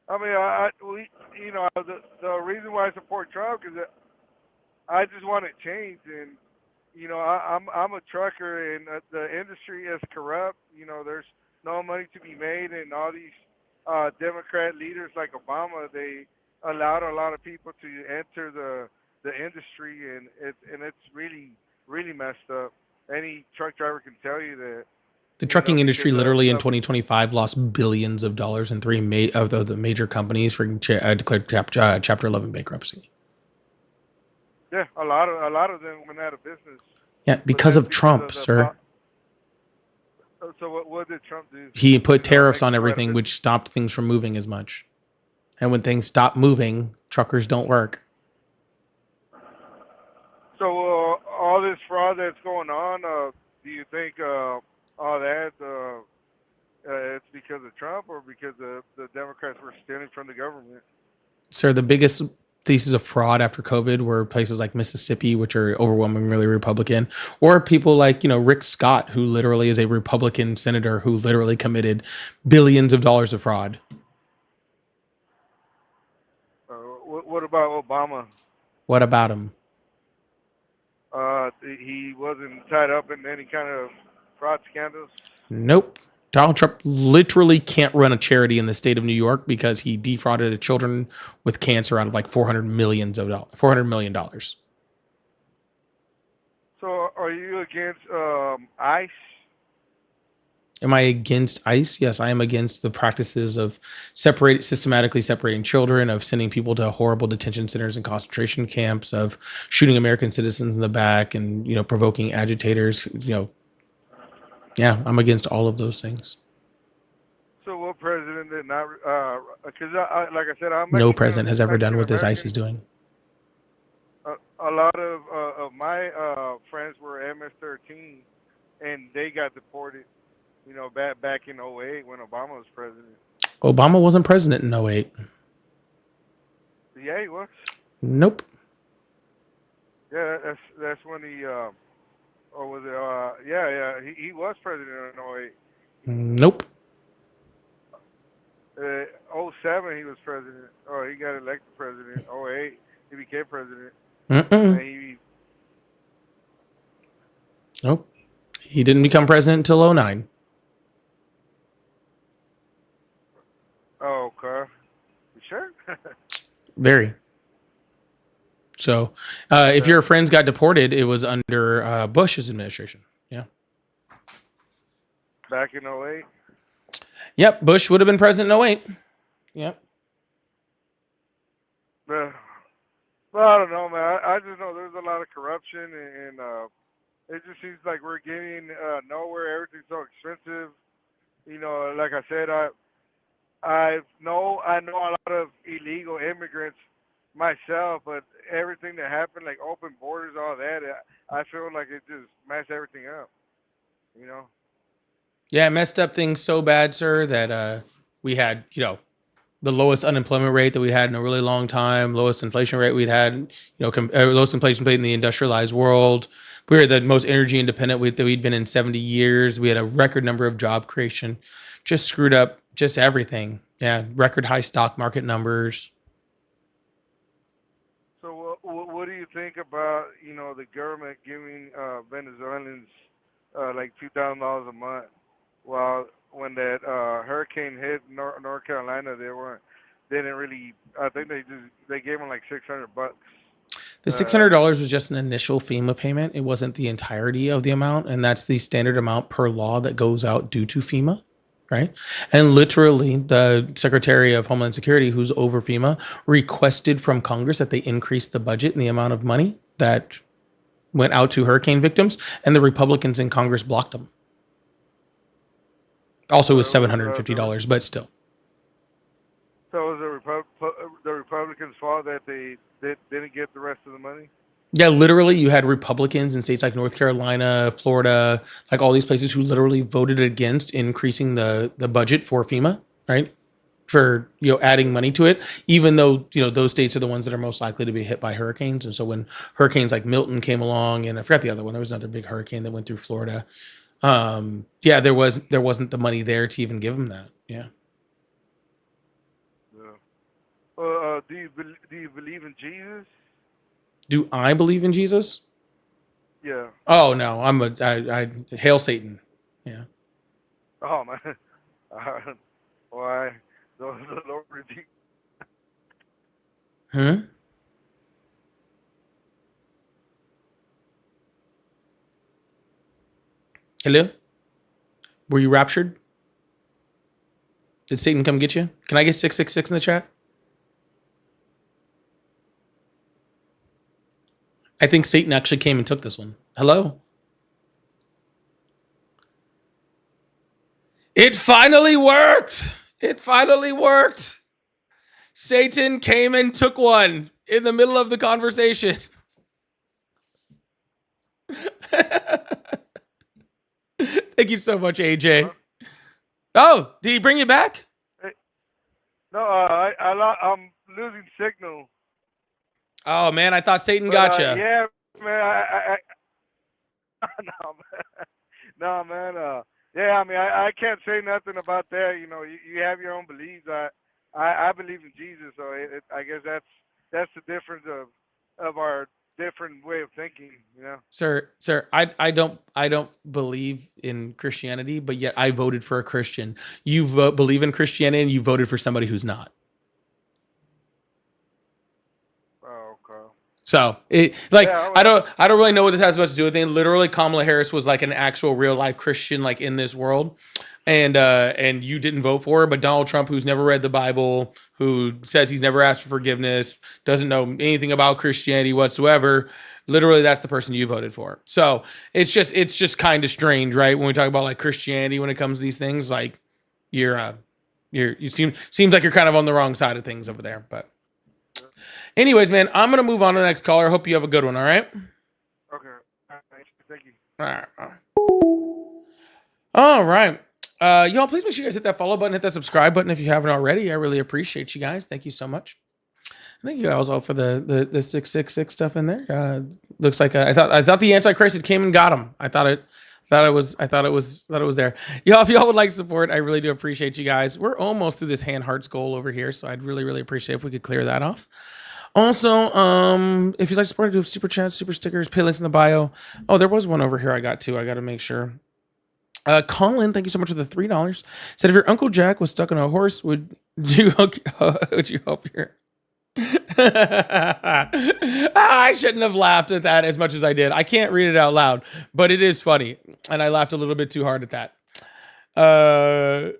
I mean, the reason why I support Trump is that I just want it changed, and I'm a trucker, and the industry is corrupt. There's no money to be made, and all these Democrat leaders like Obama, they allowed a lot of people to enter the industry, and it's really really messed up. Any truck driver can tell you that. The trucking industry literally in 2025 lost billions of dollars, and 3 of the major companies declared Chapter 11 bankruptcy. Yeah, a lot of them went out of business. Yeah, because of Trump, sir. So what did Trump do? He put tariffs on everything, which stopped things from moving as much. And when things stop moving, truckers don't work. So all this fraud that's going on, do you think all that it's because of Trump or because the Democrats were stealing from the government? Sir, the biggest thesis of fraud after COVID were places like Mississippi, which are overwhelmingly Republican, or people like, Rick Scott, who literally is a Republican senator who literally committed billions of dollars of fraud. What about Obama? What about him? He wasn't tied up in any kind of fraud scandals. Nope. Donald Trump literally can't run a charity in the state of New York because he defrauded children with cancer out of like $400 million. So, are you against ICE? Am I against ICE? Yes, I am against the practices of systematically separating children, of sending people to horrible detention centers and concentration camps, of shooting American citizens in the back, and provoking agitators. Yeah, I'm against all of those things. So, what president did not? Because, like I said, I'm no president has ever done what this ICE is doing. A lot of my friends were MS-13, and they got deported. Back in 2008 when Obama was president. Obama wasn't president in 2008. Yeah, he was. Nope. Yeah, that's when he, or was it? Yeah, he was president in 2008. Nope. 2007 he was president. Oh, he got elected president. 2008 he became president. And nope. He didn't become president until 2009. Oh, okay. You sure? Very. So, if your friends got deported, it was under Bush's administration. Yeah. Back in 2008? Yep. Bush would have been president in 2008. Yep. Well, I don't know, man. I just know there's a lot of corruption, and it just seems like we're getting nowhere. Everything's so expensive. Like I said, I know a lot of illegal immigrants myself, but everything that happened, like open borders, all that, I feel like it just messed everything up. Yeah, it messed up things so bad, sir, that we had, the lowest unemployment rate that we had in a really long time, lowest inflation rate we'd had, lowest inflation rate in the industrialized world. We were the most energy independent that we'd been in 70 years. We had a record number of job creation. Just screwed up just everything. Yeah, record high stock market numbers. So what do you think about, the government giving Venezuelans like $2,000 a month, while when that hurricane hit North Carolina, they didn't really. I think they gave them like $600. The $600 was just an initial FEMA payment. It wasn't the entirety of the amount, and that's the standard amount per law that goes out due to FEMA, right? And literally, the Secretary of Homeland Security, who's over FEMA, requested from Congress that they increase the budget and the amount of money that went out to hurricane victims, and the Republicans in Congress blocked them. Also, it was $750, but still. So it was the Republicans' fault that they didn't get the rest of the money? Yeah, literally, you had Republicans in states like North Carolina, Florida, like all these places who literally voted against increasing the budget for FEMA, right? For adding money to it, even though those states are the ones that are most likely to be hit by hurricanes. And so when hurricanes like Milton came along, and I forgot the other one, there was another big hurricane that went through Florida. Yeah, there wasn't the money there to even give them that. Yeah. Do you believe in Jesus? Do I believe in Jesus? Yeah. Oh no, I hail Satan. Yeah. Oh man. Why? The Lord rebuke. Huh? Hello? Were you raptured? Did Satan come get you? Can I get 666 in the chat? I think Satan actually came and took this one. Hello? It finally worked! It finally worked! Satan came and took one in the middle of the conversation. Thank you so much, AJ. Oh, did he bring you back? No, I'm losing signal. Oh man, I thought Satan got you. Yeah, man. No, man. Yeah, I mean, I can't say nothing about that. You have your own beliefs. I believe in Jesus, so I guess that's the difference of our different way of thinking. You know. Sir, I don't believe in Christianity, but yet I voted for a Christian. You believe in Christianity and you voted for somebody who's not. Oh, okay. So I don't really know what this has much to do with it. Literally, Kamala Harris was like an actual real life Christian, like in this world, and you didn't vote for her. But Donald Trump, who's never read the Bible, who says he's never asked for forgiveness, doesn't know anything about Christianity whatsoever. Literally, that's the person you voted for. So it's just kind of strange, right? When we talk about like Christianity, when it comes to these things, like you seems like you're kind of on the wrong side of things over there, but. Anyways, man, I'm going to move on to the next caller. I hope you have a good one, all right? Okay. Thank you. All right. All right. Y'all, please make sure you guys hit that follow button, hit that subscribe button if you haven't already. I really appreciate you guys. Thank you so much. Thank you guys all for the 666 stuff in there. Looks like I thought the Antichrist had came and got him. I thought it was there. Y'all, if y'all would like support, I really do appreciate you guys. We're almost through this hand hearts goal over here, so I'd really, really appreciate if we could clear that off. Also, if you'd like to support, do super chats, super stickers, pay links in the bio. Oh, there was one over here I got too. I got to make sure. Colin, thank you so much for the $3. Said if your Uncle Jack was stuck on a horse, would you help your... I shouldn't have laughed at that as much as I did. I can't read it out loud, but it is funny. And I laughed a little bit too hard at that. I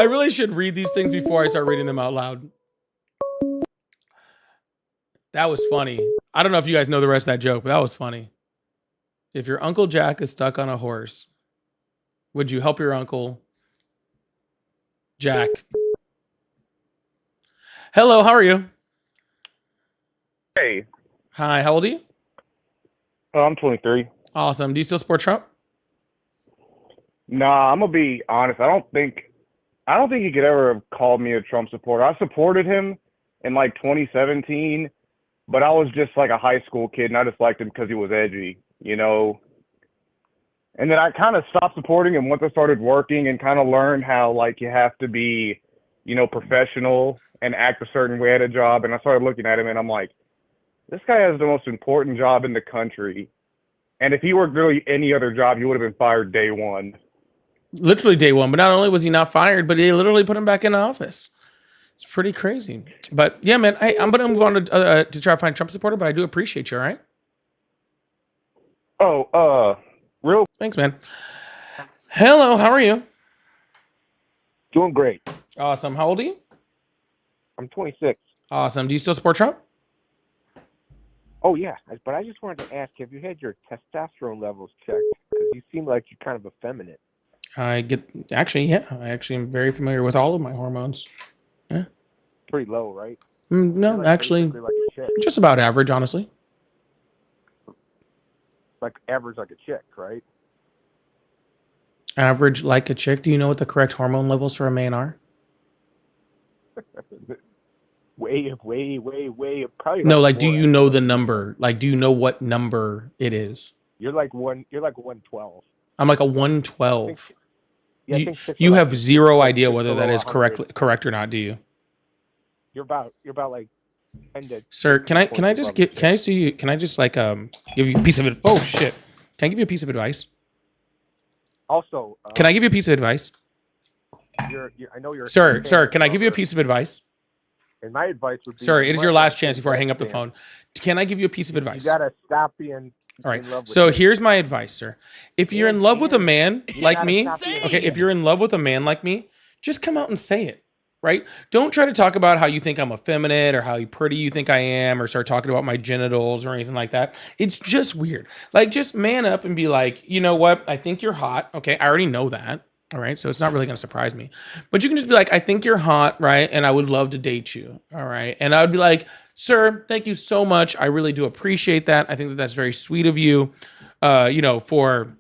really should read these things before I start reading them out loud. That was funny. I don't know if you guys know the rest of that joke, but that was funny. If your Uncle Jack is stuck on a horse, would you help your Uncle Jack? Hello, how are you? Hey. Hi, how old are you? I'm 23. Awesome. Do you still support Trump? Nah, I'm gonna be honest. I don't think he could ever have called me a Trump supporter. I supported him in like 2017, but I was just like a high school kid, and I just liked him because he was edgy, you know. And then I kind of stopped supporting him once I started working and kind of learned how like you have to be, you know, professional and act a certain way at a job. And I started looking at him, and I'm like, this guy has the most important job in the country. And if he worked really any other job, he would have been fired day one. Literally day one. But not only was he not fired, but they literally put him back in office. It's pretty crazy. But yeah, man, I'm going to move on to try to find Trump supporter, but I do appreciate you, all right? Real. Thanks, man. Hello, how are you? Doing great. Awesome. How old are you? I'm 26. Awesome. Do you still support Trump? Oh, yeah. But I just wanted to ask, have you had your testosterone levels checked? Because you seem like you're kind of effeminate. I actually am very familiar with all of my hormones. Yeah. Pretty low, right? No, like, actually, like a chick. just about average, honestly. Like average like a chick, right? Average like a chick. Do you know what the correct hormone levels for a man are? way, probably. No, like, do you know the number? Like, do you know what number it is? You're like 112. I'm like a 112. You like have zero idea whether that is correct or not, do you? You're about like 10 to. Sir, can I just give you a piece of it? Oh shit! Can I give you a piece of advice? Also, can I give you a piece of advice? I know you're. Sir, can I give you a piece of advice? And my advice would be. Sir, it is your last chance before I hang up the phone. Can I give you a piece of advice? You gotta stop being. All right. So here's my advice, sir. If you're in love with a man like me, okay, if you're in love with a man like me, just come out and say it, right? Don't try to talk about how you think I'm effeminate or how pretty you think I am or start talking about my genitals or anything like that. It's just weird. Like, just man up and be like, you know what? I think you're hot. Okay, I already know that. All right, so it's not really going to surprise me. But you can just be like, I think you're hot, right? And I would love to date you, all right? And I would be like, sir, thank you so much. I really do appreciate that. I think that that's very sweet of you, for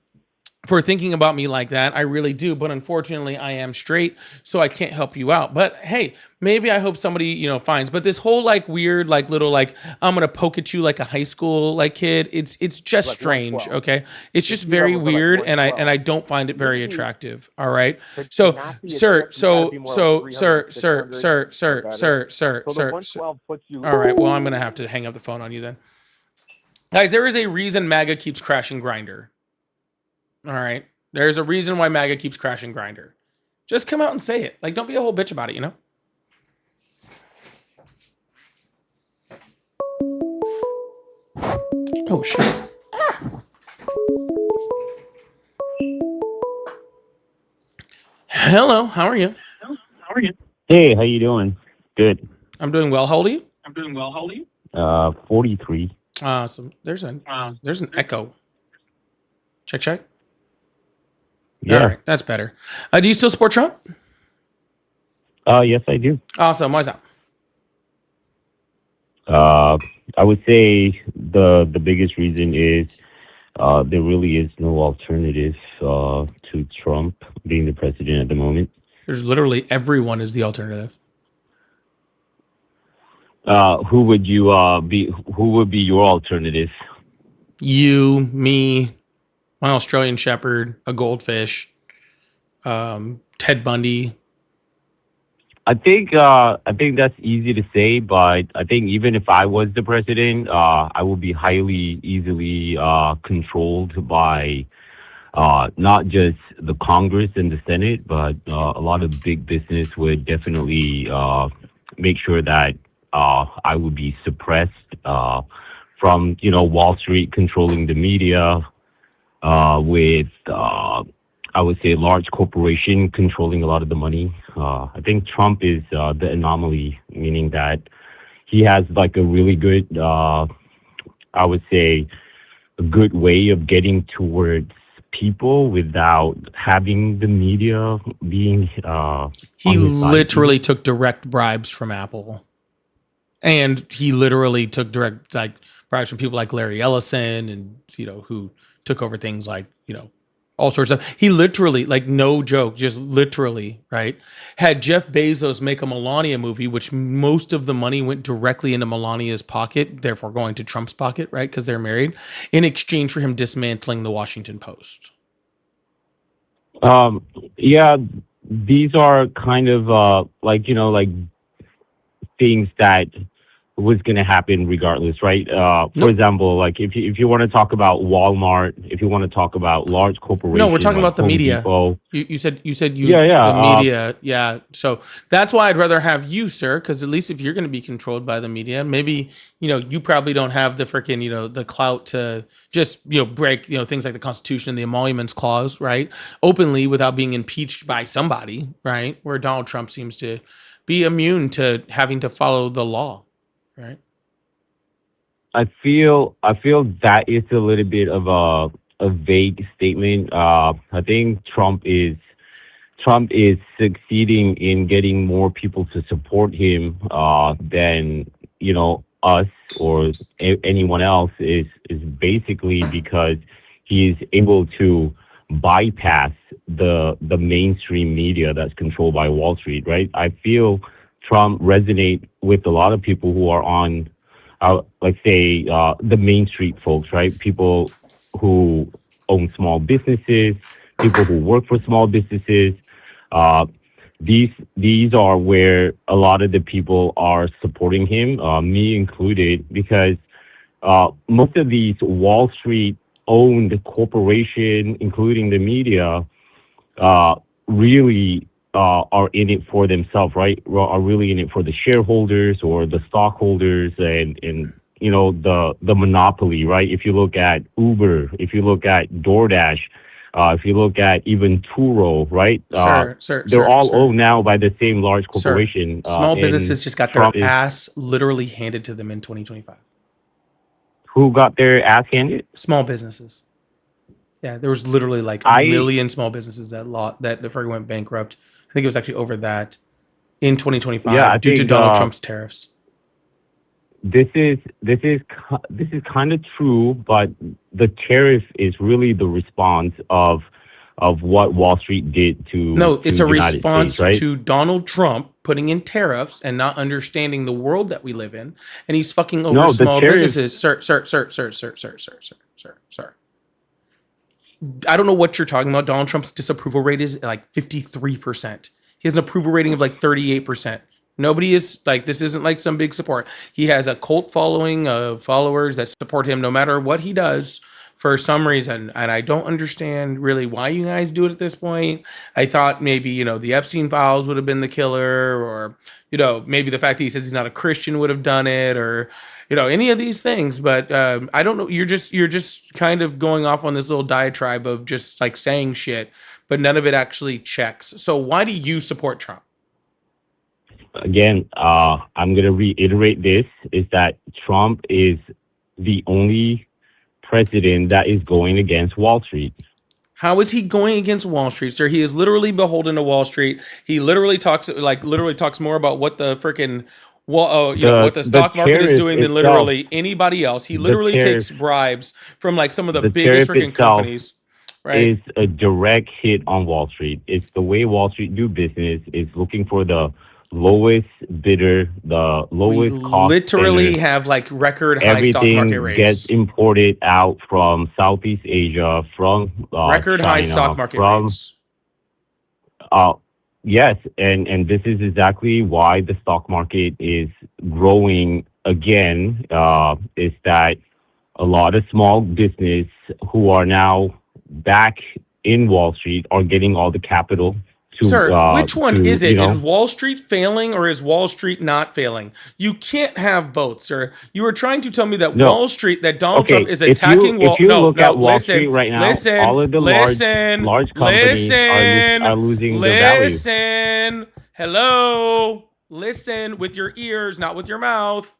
for thinking about me like that. I really do. But unfortunately, I am straight, so I can't help you out. But hey, maybe I hope somebody, finds. But this whole like weird, like little, like I'm gonna poke at you like a high school like kid. It's just Like strange. 112. Okay, it's The just T very levels are like weird, and I 112. don't find it very Maybe attractive. All right. the So, Nazi sir, accept, you gotta be more like 300, sir, 600 sir, or sir, better. sir, So the sir. 112 puts you. All right. Well, I'm gonna have to hang up the phone on you then, guys. There is a reason MAGA keeps crashing Grinder. All right. There's a reason why MAGA keeps crashing Grinder. Just come out and say it. Like, don't be a whole bitch about it, Oh, shit. Hello, how are you? Hey, how you doing? Good. I'm doing well. How old are you? 43. So there's an echo. Check. Yeah. All right, that's better. Do you still support Trump? Yes, I do. Awesome. Why's that? I would say the biggest reason is there really is no alternative to Trump being the president at the moment. There's literally everyone is the alternative. Who would you be? Who would be your alternative? You, me, my Australian Shepherd, a goldfish, Ted Bundy. I think that's easy to say, but I think even if I was the president, I would be highly easily controlled by not just the Congress and the Senate, but a lot of big business would definitely make sure that I would be suppressed from Wall Street controlling the media, with I would say large corporation controlling a lot of the money. I think Trump is the anomaly, meaning that he has like a really good, I would say, a good way of getting towards people without having the media being. He literally took direct bribes from Apple, and he literally took direct bribes from people like Larry Ellison, and who took over things like all sorts of stuff. He literally, like, no joke, just literally, right, had Jeff Bezos make a Melania movie, which most of the money went directly into Melania's pocket, therefore going to Trump's pocket, right, because they're married, in exchange for him dismantling the Washington Post. Yeah, these are kind of like things that was going to happen regardless, right? For example, like if you want to talk about Walmart, if you want to talk about large corporations, No, we're talking like about the Home media. Depot. You said Yeah, the media, yeah. So that's why I'd rather have you, sir, because at least if you're going to be controlled by the media, maybe you probably don't have the freaking the clout to just break things like the Constitution and the Emoluments Clause, right, openly without being impeached by somebody, right? Where Donald Trump seems to be immune to having to follow the law. Right. I feel that is a little bit of a vague statement. I think Trump is succeeding in getting more people to support him than us or anyone else is basically because he is able to bypass the mainstream media that's controlled by Wall Street, right? I feel Trump resonate with a lot of people who are on, let's say, the Main Street folks, right? People who own small businesses, people who work for small businesses. These are where a lot of the people are supporting him, me included, because most of these Wall Street owned corporation, including the media, really are in it for themselves, right? Are really in it for the shareholders or the stockholders and the monopoly, right? If you look at Uber, if you look at DoorDash, if you look at even Turo, right? They're all owned now by the same large corporation. Small businesses just got their ass literally handed to them in 2025. Who got their ass handed? Small businesses. Yeah, there was literally like a million small businesses that went bankrupt. I think it was actually over that in 2025 due to Donald Trump's tariffs. this is kind of true, but the tariff is really the response of what Wall Street did No, it's to a United response States, right? to Donald Trump putting in tariffs and not understanding the world that we live in, and he's fucking over No, the small tariff. businesses. Sir. I don't know what you're talking about. Donald Trump's disapproval rate is like 53%. He has an approval rating of like 38%. Nobody is like, this isn't like some big support. He has a cult following of followers that support him no matter what he does for some reason. And I don't understand really why you guys do it at this point. I thought maybe, the Epstein files would have been the killer, or, maybe the fact that he says he's not a Christian would have done it, or, any of these things. But I don't know. You're just kind of going off on this little diatribe of just like saying shit, but none of it actually checks. So why do you support Trump? Again, I'm going to reiterate this, is that Trump is the only president that is going against Wall Street. How is he going against Wall Street, sir? He is literally beholden to Wall Street. He literally talks more about what the freaking what the stock market is doing than literally anybody else. He literally takes bribes from like some of the biggest freaking companies. Right? Is a direct hit on Wall Street. It's the way Wall Street do business. It's looking for the lowest bidder, the lowest cost. Literally bidder. have like record high stock market rates. Everything gets imported out from Southeast Asia, from record China, high stock market rates. Yes, and this is exactly why the stock market is growing again. Is that a lot of small business who are now back in Wall Street are getting all the capital. Sir, which one is it? Is Wall Street failing or is Wall Street not failing? You can't have both, sir. You were trying to tell me that Wall Street, that Donald Trump is attacking Wall. If you look at Wall Street right now, all of the large companies are losing their value. Listen, hello, listen with your ears, not with your mouth.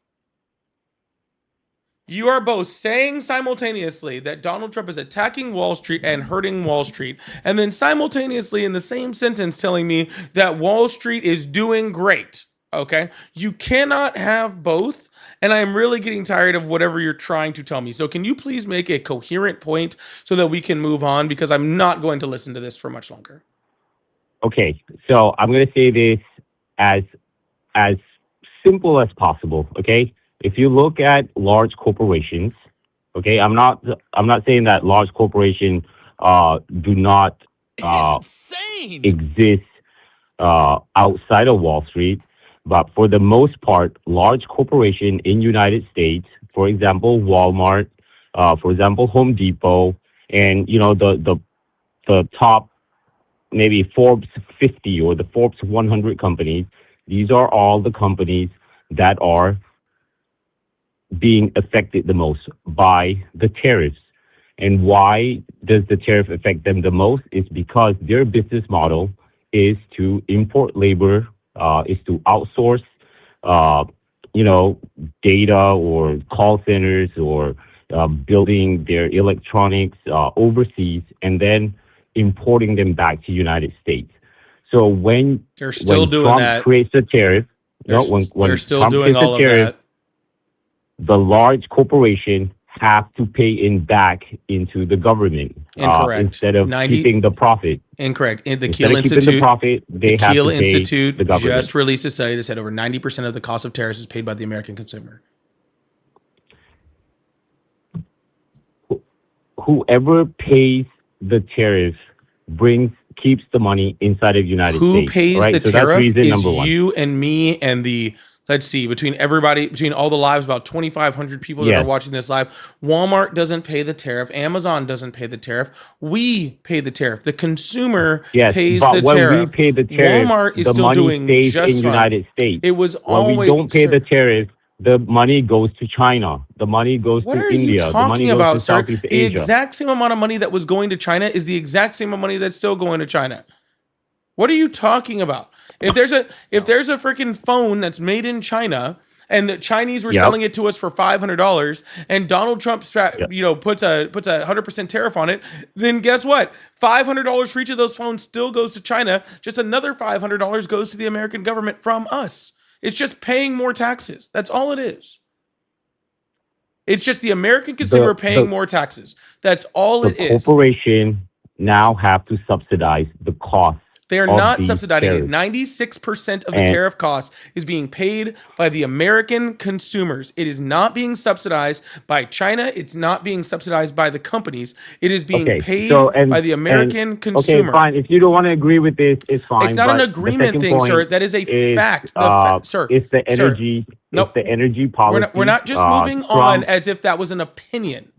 You are both saying simultaneously that Donald Trump is attacking Wall Street and hurting Wall Street, and then simultaneously in the same sentence telling me that Wall Street is doing great. Okay? You cannot have both, and I am really getting tired of whatever you're trying to tell me. So can you please make a coherent point so that we can move on, because I'm not going to listen to this for much longer. Okay, so I'm going to say this as simple as possible, okay? If you look at large corporations, okay, I'm not saying that large corporations do not exist outside of Wall Street, but for the most part, large corporation in United States, for example, Walmart, for example, Home Depot, and the top maybe Forbes 50 or the Forbes 100 companies, these are all the companies that are being affected the most by the tariffs. And why does the tariff affect them the most? It's because their business model is to import labor, is to outsource, data or call centers or building their electronics overseas and then importing them back to United States. So when they're still doing Trump that, creates a tariff, when they're still Trump doing creates all a of tariff, that. the large corporation have to pay in back into the government instead of keeping the profit. Incorrect. The Instead Kiel of keeping Institute, the profit, they have Kiel to pay Institute the government. just released a study that said over 90% of the cost of tariffs is paid by the American consumer. Whoever pays the tariff keeps the money inside of United Who States. pays right? the So tariff that's reason is number one. you and me and the, let's see, between all the lives, about 2,500 people that Yes. are watching this live. Walmart doesn't pay the tariff. Amazon doesn't pay the tariff. We pay the tariff. The consumer pays but the when tariff. we pay the tariff, Walmart is the still money doing stays just in fine. United States. It was when always, we don't pay sir, the tariff, the money goes to China. The money goes what to are India. you The money talking goes about, to sir? Southeast The Asia. exact same amount of money that was going to China is the exact same amount of money that's still going to China. What are you talking about? If there's a freaking phone that's made in China and the Chinese were selling it to us for $500 and Donald Trump puts a 100% tariff on it, then guess what? $500 for each of those phones still goes to China. Just another $500 goes to the American government from us. It's just paying more taxes. That's all it is. It's just the American consumer paying more taxes. That's all it is. The corporation now have to subsidize the cost. They are not subsidizing it. 96% of the tariff cost is being paid by the American consumers. It is not being subsidized by China. It's not being subsidized by the companies. It is being paid by the American consumer. Okay, fine. If you don't want to agree with this, it's fine. It's not an agreement thing, sir. That is a fact. Sir, it's the energy. It's the energy policy. We're not just moving on as if that was an opinion.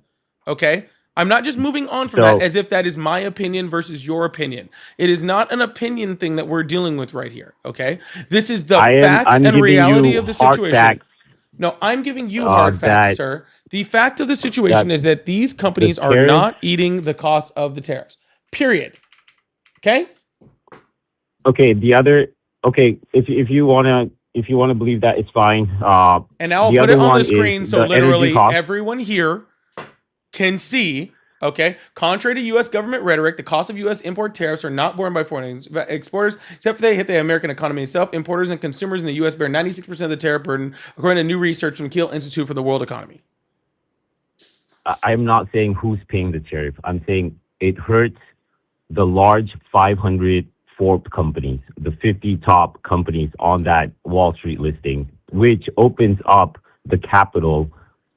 Okay? I'm not just moving on from that as if that is my opinion versus your opinion. It is not an opinion thing that we're dealing with right here, okay? This is the facts and reality of the situation. No, I'm giving you hard facts, sir. The fact of the situation is that these companies are not eating the cost of the tariffs. Period. Okay? Okay, if you want to believe that, it's fine. And I'll put it on the screen so literally everyone here can see, okay, contrary to U.S. government rhetoric, the cost of U.S. import tariffs are not borne by foreign exporters, except for they hit the American economy itself. Importers and consumers in the U.S. bear 96% of the tariff burden, according to new research from Kiel Institute for the World Economy. I'm not saying who's paying the tariff. I'm saying it hurts the large 500 Forbes companies, the 50 top companies on that Wall Street listing, which opens up the capital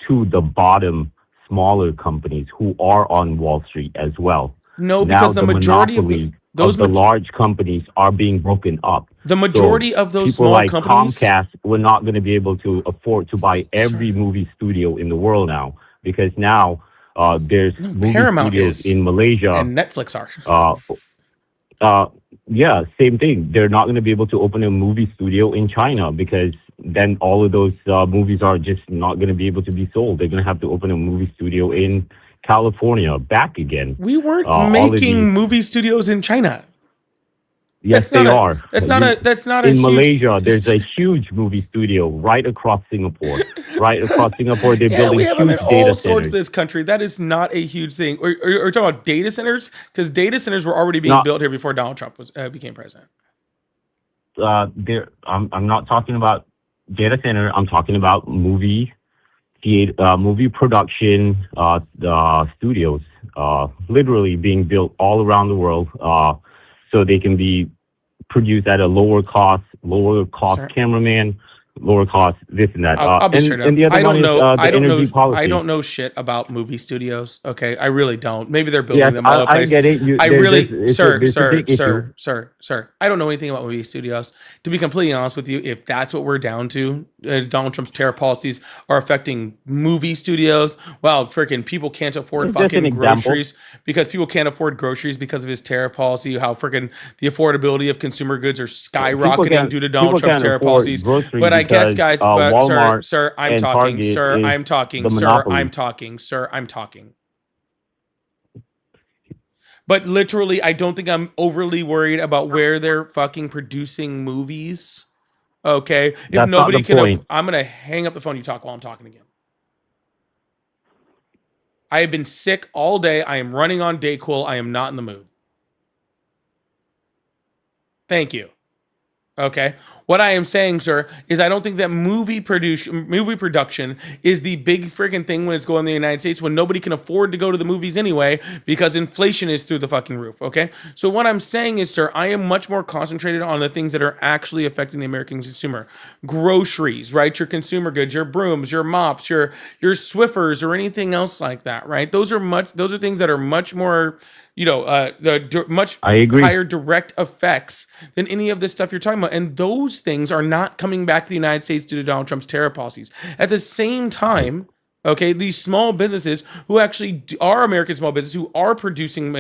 to the bottom smaller companies who are on Wall Street as well. No, because the majority of the large companies are being broken up. The majority of those people small like companies, Comcast, we're not going to be able to afford to buy every movie studio in the world now, because now there's movie studios in Malaysia and Netflix are. Yeah, same thing. They're not going to be able to open a movie studio in China because then all of those movies are just not going to be able to be sold. They're going to have to open a movie studio in California back again. We weren't making movie studios in China. Yes, they are. That's not a in huge, Malaysia, there's a huge movie studio right across Singapore. Right across Singapore, they're building we have huge them in data all sorts centers. of this country. That is not a huge thing. Are you talking about data centers? Because data centers were already being built here before Donald Trump became president. I'm not talking about data center. I'm talking about movie production studios, literally being built all around the world, so they can be produced at a lower cost cameraman, lower cost this and that. I'll be straight up. And the other one is the energy policy. I don't know shit about movie studios. Okay, I really don't. Maybe they're building them all over the I place. get it. Sir. I don't know anything about movie studios. To be completely honest with you, if that's what we're down to, Donald Trump's tariff policies are affecting movie studios. Well, freaking people can't afford fucking groceries because people can't afford groceries because of his tariff policy. How freaking the affordability of consumer goods are skyrocketing due to Donald Trump's tariff policies. But I guess, guys, Walmart sir, I'm talking. Target Sir, I'm talking. Sir, monopoly. I'm talking. Sir, I'm talking. But literally, I don't think I'm overly worried about where they're fucking producing movies. Okay, if That's nobody not the point. I'm gonna hang up the phone. You talk while I'm talking again. I have been sick all day. I am running on Dayquil. I am not in the mood. Thank you. Okay. What I am saying, sir, is I don't think that movie production is the big freaking thing when it's going to the United States, when nobody can afford to go to the movies anyway because inflation is through the fucking roof. Okay. So what I'm saying is, sir, I am much more concentrated on the things that are actually affecting the American consumer. Groceries, right? Your consumer goods, your brooms, your mops, your Swiffers, or anything else like that, right? Those are things that are much more, much higher direct effects than any of this stuff you're talking about. And those things are not coming back to the United States due to Donald Trump's tariff policies. At the same time, okay, these small businesses who actually are American small businesses who are producing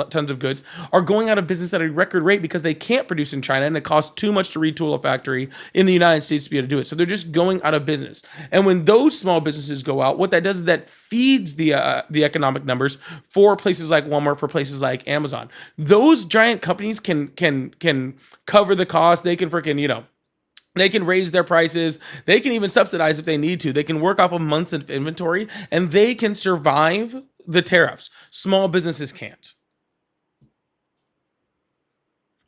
tons of goods are going out of business at a record rate because they can't produce in China and it costs too much to retool a factory in the United States to be able to do it. So they're just going out of business. And when those small businesses go out, what that does is that feeds the economic numbers for places like Walmart, for places like Amazon. Those giant companies can cover the cost. They can freaking, they can raise their prices. They can even subsidize if they need to. They can work off of months of inventory and they can survive the tariffs. Small businesses can't.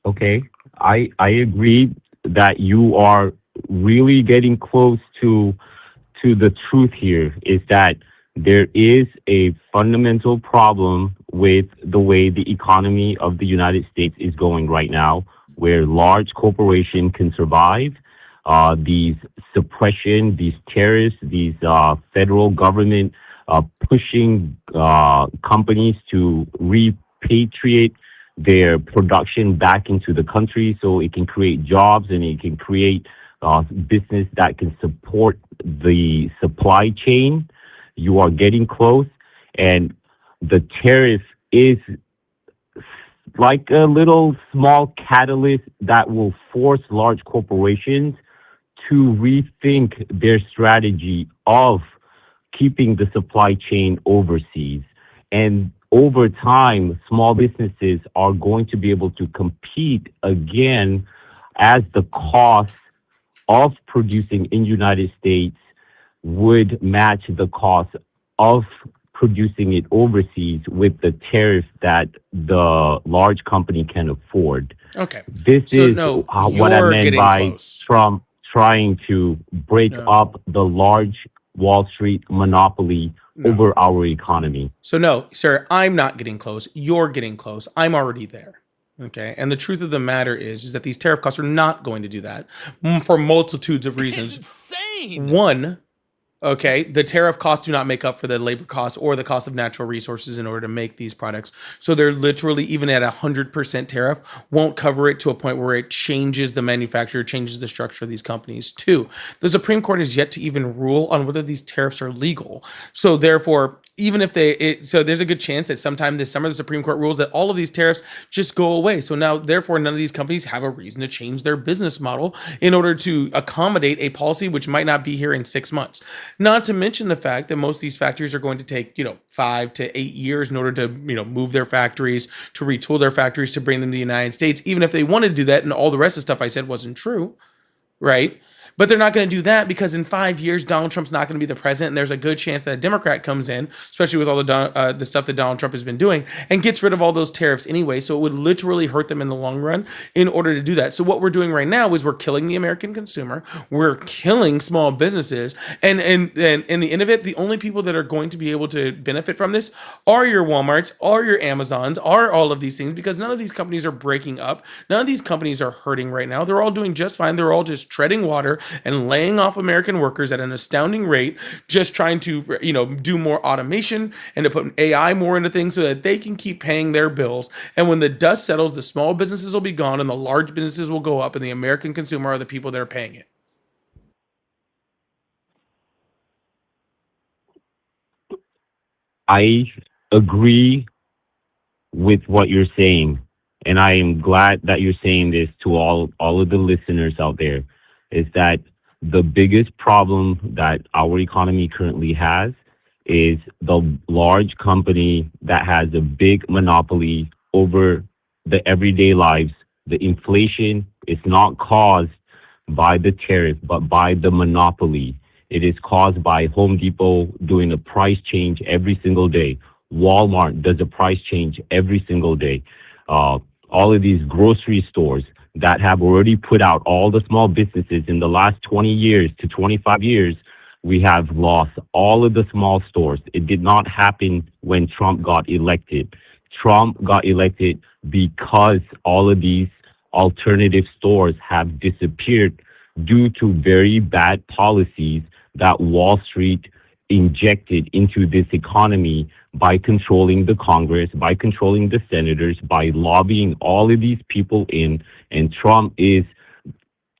Okay, I agree that you are really getting close to to the truth here is that there is a fundamental problem with the way the economy of the United States is going right now, where large corporations can survive. These suppression, these tariffs, these federal government pushing companies to repatriate their production back into the country so it can create jobs and it can create business that can support the supply chain. You are getting close, and the tariff is like a little small catalyst that will force large corporations to rethink their strategy of keeping the supply chain overseas. And over time, small businesses are going to be able to compete again as the cost of producing in United States would match the cost of producing it overseas with the tariff that the large company can afford. Okay. This So is no, what I you're meant getting by close. Trump trying to break No. up the large Wall Street monopoly over our economy. So no, sir, I'm not getting close. You're getting close. I'm already there. Okay. And the truth of the matter is that these tariff costs are not going to do that for multitudes of reasons. Insane. One, okay, the tariff costs do not make up for the labor costs or the cost of natural resources in order to make these products. So they're literally, even at 100% tariff, won't cover it to a point where it changes the manufacturer, changes the structure of these companies. Two, the Supreme Court has yet to even rule on whether these tariffs are legal. So therefore, even if so there's a good chance that sometime this summer the Supreme Court rules that all of these tariffs just go away. So now, therefore, none of these companies have a reason to change their business model in order to accommodate a policy which might not be here in 6 months. Not to mention the fact that most of these factories are going to take, 5 to 8 years in order to, move their factories, to retool their factories, to bring them to the United States, even if they wanted to do that and all the rest of the stuff I said wasn't true, right? But they're not going to do that because in 5 years, Donald Trump's not going to be the president, and there's a good chance that a Democrat comes in, especially with all the stuff that Donald Trump has been doing, and gets rid of all those tariffs anyway. So it would literally hurt them in the long run in order to do that. So what we're doing right now is we're killing the American consumer, we're killing small businesses, and in the end of it, the only people that are going to be able to benefit from this are your Walmarts, are your Amazons, are all of these things, because none of these companies are breaking up. None of these companies are hurting right now. They're all doing just fine. They're all just treading water and laying off American workers at an astounding rate, just trying to, do more automation and to put AI more into things so that they can keep paying their bills. And when the dust settles, the small businesses will be gone and the large businesses will go up, and the American consumer are the people that are paying it. I agree with what you're saying, and I am glad that you're saying this to all of the listeners out there, is that the biggest problem that our economy currently has is the large company that has a big monopoly over the everyday lives. The inflation is not caused by the tariff, but by the monopoly. It is caused by Home Depot doing a price change every single day. Walmart does a price change every single day. All of these grocery stores that have already put out all the small businesses in the last 20 years to 25 years, we have lost all of the small stores. It did not happen when Trump got elected. Trump got elected because all of these alternative stores have disappeared due to very bad policies that Wall Street injected into this economy by controlling the Congress, by controlling the senators, by lobbying all of these people in. And Trump is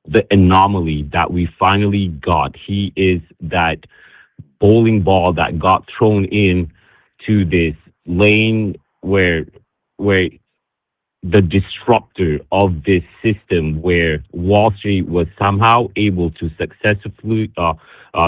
the anomaly that we finally got. He is that bowling ball that got thrown in to this lane where the disruptor of this system, where Wall Street was somehow able to successfully,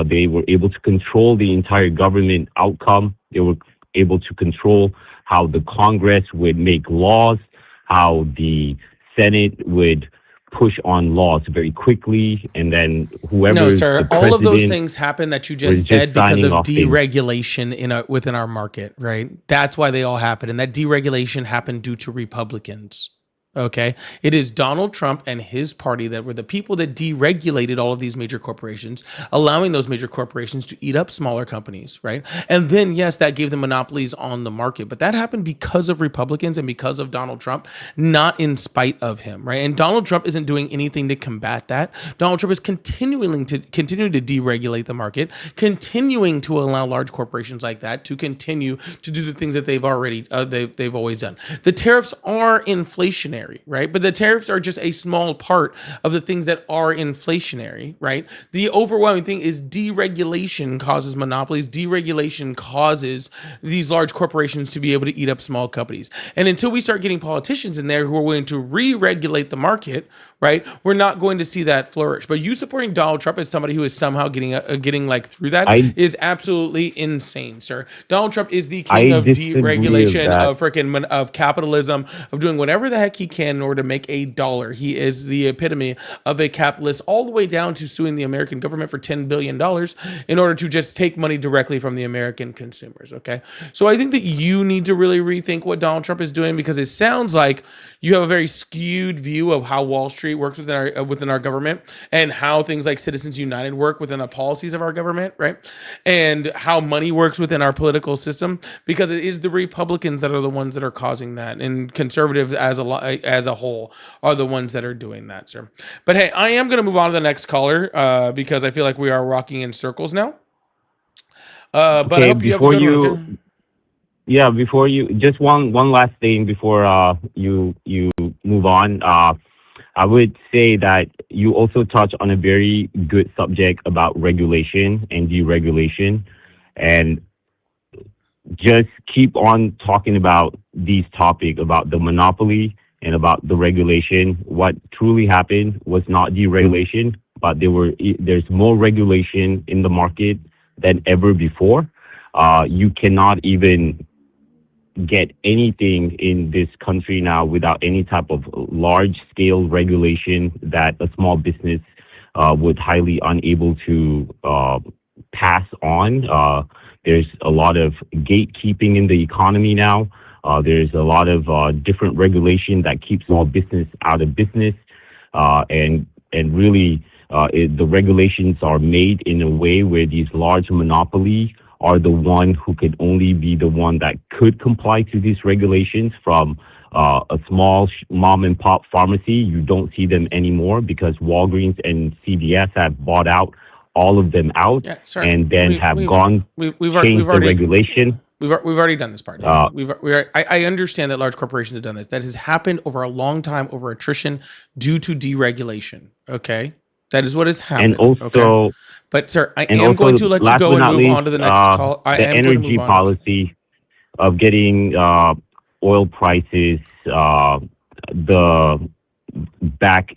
they were able to control the entire government outcome. They were able to control how the Congress would make laws, how the Senate would push on laws very quickly, and then whoever. No, sir. All of those things happen that you just said because of deregulation within our market, right? That's why they all happen, and that deregulation happened due to Republicans. Okay. It is Donald Trump and his party that were the people that deregulated all of these major corporations, allowing those major corporations to eat up smaller companies, right? And then, yes, that gave them monopolies on the market, but that happened because of Republicans and because of Donald Trump, not in spite of him, right? And Donald Trump isn't doing anything to combat that. Donald Trump is continuing to deregulate the market, continuing to allow large corporations like that to continue to do the things that they've already they've always done. The tariffs are inflationary, right? But the tariffs are just a small part of the things that are inflationary, right? The overwhelming thing is deregulation causes monopolies. Deregulation causes these large corporations to be able to eat up small companies. And until we start getting politicians in there who are willing to re-regulate the market, right, we're not going to see that flourish. But you supporting Donald Trump as somebody who is somehow getting like through that is absolutely insane, sir. Donald Trump is the king of deregulation, of capitalism, of doing whatever the heck he can in order to make a dollar. He is the epitome of a capitalist, all the way down to suing the American government for $10 billion in order to just take money directly from the American consumers. Okay. So I think that you need to really rethink what Donald Trump is doing, because it sounds like you have a very skewed view of how Wall Street works within our government, and how things like Citizens United work within the policies of our government, right? And how money works within our political system, because it is the Republicans that are the ones that are causing that, and conservatives as a whole are the ones that are doing that, sir. But hey, I am going to move on to the next caller because I feel like we are walking in circles now. But I hope you have a good one. Okay? Yeah, before you, just one last thing before you move on. I would say that you also touch on a very good subject about regulation and deregulation, and just keep on talking about these topics, about the monopoly and about the regulation. What truly happened was not deregulation, but there's more regulation in the market than ever before. You cannot even get anything in this country now without any type of large scale regulation that a small business would highly unable to pass on. There's a lot of gatekeeping in the economy now. There's a lot of different regulation that keeps small business out of business, and really the regulations are made in a way where these large monopolies are the one who could only be the one that could comply to these regulations. From a small mom and pop pharmacy, you don't see them anymore because Walgreens and CVS have bought out all of them out, and then we've changed the regulation. We've already done this part. I understand that large corporations have done this. That has happened over a long time, over attrition due to deregulation. Okay. That is what has happened. And also, okay? But sir, I am going to let you go and move on to the next call. The energy policy of getting oil prices back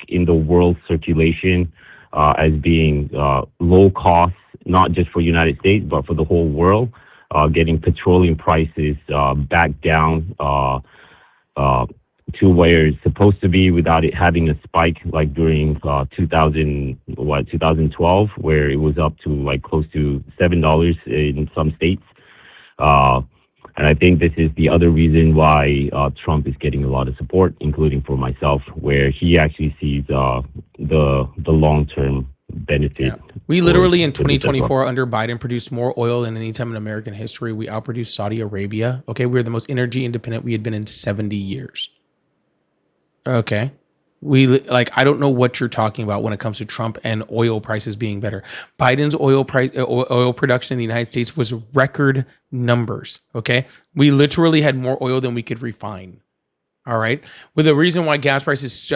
in the world circulation as being low cost, not just for United States but for the whole world. Getting petroleum prices back down to where it's supposed to be without it having a spike like during 2012, where it was up to like close to $7 in some states. And I think this is the other reason why Trump is getting a lot of support, including for myself, where he actually sees the long-term benefit. Yeah. We literally in 2024 under Biden produced more oil than any time in American history. We outproduced Saudi Arabia. Okay, we're the most energy independent we had been in 70 years. Okay. I don't know what you're talking about when it comes to Trump and oil prices being better. Biden's oil production in the United States was record numbers. Okay. We literally had more oil than we could refine. All right. Well, the reason why gas prices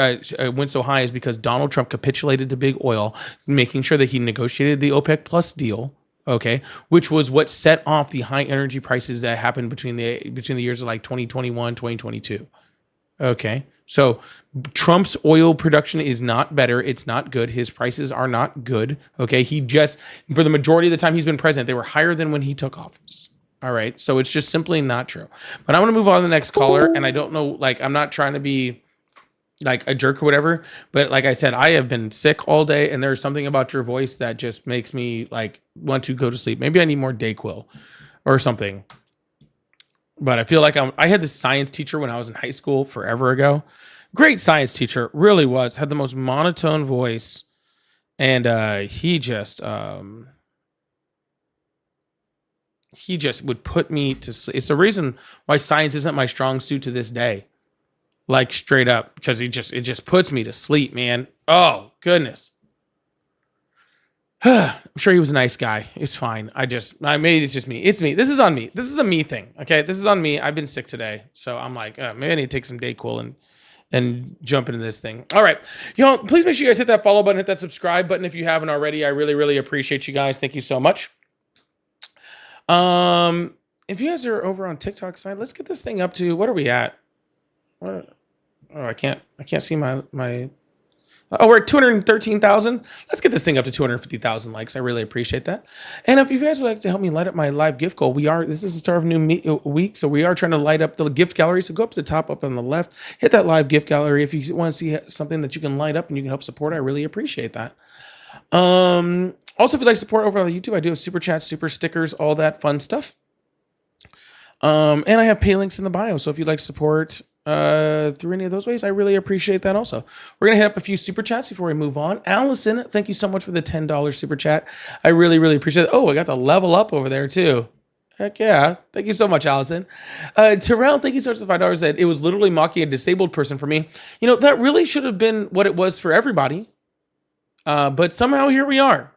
went so high is because Donald Trump capitulated to big oil, making sure that he negotiated the OPEC Plus deal. Okay, which was what set off the high energy prices that happened between the years of like 2021, 2022. Okay. So Trump's oil production is not better. It's not good. His prices are not good. Okay. He just, for the majority of the time he's been president, they were higher than when he took office. All right. So it's just simply not true. But I want to move on to the next caller. And I don't know, like, I'm not trying to be like a jerk or whatever, but like I said, I have been sick all day, and there's something about your voice that just makes me like want to go to sleep. Maybe I need more Dayquil or something. But I feel like I had this science teacher when I was in high school forever ago. Great science teacher, really was. Had the most monotone voice, and he just would put me to sleep. It's the reason why science isn't my strong suit to this day. Like straight up, because it just puts me to sleep, man. Oh goodness. I'm sure he was a nice guy. It's fine. Maybe it's just me. It's me. This is on me. This is a me thing. Okay, this is on me. I've been sick today, so I'm like, maybe I need to take some Dayquil and jump into this thing. All right, y'all. Please make sure you guys hit that follow button, hit that subscribe button if you haven't already. I really, really appreciate you guys. Thank you so much. If you guys are over on TikTok side, let's get this thing up to, what are we at? What? Oh, I can't see my. Oh, we're at 213,000. Let's get this thing up to 250,000 likes. I really appreciate that. And if you guys would like to help me light up my live gift goal, this is the start of a new week, so we are trying to light up the gift gallery. So go up to the top, up on the left, hit that live gift gallery if you want to see something that you can light up and you can help support. I really appreciate that. Also, if you'd like support over on YouTube, I do have super chats, super stickers, all that fun stuff. And I have pay links in the bio. So if you'd like support through any of those ways, I really appreciate that also. We're going to hit up a few super chats before we move on. Allison, thank you so much for the $10 super chat. I really, really appreciate it. Oh, I got the level up over there too. Heck yeah. Thank you so much, Allison. Terrell, thank you so much for the $5. That it was literally mocking a disabled person for me. You know, that really should have been what it was for everybody. But somehow here we are,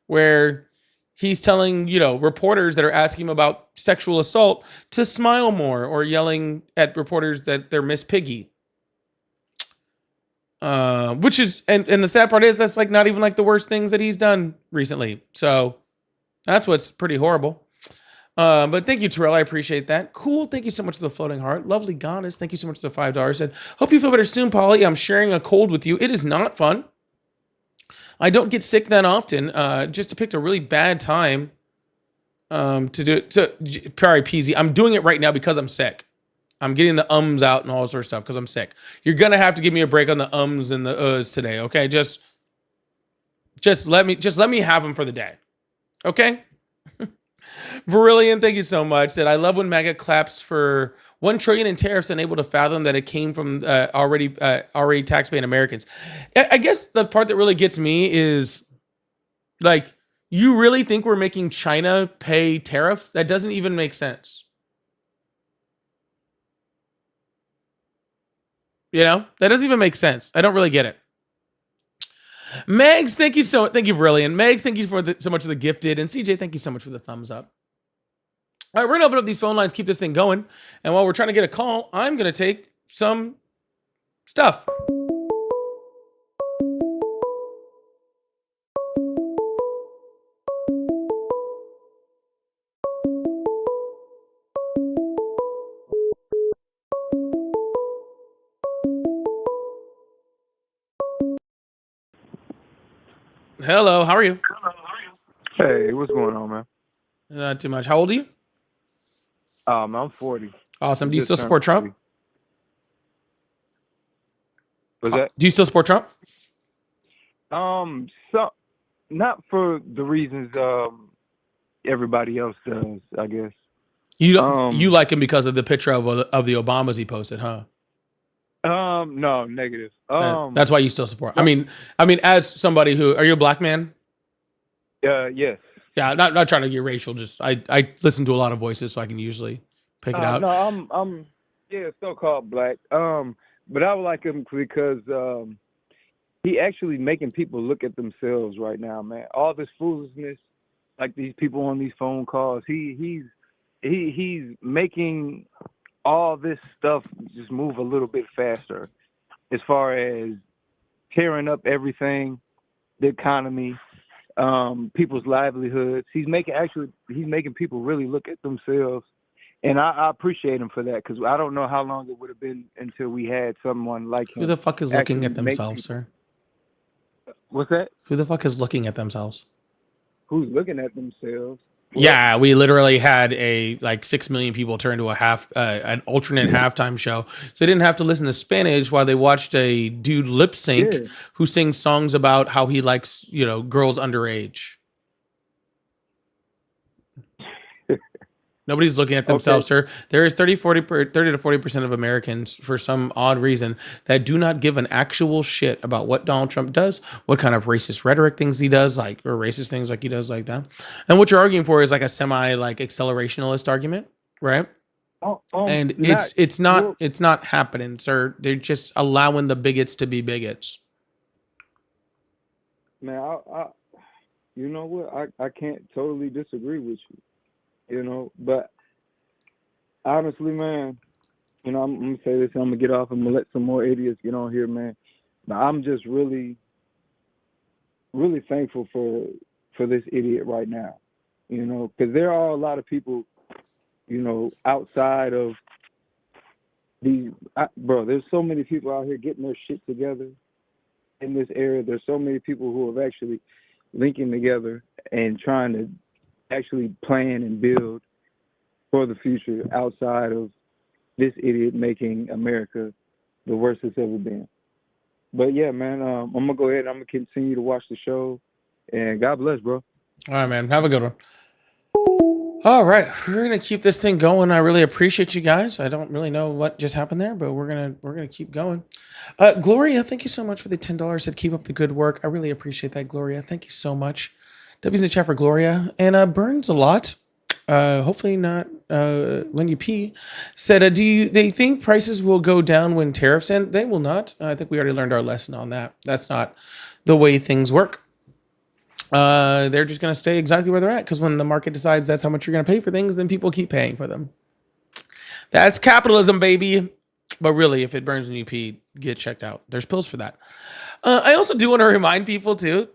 where he's telling, reporters that are asking him about sexual assault to smile more, or yelling at reporters that they're Miss Piggy. Which is, and the sad part is that's like not even like the worst things that he's done recently. So that's what's pretty horrible. But thank you, Terrell. I appreciate that. Cool. Thank you so much for the floating heart. Lovely goddess. Thank you so much for the $5. And hope you feel better soon, Polly. I'm sharing a cold with you. It is not fun. I don't get sick that often. Just picked a really bad time to do it. So, sorry, PZ. I'm doing it right now because I'm sick. I'm getting the ums out and all that sort of stuff because I'm sick. You're gonna have to give me a break on the ums and the uhs today, okay? Just let me have them for the day, okay? Verillion, thank you so much. That I love when MAGA claps for 1 trillion in tariffs, unable to fathom that it came from already taxpaying Americans. I guess the part that really gets me is, like, you really think we're making China pay tariffs? That doesn't even make sense. That doesn't even make sense. I don't really get it. Megs, thank you, Verillion. Megs, thank you so much for the gifted, and CJ, thank you so much for the thumbs up. All right, we're gonna open up these phone lines, keep this thing going, and while we're trying to get a call, I'm gonna take some stuff. Hello, how are you? Hey, what's going on, man? Not too much. How old are you? I'm 40. Awesome. Do you still support Trump? What's that? Do you still support Trump? So not for the reasons everybody else does, I guess. You like him because of the picture of the Obamas he posted, huh? No, negative. That's why you still support. I mean, as somebody who, are you a black man? Yes. Yeah, not trying to get racial. Just I listen to a lot of voices, so I can usually pick it out. No, I'm so-called black. But I would like him because he actually making people look at themselves right now, man. All this foolishness, like these people on these phone calls, he's making all this stuff just move a little bit faster, as far as tearing up everything, the economy, people's livelihoods. He's making people really look at themselves, and I appreciate him for that, because I don't know how long it would have been until we had someone like him. Who the fuck is looking at themselves, sir? What's that? Who the fuck is looking at themselves? Who's looking at themselves? Yeah, we literally had 6 million people turn to an alternate halftime show, so they didn't have to listen to Spanish while they watched a dude lip sync who sings songs about how he likes, girls underage. Nobody's looking at themselves, sir. There is 30 to 40% of Americans, for some odd reason, that do not give an actual shit about what Donald Trump does, what kind of racist rhetoric things he does, like, or racist things like he does like that. And what you're arguing for is like a semi like accelerationist argument, right? And it's not happening, sir. They're just allowing the bigots to be bigots. Man, you know what? I can't totally disagree with you. You know, but honestly, man, you know, I'm gonna say this and I'm gonna get off. I'm gonna let some more idiots get on here, man. But I'm just really, really thankful for this idiot right now. You know, because there are a lot of people, you know, outside of these. Bro, there's so many people out here getting their shit together in this area. There's so many people who have actually linking together and trying to actually plan and build for the future outside of this idiot making America the worst it's ever been. But yeah, man, I'm gonna go ahead and I'm gonna continue to watch the show, and God bless, bro. All right, man. Have a good one. All right, we're gonna keep this thing going. I really appreciate you guys. I don't really know what just happened there, but we're gonna keep going. Gloria, thank you so much for the $10. Said keep up the good work. I really appreciate that, Gloria. Thank you so much. W's in the chat for Gloria and Burns a lot. Hopefully not when you pee. Said, do they think prices will go down when tariffs end? They will not. I think we already learned our lesson on that. That's not the way things work. They're just going to stay exactly where they're at because when the market decides that's how much you're going to pay for things, then people keep paying for them. That's capitalism, baby. But really, if it burns when you pee, get checked out. There's pills for that. I also do want to remind people too,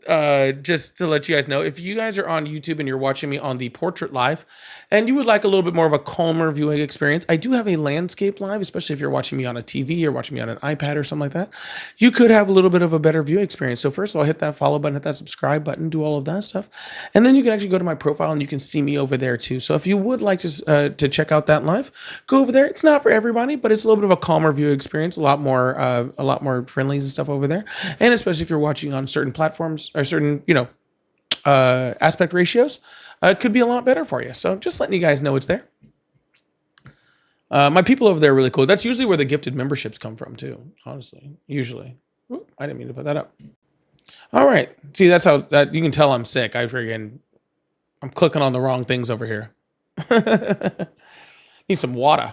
just to let you guys know, if you guys are on YouTube and you're watching me on the Portrait Live and you would like a little bit more of a calmer viewing experience, I do have a landscape live, especially if you're watching me on a TV or watching me on an iPad or something like that. You could have a little bit of a better viewing experience. So first of all, hit that follow button, hit that subscribe button, do all of that stuff. And then you can actually go to my profile and you can see me over there too. So if you would like to check out that live, go over there. It's not for everybody, but it's a little bit of a calmer viewing experience, a lot more friendlies and stuff over there. And especially if you're watching on certain platforms or certain, aspect ratios, it could be a lot better for you. So just letting you guys know it's there. My people over there are really cool. That's usually where the gifted memberships come from too, honestly. Usually. Ooh, I didn't mean to put that up. All right. See, that's how that you can tell I'm sick. I'm clicking on the wrong things over here. Need some water.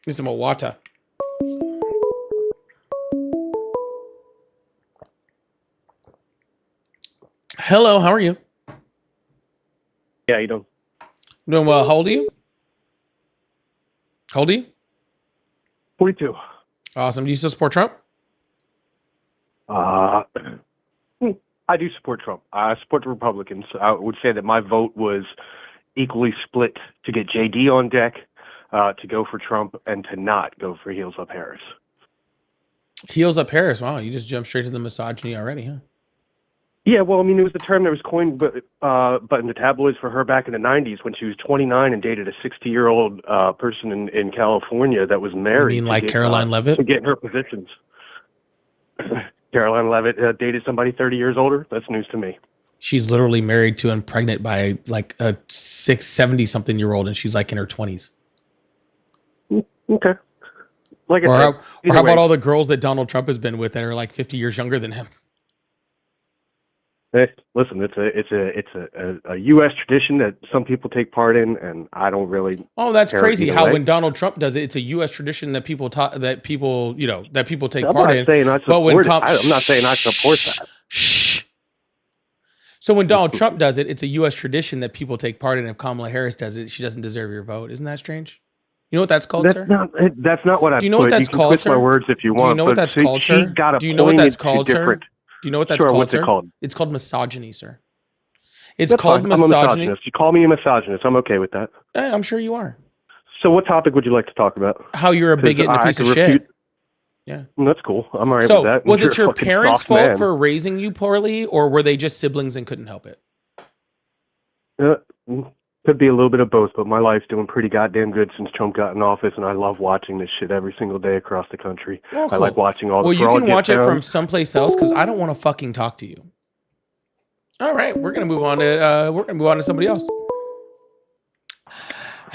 Need some more water. Hello, how are you? Yeah, you doing? Doing well. How old are you? How old are you? 42. Awesome. Do you still support Trump? I do support Trump. I support the Republicans. I would say that my vote was equally split to get JD on deck, to go for Trump, and to not go for Heels Up Harris. Heels Up Harris. Wow, you just jumped straight to the misogyny already, huh? Yeah, well, I mean, it was the term that was coined but in the tabloids for her back in the 90s when she was 29 and dated a 60-year-old person in California that was married. You mean like Caroline Leavitt? To get in her positions. Caroline Leavitt dated somebody 30 years older? That's news to me. She's literally married to and pregnant by like a 70-something-year-old, and she's like in her 20s. Okay. Like or how about all the girls that Donald Trump has been with that are like 50 years younger than him? Hey, listen, it's a U.S. tradition that some people take part in, and I don't really. Oh, that's crazy! How way. When Donald Trump does it, it's a U.S. tradition that people take part in. I'm not saying I support I'm not saying I support that. Shh. So when Donald Trump does it, it's a U.S. tradition that people take part in. If Kamala Harris does it, she doesn't deserve your vote. Isn't that strange? You know what that's called, sir? That's not what I. Do you know what that's called, twist sir? my words if you want. Do you know what that's called, sir? Do you know what that's called, sir? Do you know what that's called, what's sir? It called? It's called misogyny, sir. It's That's called fine. misogyny. I'm a misogynist. You call me a misogynist. I'm okay with that. I'm sure you are. So what topic would you like to talk about? How you're a bigot and a piece of shit. Yeah. That's cool. I'm all right So with that. was You're it a your fucking parents' soft fault man. for raising you poorly, or were they just siblings and couldn't help it? Could be a little bit of both, but my life's doing pretty goddamn good since Trump got in office, and I love watching this shit every single day across the country. Oh, cool. I like watching all the Well, you fraud can get watch it down. from someplace else because I don't want to fucking talk to you. All right, we're gonna move on to somebody else.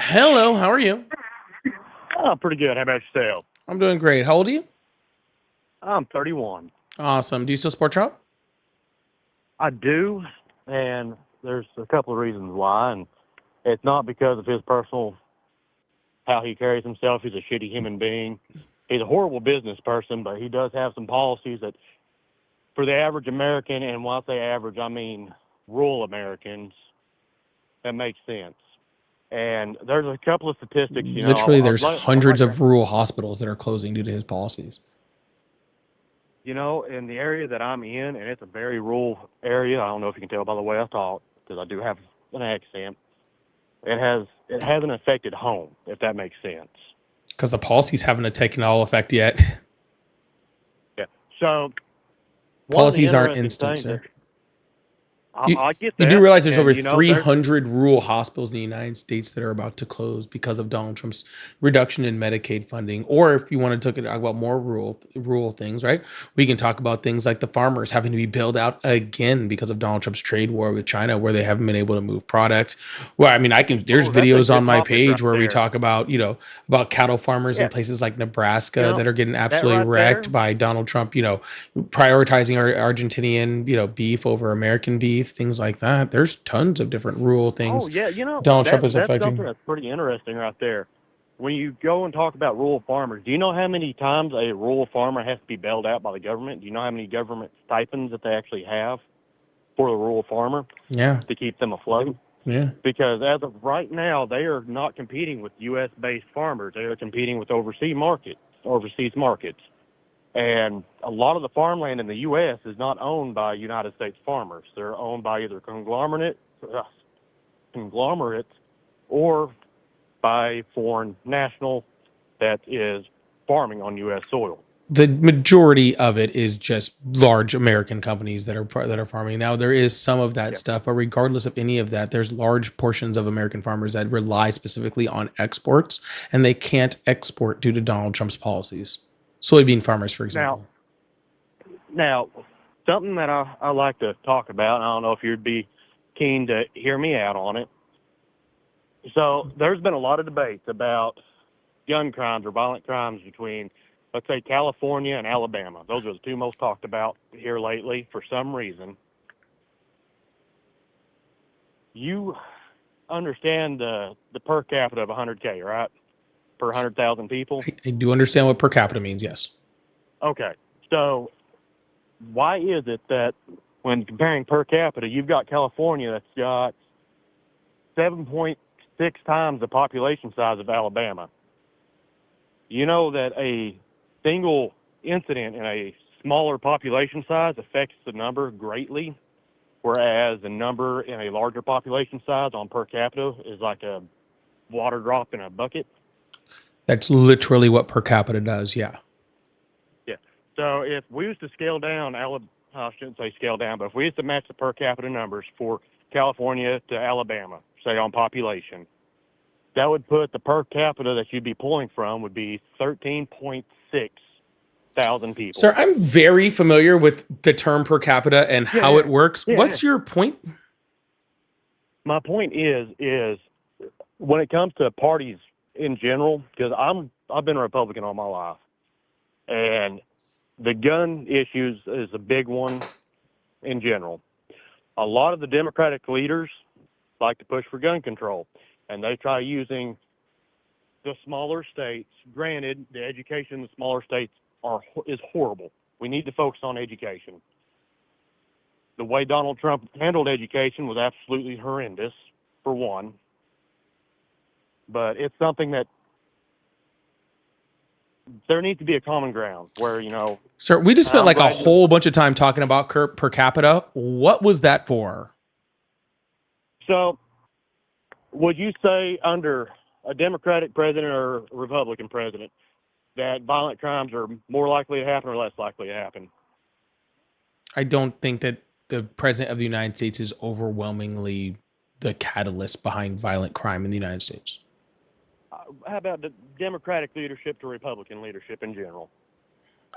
Hello, how are you? Oh, pretty good. How about yourself? I'm doing great. How old are you? I'm 31. Awesome. Do you still support Trump? I do, and there's a couple of reasons why, and it's not because of his personal, how he carries himself. He's a shitty human being. He's a horrible business person, but he does have some policies that, for the average American, and when I say average, I mean rural Americans, that makes sense. And there's a couple of statistics, you know. Literally, there's hundreds of rural hospitals that are closing due to his policies. You know, in the area that I'm in, and it's a very rural area. I don't know if you can tell by the way I talk, because I do have an accent. It hasn't affected home, if that makes sense. Because the policies haven't taken all effect yet. Yeah. So policies aren't instant, sir. I get that. You do realize there's and, over you know, 300 rural hospitals in the United States that are about to close because of Donald Trump's reduction in Medicaid funding. Or if you want to talk about more rural things, right? We can talk about things like the farmers having to be bailed out again because of Donald Trump's trade war with China, where they haven't been able to move product. Well, I mean, there's videos on my page where we talk about, about cattle farmers in places like Nebraska that are getting absolutely wrecked by Donald Trump, prioritizing our Argentinian, beef over American beef, things like that. There's tons of different rural things. Oh, yeah, Donald Trump is that's affecting. something that's pretty interesting right there. When you go and talk about rural farmers, do you know how many times a rural farmer has to be bailed out by the government? Do you know how many government stipends that they actually have for the rural farmer to keep them afloat? Yeah. Because as of right now, they are not competing with U.S.-based farmers. They are competing with overseas markets. And a lot of the farmland in the U.S. is not owned by United States farmers. They're owned by either conglomerates or by foreign national that is farming on U.S. soil. The majority of it is just large American companies that are farming. Now there is some of that stuff, but regardless of any of that, there's large portions of American farmers that rely specifically on exports, and they can't export due to Donald Trump's policies. Soybean farmers, for example. Now, something that I like to talk about, and I don't know if you'd be keen to hear me out on it. So there's been a lot of debates about gun crimes or violent crimes between, let's say, California and Alabama. Those are the two most talked about here lately for some reason. You understand the per capita of 100K, right? Per 100,000 people? I do understand what per capita means, yes. Okay. So why is it that when comparing per capita, you've got California that's got 7.6 times the population size of Alabama? You know that a single incident in a smaller population size affects the number greatly, whereas the number in a larger population size on per capita is like a water drop in a bucket. That's literally what per capita does, yeah. Yeah. So if we used to scale down, I shouldn't say scale down, but if we used to match the per capita numbers for California to Alabama, say on population, that would put the per capita that you'd be pulling from would be 13.6 thousand people. Sir, I'm very familiar with the term per capita and how it works. What's your point? My point is when it comes to parties in general, because I've been a Republican all my life, and the gun issues is a big one in general. A lot of the Democratic leaders like to push for gun control, and they try using the smaller states. Granted, the education in the smaller states is horrible. We need to focus on education. The way Donald Trump handled education was absolutely horrendous, for one. But it's something that there needs to be a common ground where, Sir, we just spent like a whole bunch of time talking about per capita. What was that for? So, would you say under a Democratic president or a Republican president that violent crimes are more likely to happen or less likely to happen? I don't think that the president of the United States is overwhelmingly the catalyst behind violent crime in the United States. How about the Democratic leadership to Republican leadership in general?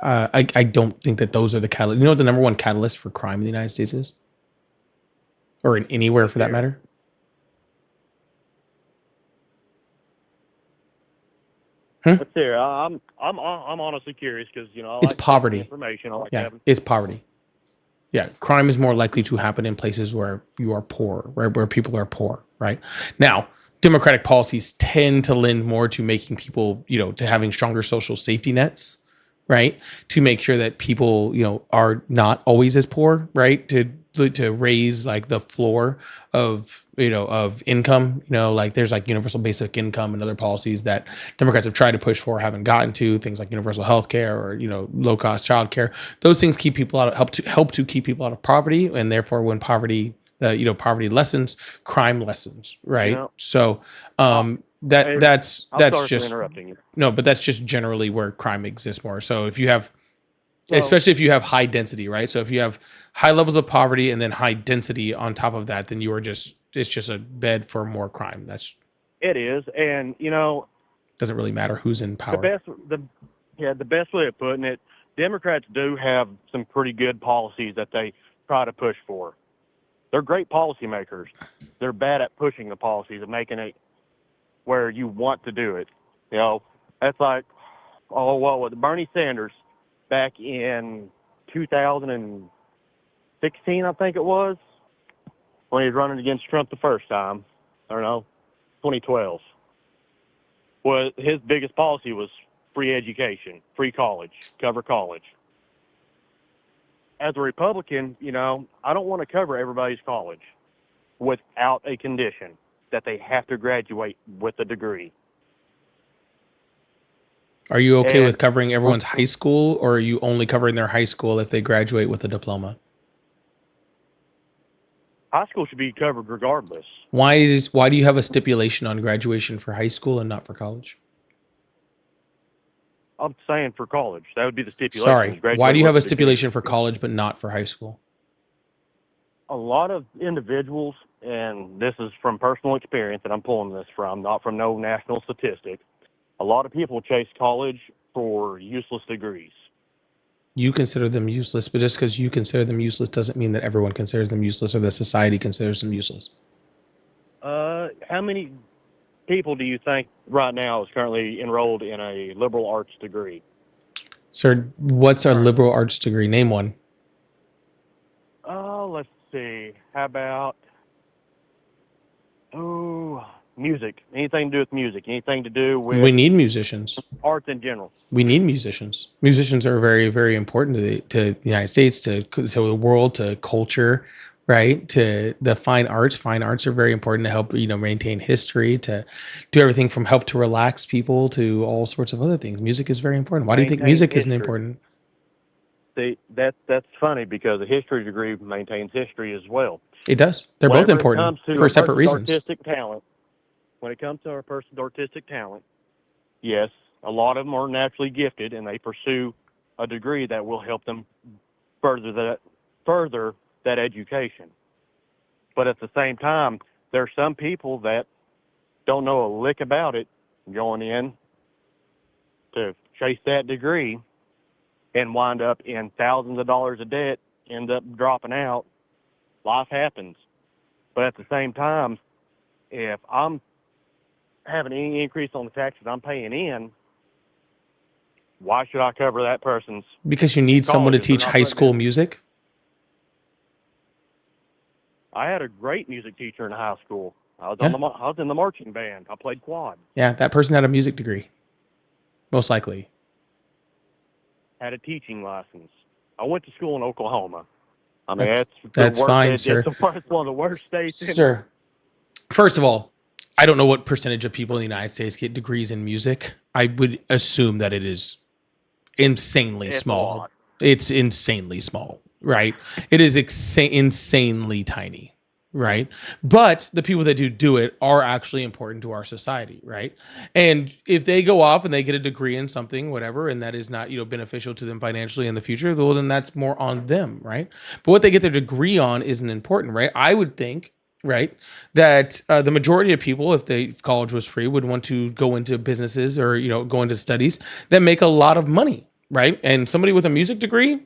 I don't think that those are the catalyst. You know what the number one catalyst for crime in the United States is? Or in anywhere for that matter? Let's hear. I'm honestly curious because I It's like poverty. information. I like Yeah, having. it's poverty. Yeah, crime is more likely to happen in places where you are poor, right? Where people are poor, right? Now, democratic policies tend to lend more to making people, to having stronger social safety nets, right? To make sure that people, are not always as poor, right? To raise like the floor of of income, like there's like universal basic income and other policies that Democrats have tried to push for, haven't gotten to, things like universal health care or low cost childcare. Those things keep people out of, help to keep people out of poverty, and therefore when poverty lessens, crime lessens, right? So that's I'm sorry for just interrupting you. no, but that's just generally where crime exists more. So if you have So- especially if you have high density, right? So if you have high levels of poverty and then high density on top of that, then it's just a bed for more crime. It is, and doesn't really matter who's in power. the best way of putting it, Democrats do have some pretty good policies that they try to push for. They're great policymakers. They're bad at pushing the policies and making it where you want to do it. That's like, with Bernie Sanders back in 2016, I think it was, when he was running against Trump the first time. I don't know, 2012. Well, his biggest policy was free education, free college, cover college. As a Republican, I don't want to cover everybody's college without a condition that they have to graduate with a degree. Are you okay with covering everyone's high school, or are you only covering their high school if they graduate with a diploma? High school should be covered regardless. Why do you have a stipulation on graduation for high school and not for college? I'm saying for college. That would be the stipulation. Sorry. Why do you have a stipulation for college but not for high school? A lot of individuals, and this is from personal experience that I'm pulling this from, not from no national statistic, a lot of people chase college for useless degrees. You consider them useless, but just because you consider them useless doesn't mean that everyone considers them useless or that society considers them useless. How many people do you think right now is currently enrolled in a liberal arts degree? Sir, what's a liberal arts degree? Name one. Let's see. How about music? Anything to do with music? Anything to do with We need musicians. arts in general? We need musicians. Musicians are very, very important to the United States, to the world, to culture, right? To the fine arts. Fine arts are very important to help, maintain history, to do everything from help to relax people to all sorts of other things. Music is very important. Why do you think music isn't important? See, that's funny because a history degree maintains history as well. It does. They're both important for separate reasons. Artistic talent. When it comes to a person's artistic talent, yes, a lot of them are naturally gifted and they pursue a degree that will help them further that education. But at the same time, there are some people that don't know a lick about it going in to chase that degree and wind up in thousands of dollars of debt, end up dropping out. Life happens. But at the same time, if I'm having any increase on the taxes I'm paying in, why should I cover that person's? Because you need someone to college if they're teach not high putting school in? music. I had a great music teacher in high school. I was in the marching band. I played quad. Yeah, that person had a music degree. Most likely. Had a teaching license. I went to school in Oklahoma. I mean, That's fine, sir. It's one of the worst states. Sir, first of all, I don't know what percentage of people in the United States get degrees in music. I would assume that it is insanely small. It's insanely small, right? It is insanely tiny, right? But the people that do it are actually important to our society, right? And if they go off and they get a degree in something, whatever, and that is not, beneficial to them financially in the future, well, then that's more on them, right? But what they get their degree on isn't important, right? I would think, right, that the majority of people, if college was free, would want to go into businesses or, go into studies that make a lot of money, right? And somebody with a music degree,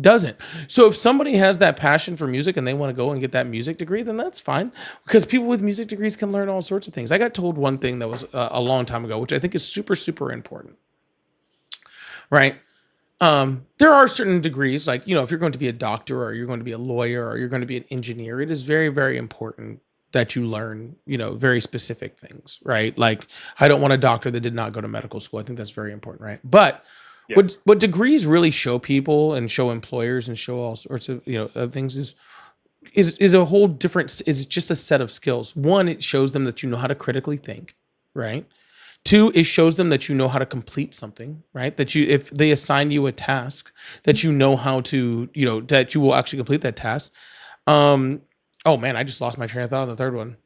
Doesn't. So if somebody has that passion for music and they want to go and get that music degree, then that's fine, because people with music degrees can learn all sorts of things. I got told one thing that was a long time ago, which I think is super, super important, right? There are certain degrees, like, if you're going to be a doctor or you're going to be a lawyer or you're going to be an engineer, it is very, very important that you learn, very specific things, right? Like, I don't want a doctor that did not go to medical school. I think that's very important, right? But what degrees really show people and show employers and show all sorts of, things is a whole different, is just a set of skills. One, it shows them that you know how to critically think, right? Two, it shows them that you know how to complete something, right? That if they assign you a task, that you know how to, that you will actually complete that task. Oh man, I just lost my train of thought on the third one.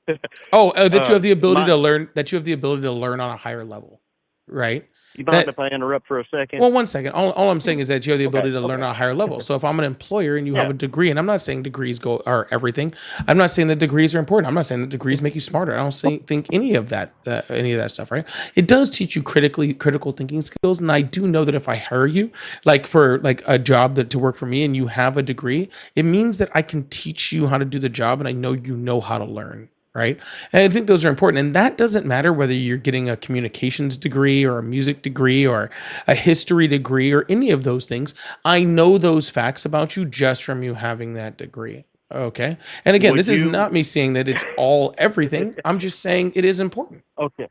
That you have the ability to learn, on a higher level, right? You mind if I interrupt for a second? Well, 1 second. All I'm saying is that you have the ability to learn on a higher level. So if I'm an employer and you have a degree, and I'm not saying degrees are everything. I'm not saying that degrees are important. I'm not saying that degrees make you smarter. I don't think any of that stuff, right? It does teach you critical thinking skills. And I do know that if I hire you, like for like a job to work for me, and you have a degree, it means that I can teach you how to do the job, and I know you know how to learn. Right. And I think those are important. And that doesn't matter whether you're getting a communications degree or a music degree or a history degree or any of those things. I know those facts about you just from you having that degree. Okay. And again, this is not me saying that it's all everything. I'm just saying it is important. Okay.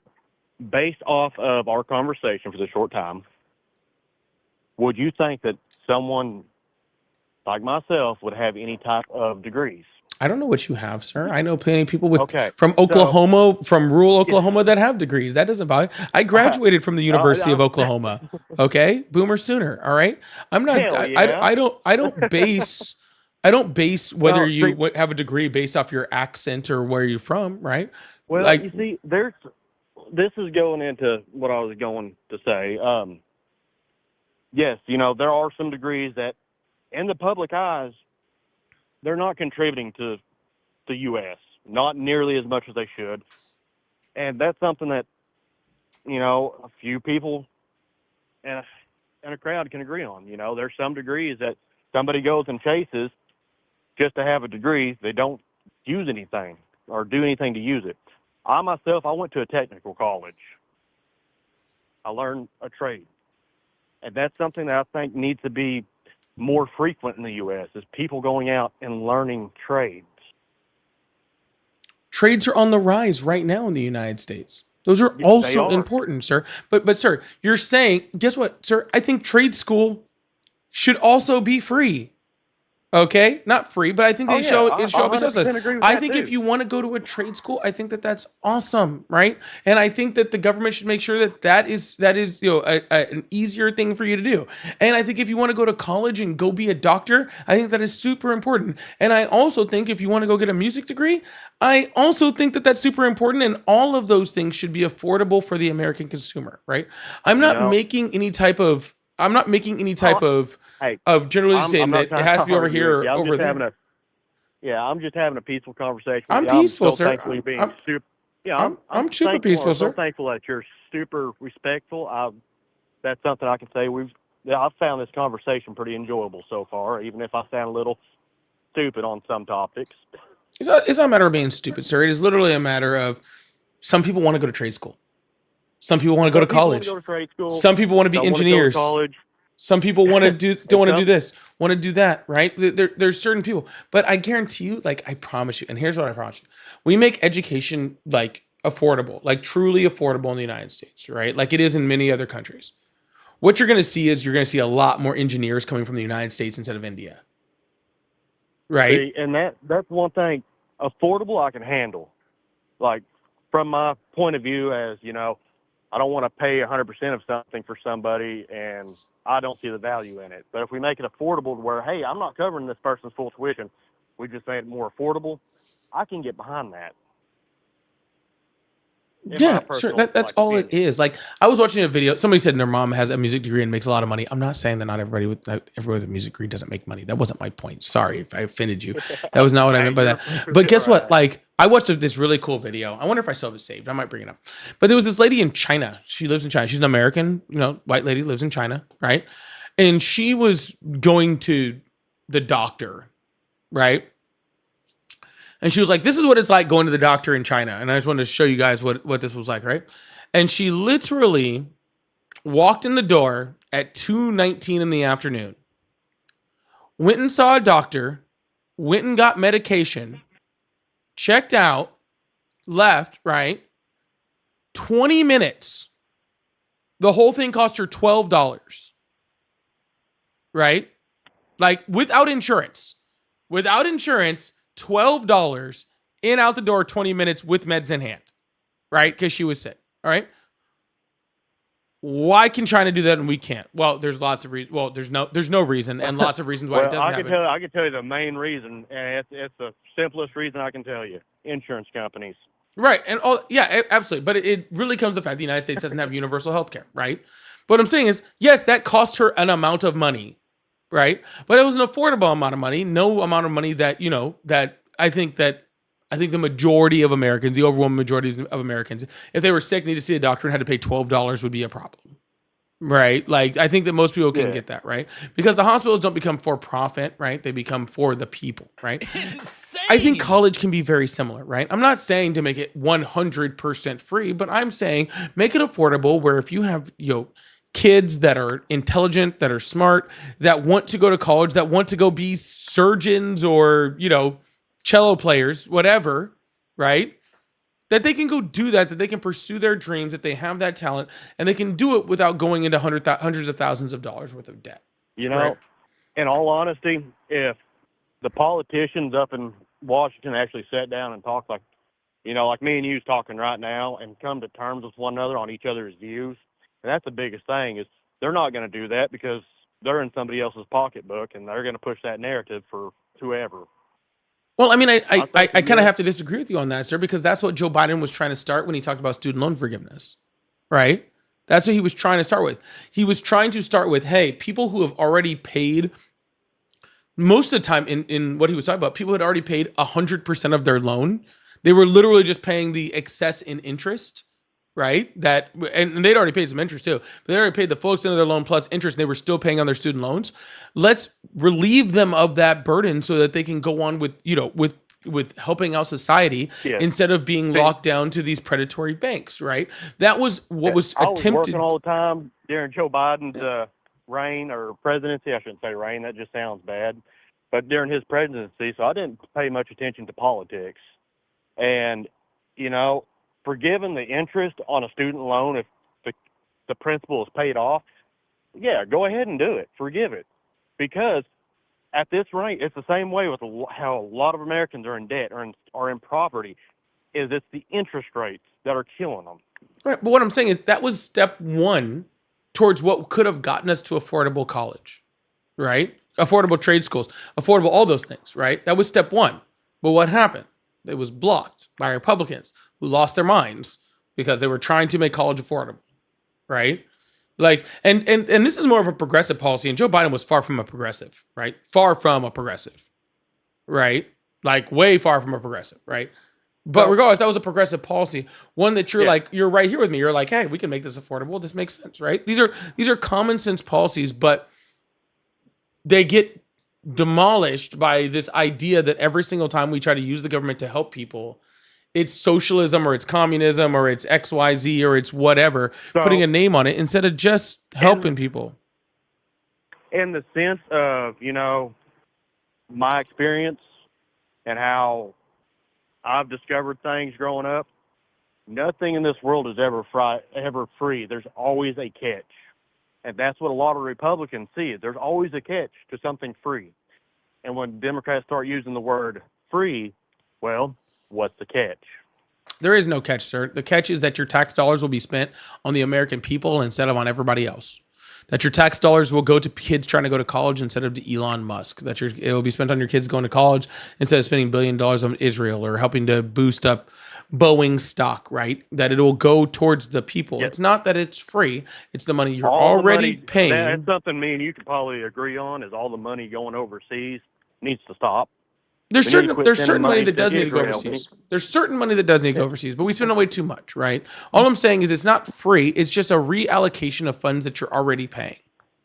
Based off of our conversation for the short time, would you think that someone like myself would have any type of degrees? I don't know what you have, sir. I know plenty of people from Oklahoma, from rural Oklahoma, that have degrees. That doesn't bother. I graduated from the University of Oklahoma. Okay, Boomer Sooner. All right. I'm not. I don't base. I don't base whether you have a degree based off your accent or where you're from, right? Well, you see, this is going into what I was going to say. Yes, there are some degrees that, in the public eyes, they're not contributing to the U.S., not nearly as much as they should. And that's something that, a few people and a crowd can agree on. There's some degrees that somebody goes and chases just to have a degree. They don't use anything or do anything to use it. I went to a technical college. I learned a trade. And that's something that I think needs to be more frequent in the U.S. is people going out and learning trades. Trades are on the rise right now in the United States. Those are also important, sir. But sir, you're saying, guess what, sir? I think trade school should also be free. Okay, not free, but I think they show it. I think if you want to go to a trade school, I think that's awesome, right? And I think that the government should make sure that is an easier thing for you to do. And I think if you want to go to college and go be a doctor, I think that is super important. And I also think if you want to go get a music degree, I also think that that's super important. And all of those things should be affordable for the American consumer, right? I'm not making any type of generally saying that it has to be over here or over there. I'm just having a peaceful conversation. I'm peaceful, sir. I'm super peaceful, sir. I'm thankful that you're super respectful. That's something I can say. I've found this conversation pretty enjoyable so far, even if I sound a little stupid on some topics. It's not a matter of being stupid, sir. It is literally a matter of some people want to go to trade school. Some people want to go to college. Some people want to be engineers. Some people want to don't want to do this, want to do that, right? There's certain people, but I guarantee you, I promise you, and here's what I promise you: we make education affordable, truly affordable in the United States, right? Like it is in many other countries. What you're going to see is a lot more engineers coming from the United States instead of India, right? See, and that's one thing. Affordable, I can handle. From my point of view, as I don't want to pay 100% of something for somebody, and I don't see the value in it. But if we make it affordable to where, hey, I'm not covering this person's full tuition, we just made it more affordable, I can get behind that. Yeah, sure. That's all it is. I was watching a video. Somebody said their mom has a music degree and makes a lot of money. I'm not saying that not everybody with a music degree doesn't make money. That wasn't my point. Sorry if I offended you. That was not what I meant by that. But guess what? I watched this really cool video. I wonder if I still have it saved. I might bring it up. But there was this lady in China. She lives in China. She's an American, white lady, lives in China, right? And she was going to the doctor, right? And she was like, this is what it's like going to the doctor in China. And I just wanted to show you guys what this was like, right? And she literally walked in the door at 2:19 in the afternoon, went and saw a doctor, went and got medication, checked out, left, right? 20 minutes. The whole thing cost her $12, right? Like without insurance. Without insurance, $12 in, out the door, 20 minutes with meds in hand, right? Because she was sick, all right? Why can China do that and we can't? Well, there's lots of reasons. Well, there's no reason, and lots of reasons why it doesn't happen. I can tell you the main reason, and it's the simplest reason I can tell you: insurance companies. Right, and absolutely. But it really comes to the fact the United States doesn't have universal health care, right? But what I'm saying is, yes, that cost her an amount of money, right? But it was an affordable amount of money, no amount of money that I think the majority of Americans, the overwhelming majority of Americans, if they were sick, need to see a doctor and had to pay $12 would be a problem. Right? Like, I think that most people can get that, right? Because the hospitals don't become for profit, right? They become for the people, right? I think college can be very similar, right? I'm not saying to make it 100% free, but I'm saying make it affordable where if you have, kids that are intelligent, that are smart, that want to go to college, that want to go be surgeons or, cello players, whatever, right? That they can go do that they can pursue their dreams, that they have that talent, and they can do it without going into hundreds of thousands of dollars worth of debt. Right? In all honesty, if the politicians up in Washington actually sat down and talked like me and you's talking right now and come to terms with one another on each other's views, and that's the biggest thing is they're not going to do that because they're in somebody else's pocketbook and they're going to push that narrative for whoever. Well, I mean, I kind of have to disagree with you on that, sir, because that's what Joe Biden was trying to start when he talked about student loan forgiveness, right? That's what he was trying to start with. He was trying to start with, hey, people who have already paid, most of the time in what he was talking about, people had already paid 100% of their loan. They were literally just paying the excess in interest, right? And they'd already paid some interest too, but they already paid the full extent of their loan plus interest, and they were still paying on their student loans. Let's relieve them of that burden so that they can go on with helping out society instead of being locked down to these predatory banks, right? That was what was attempted. I was working all the time during Joe Biden's reign or presidency. I shouldn't say reign, that just sounds bad. But during his presidency, so I didn't pay much attention to politics. And, forgiving the interest on a student loan if the principal is paid off, go ahead and do it. Forgive it. Because at this rate, it's the same way with how a lot of Americans are in debt or in poverty, is it's the interest rates that are killing them. Right, but what I'm saying is that was step one towards what could have gotten us to affordable college, right? Affordable trade schools, affordable all those things, right? That was step one. But what happened? It was blocked by Republicans who lost their minds because they were trying to make college affordable, right? Like, and this is more of a progressive policy, and Joe Biden was far from a progressive, right? Far from a progressive, right? Like, way far from a progressive, right? But regardless, that was a progressive policy, one that you're like, you're right here with me. You're like, hey, we can make this affordable. This makes sense, right? These are common sense policies, but they get demolished by this idea that every single time we try to use the government to help people, it's socialism or it's communism or it's XYZ or it's whatever, putting a name on it instead of just helping people. In the sense of, my experience and how I've discovered things growing up, nothing in this world is ever free. There's always a catch. And that's what a lot of Republicans see. There's always a catch to something free. And when Democrats start using the word free, well, what's the catch? There is no catch, sir. The catch is that your tax dollars will be spent on the American people instead of on everybody else. That your tax dollars will go to kids trying to go to college instead of to Elon Musk. That it will be spent on your kids going to college instead of spending $1 billion on Israel or helping to boost up Boeing stock, right? That it will go towards the people. It's not that it's free. It's the money you're already paying. That's something me and you could probably agree on, is all the money going overseas needs to stop. There's certain money that does need to go overseas. There's certain money that does need to go overseas, but we spend away too much, right? All I'm saying is it's not free. It's just a reallocation of funds that you're already paying.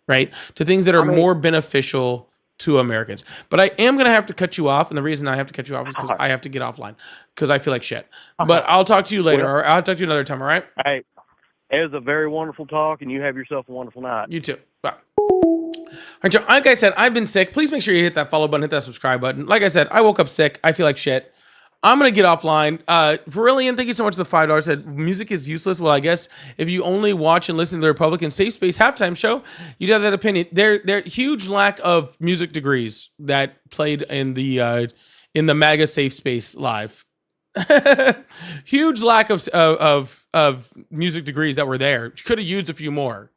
right? To things that are more beneficial to Americans. But I am going to have to cut you off. And the reason I have to cut you off is because I have to get offline because I feel like shit. But I'll talk to you later. Or I'll talk to you another time. All right. Hey, it was a very wonderful talk, and you have yourself a wonderful night. You too. Bye. All right, Joe, like I said, I've been sick. Please make sure you hit that follow button, hit that subscribe button. Like I said, I woke up sick. I feel like shit. I'm going to get offline. Verillion, thank you so much for the $5. Said music is useless. Well, I guess if you only watch and listen to the Republican Safe Space halftime show, you'd have that opinion. There huge lack of music degrees that played in the MAGA Safe Space live. Huge lack of music degrees that were there. Could have used a few more.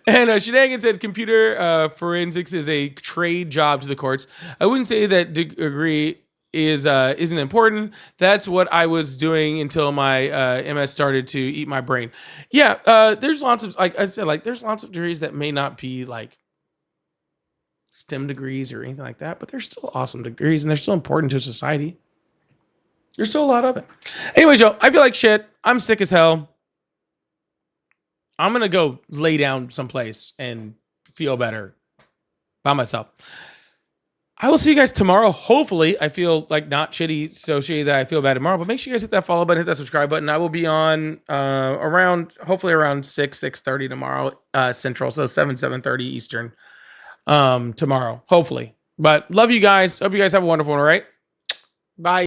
And Shenanigans said computer forensics is a trade job to the courts. I wouldn't say that degree isn't important. That's what I was doing until my MS started to eat my brain. Yeah, there's lots of, like I said, like there's lots of degrees that may not be like STEM degrees or anything like that, but they're still awesome degrees and they're still important to society. There's still a lot of it. Anyway, Joe, I feel like shit. I'm sick as hell. I'm gonna go lay down someplace and feel better by myself. I will see you guys tomorrow. Hopefully, I feel like not shitty, so shitty that I feel bad tomorrow. But make sure you guys hit that follow button, hit that subscribe button. I will be on hopefully around 6:30 tomorrow Central, so 7:30 Eastern tomorrow, hopefully. But love you guys. Hope you guys have a wonderful one. All right, bye.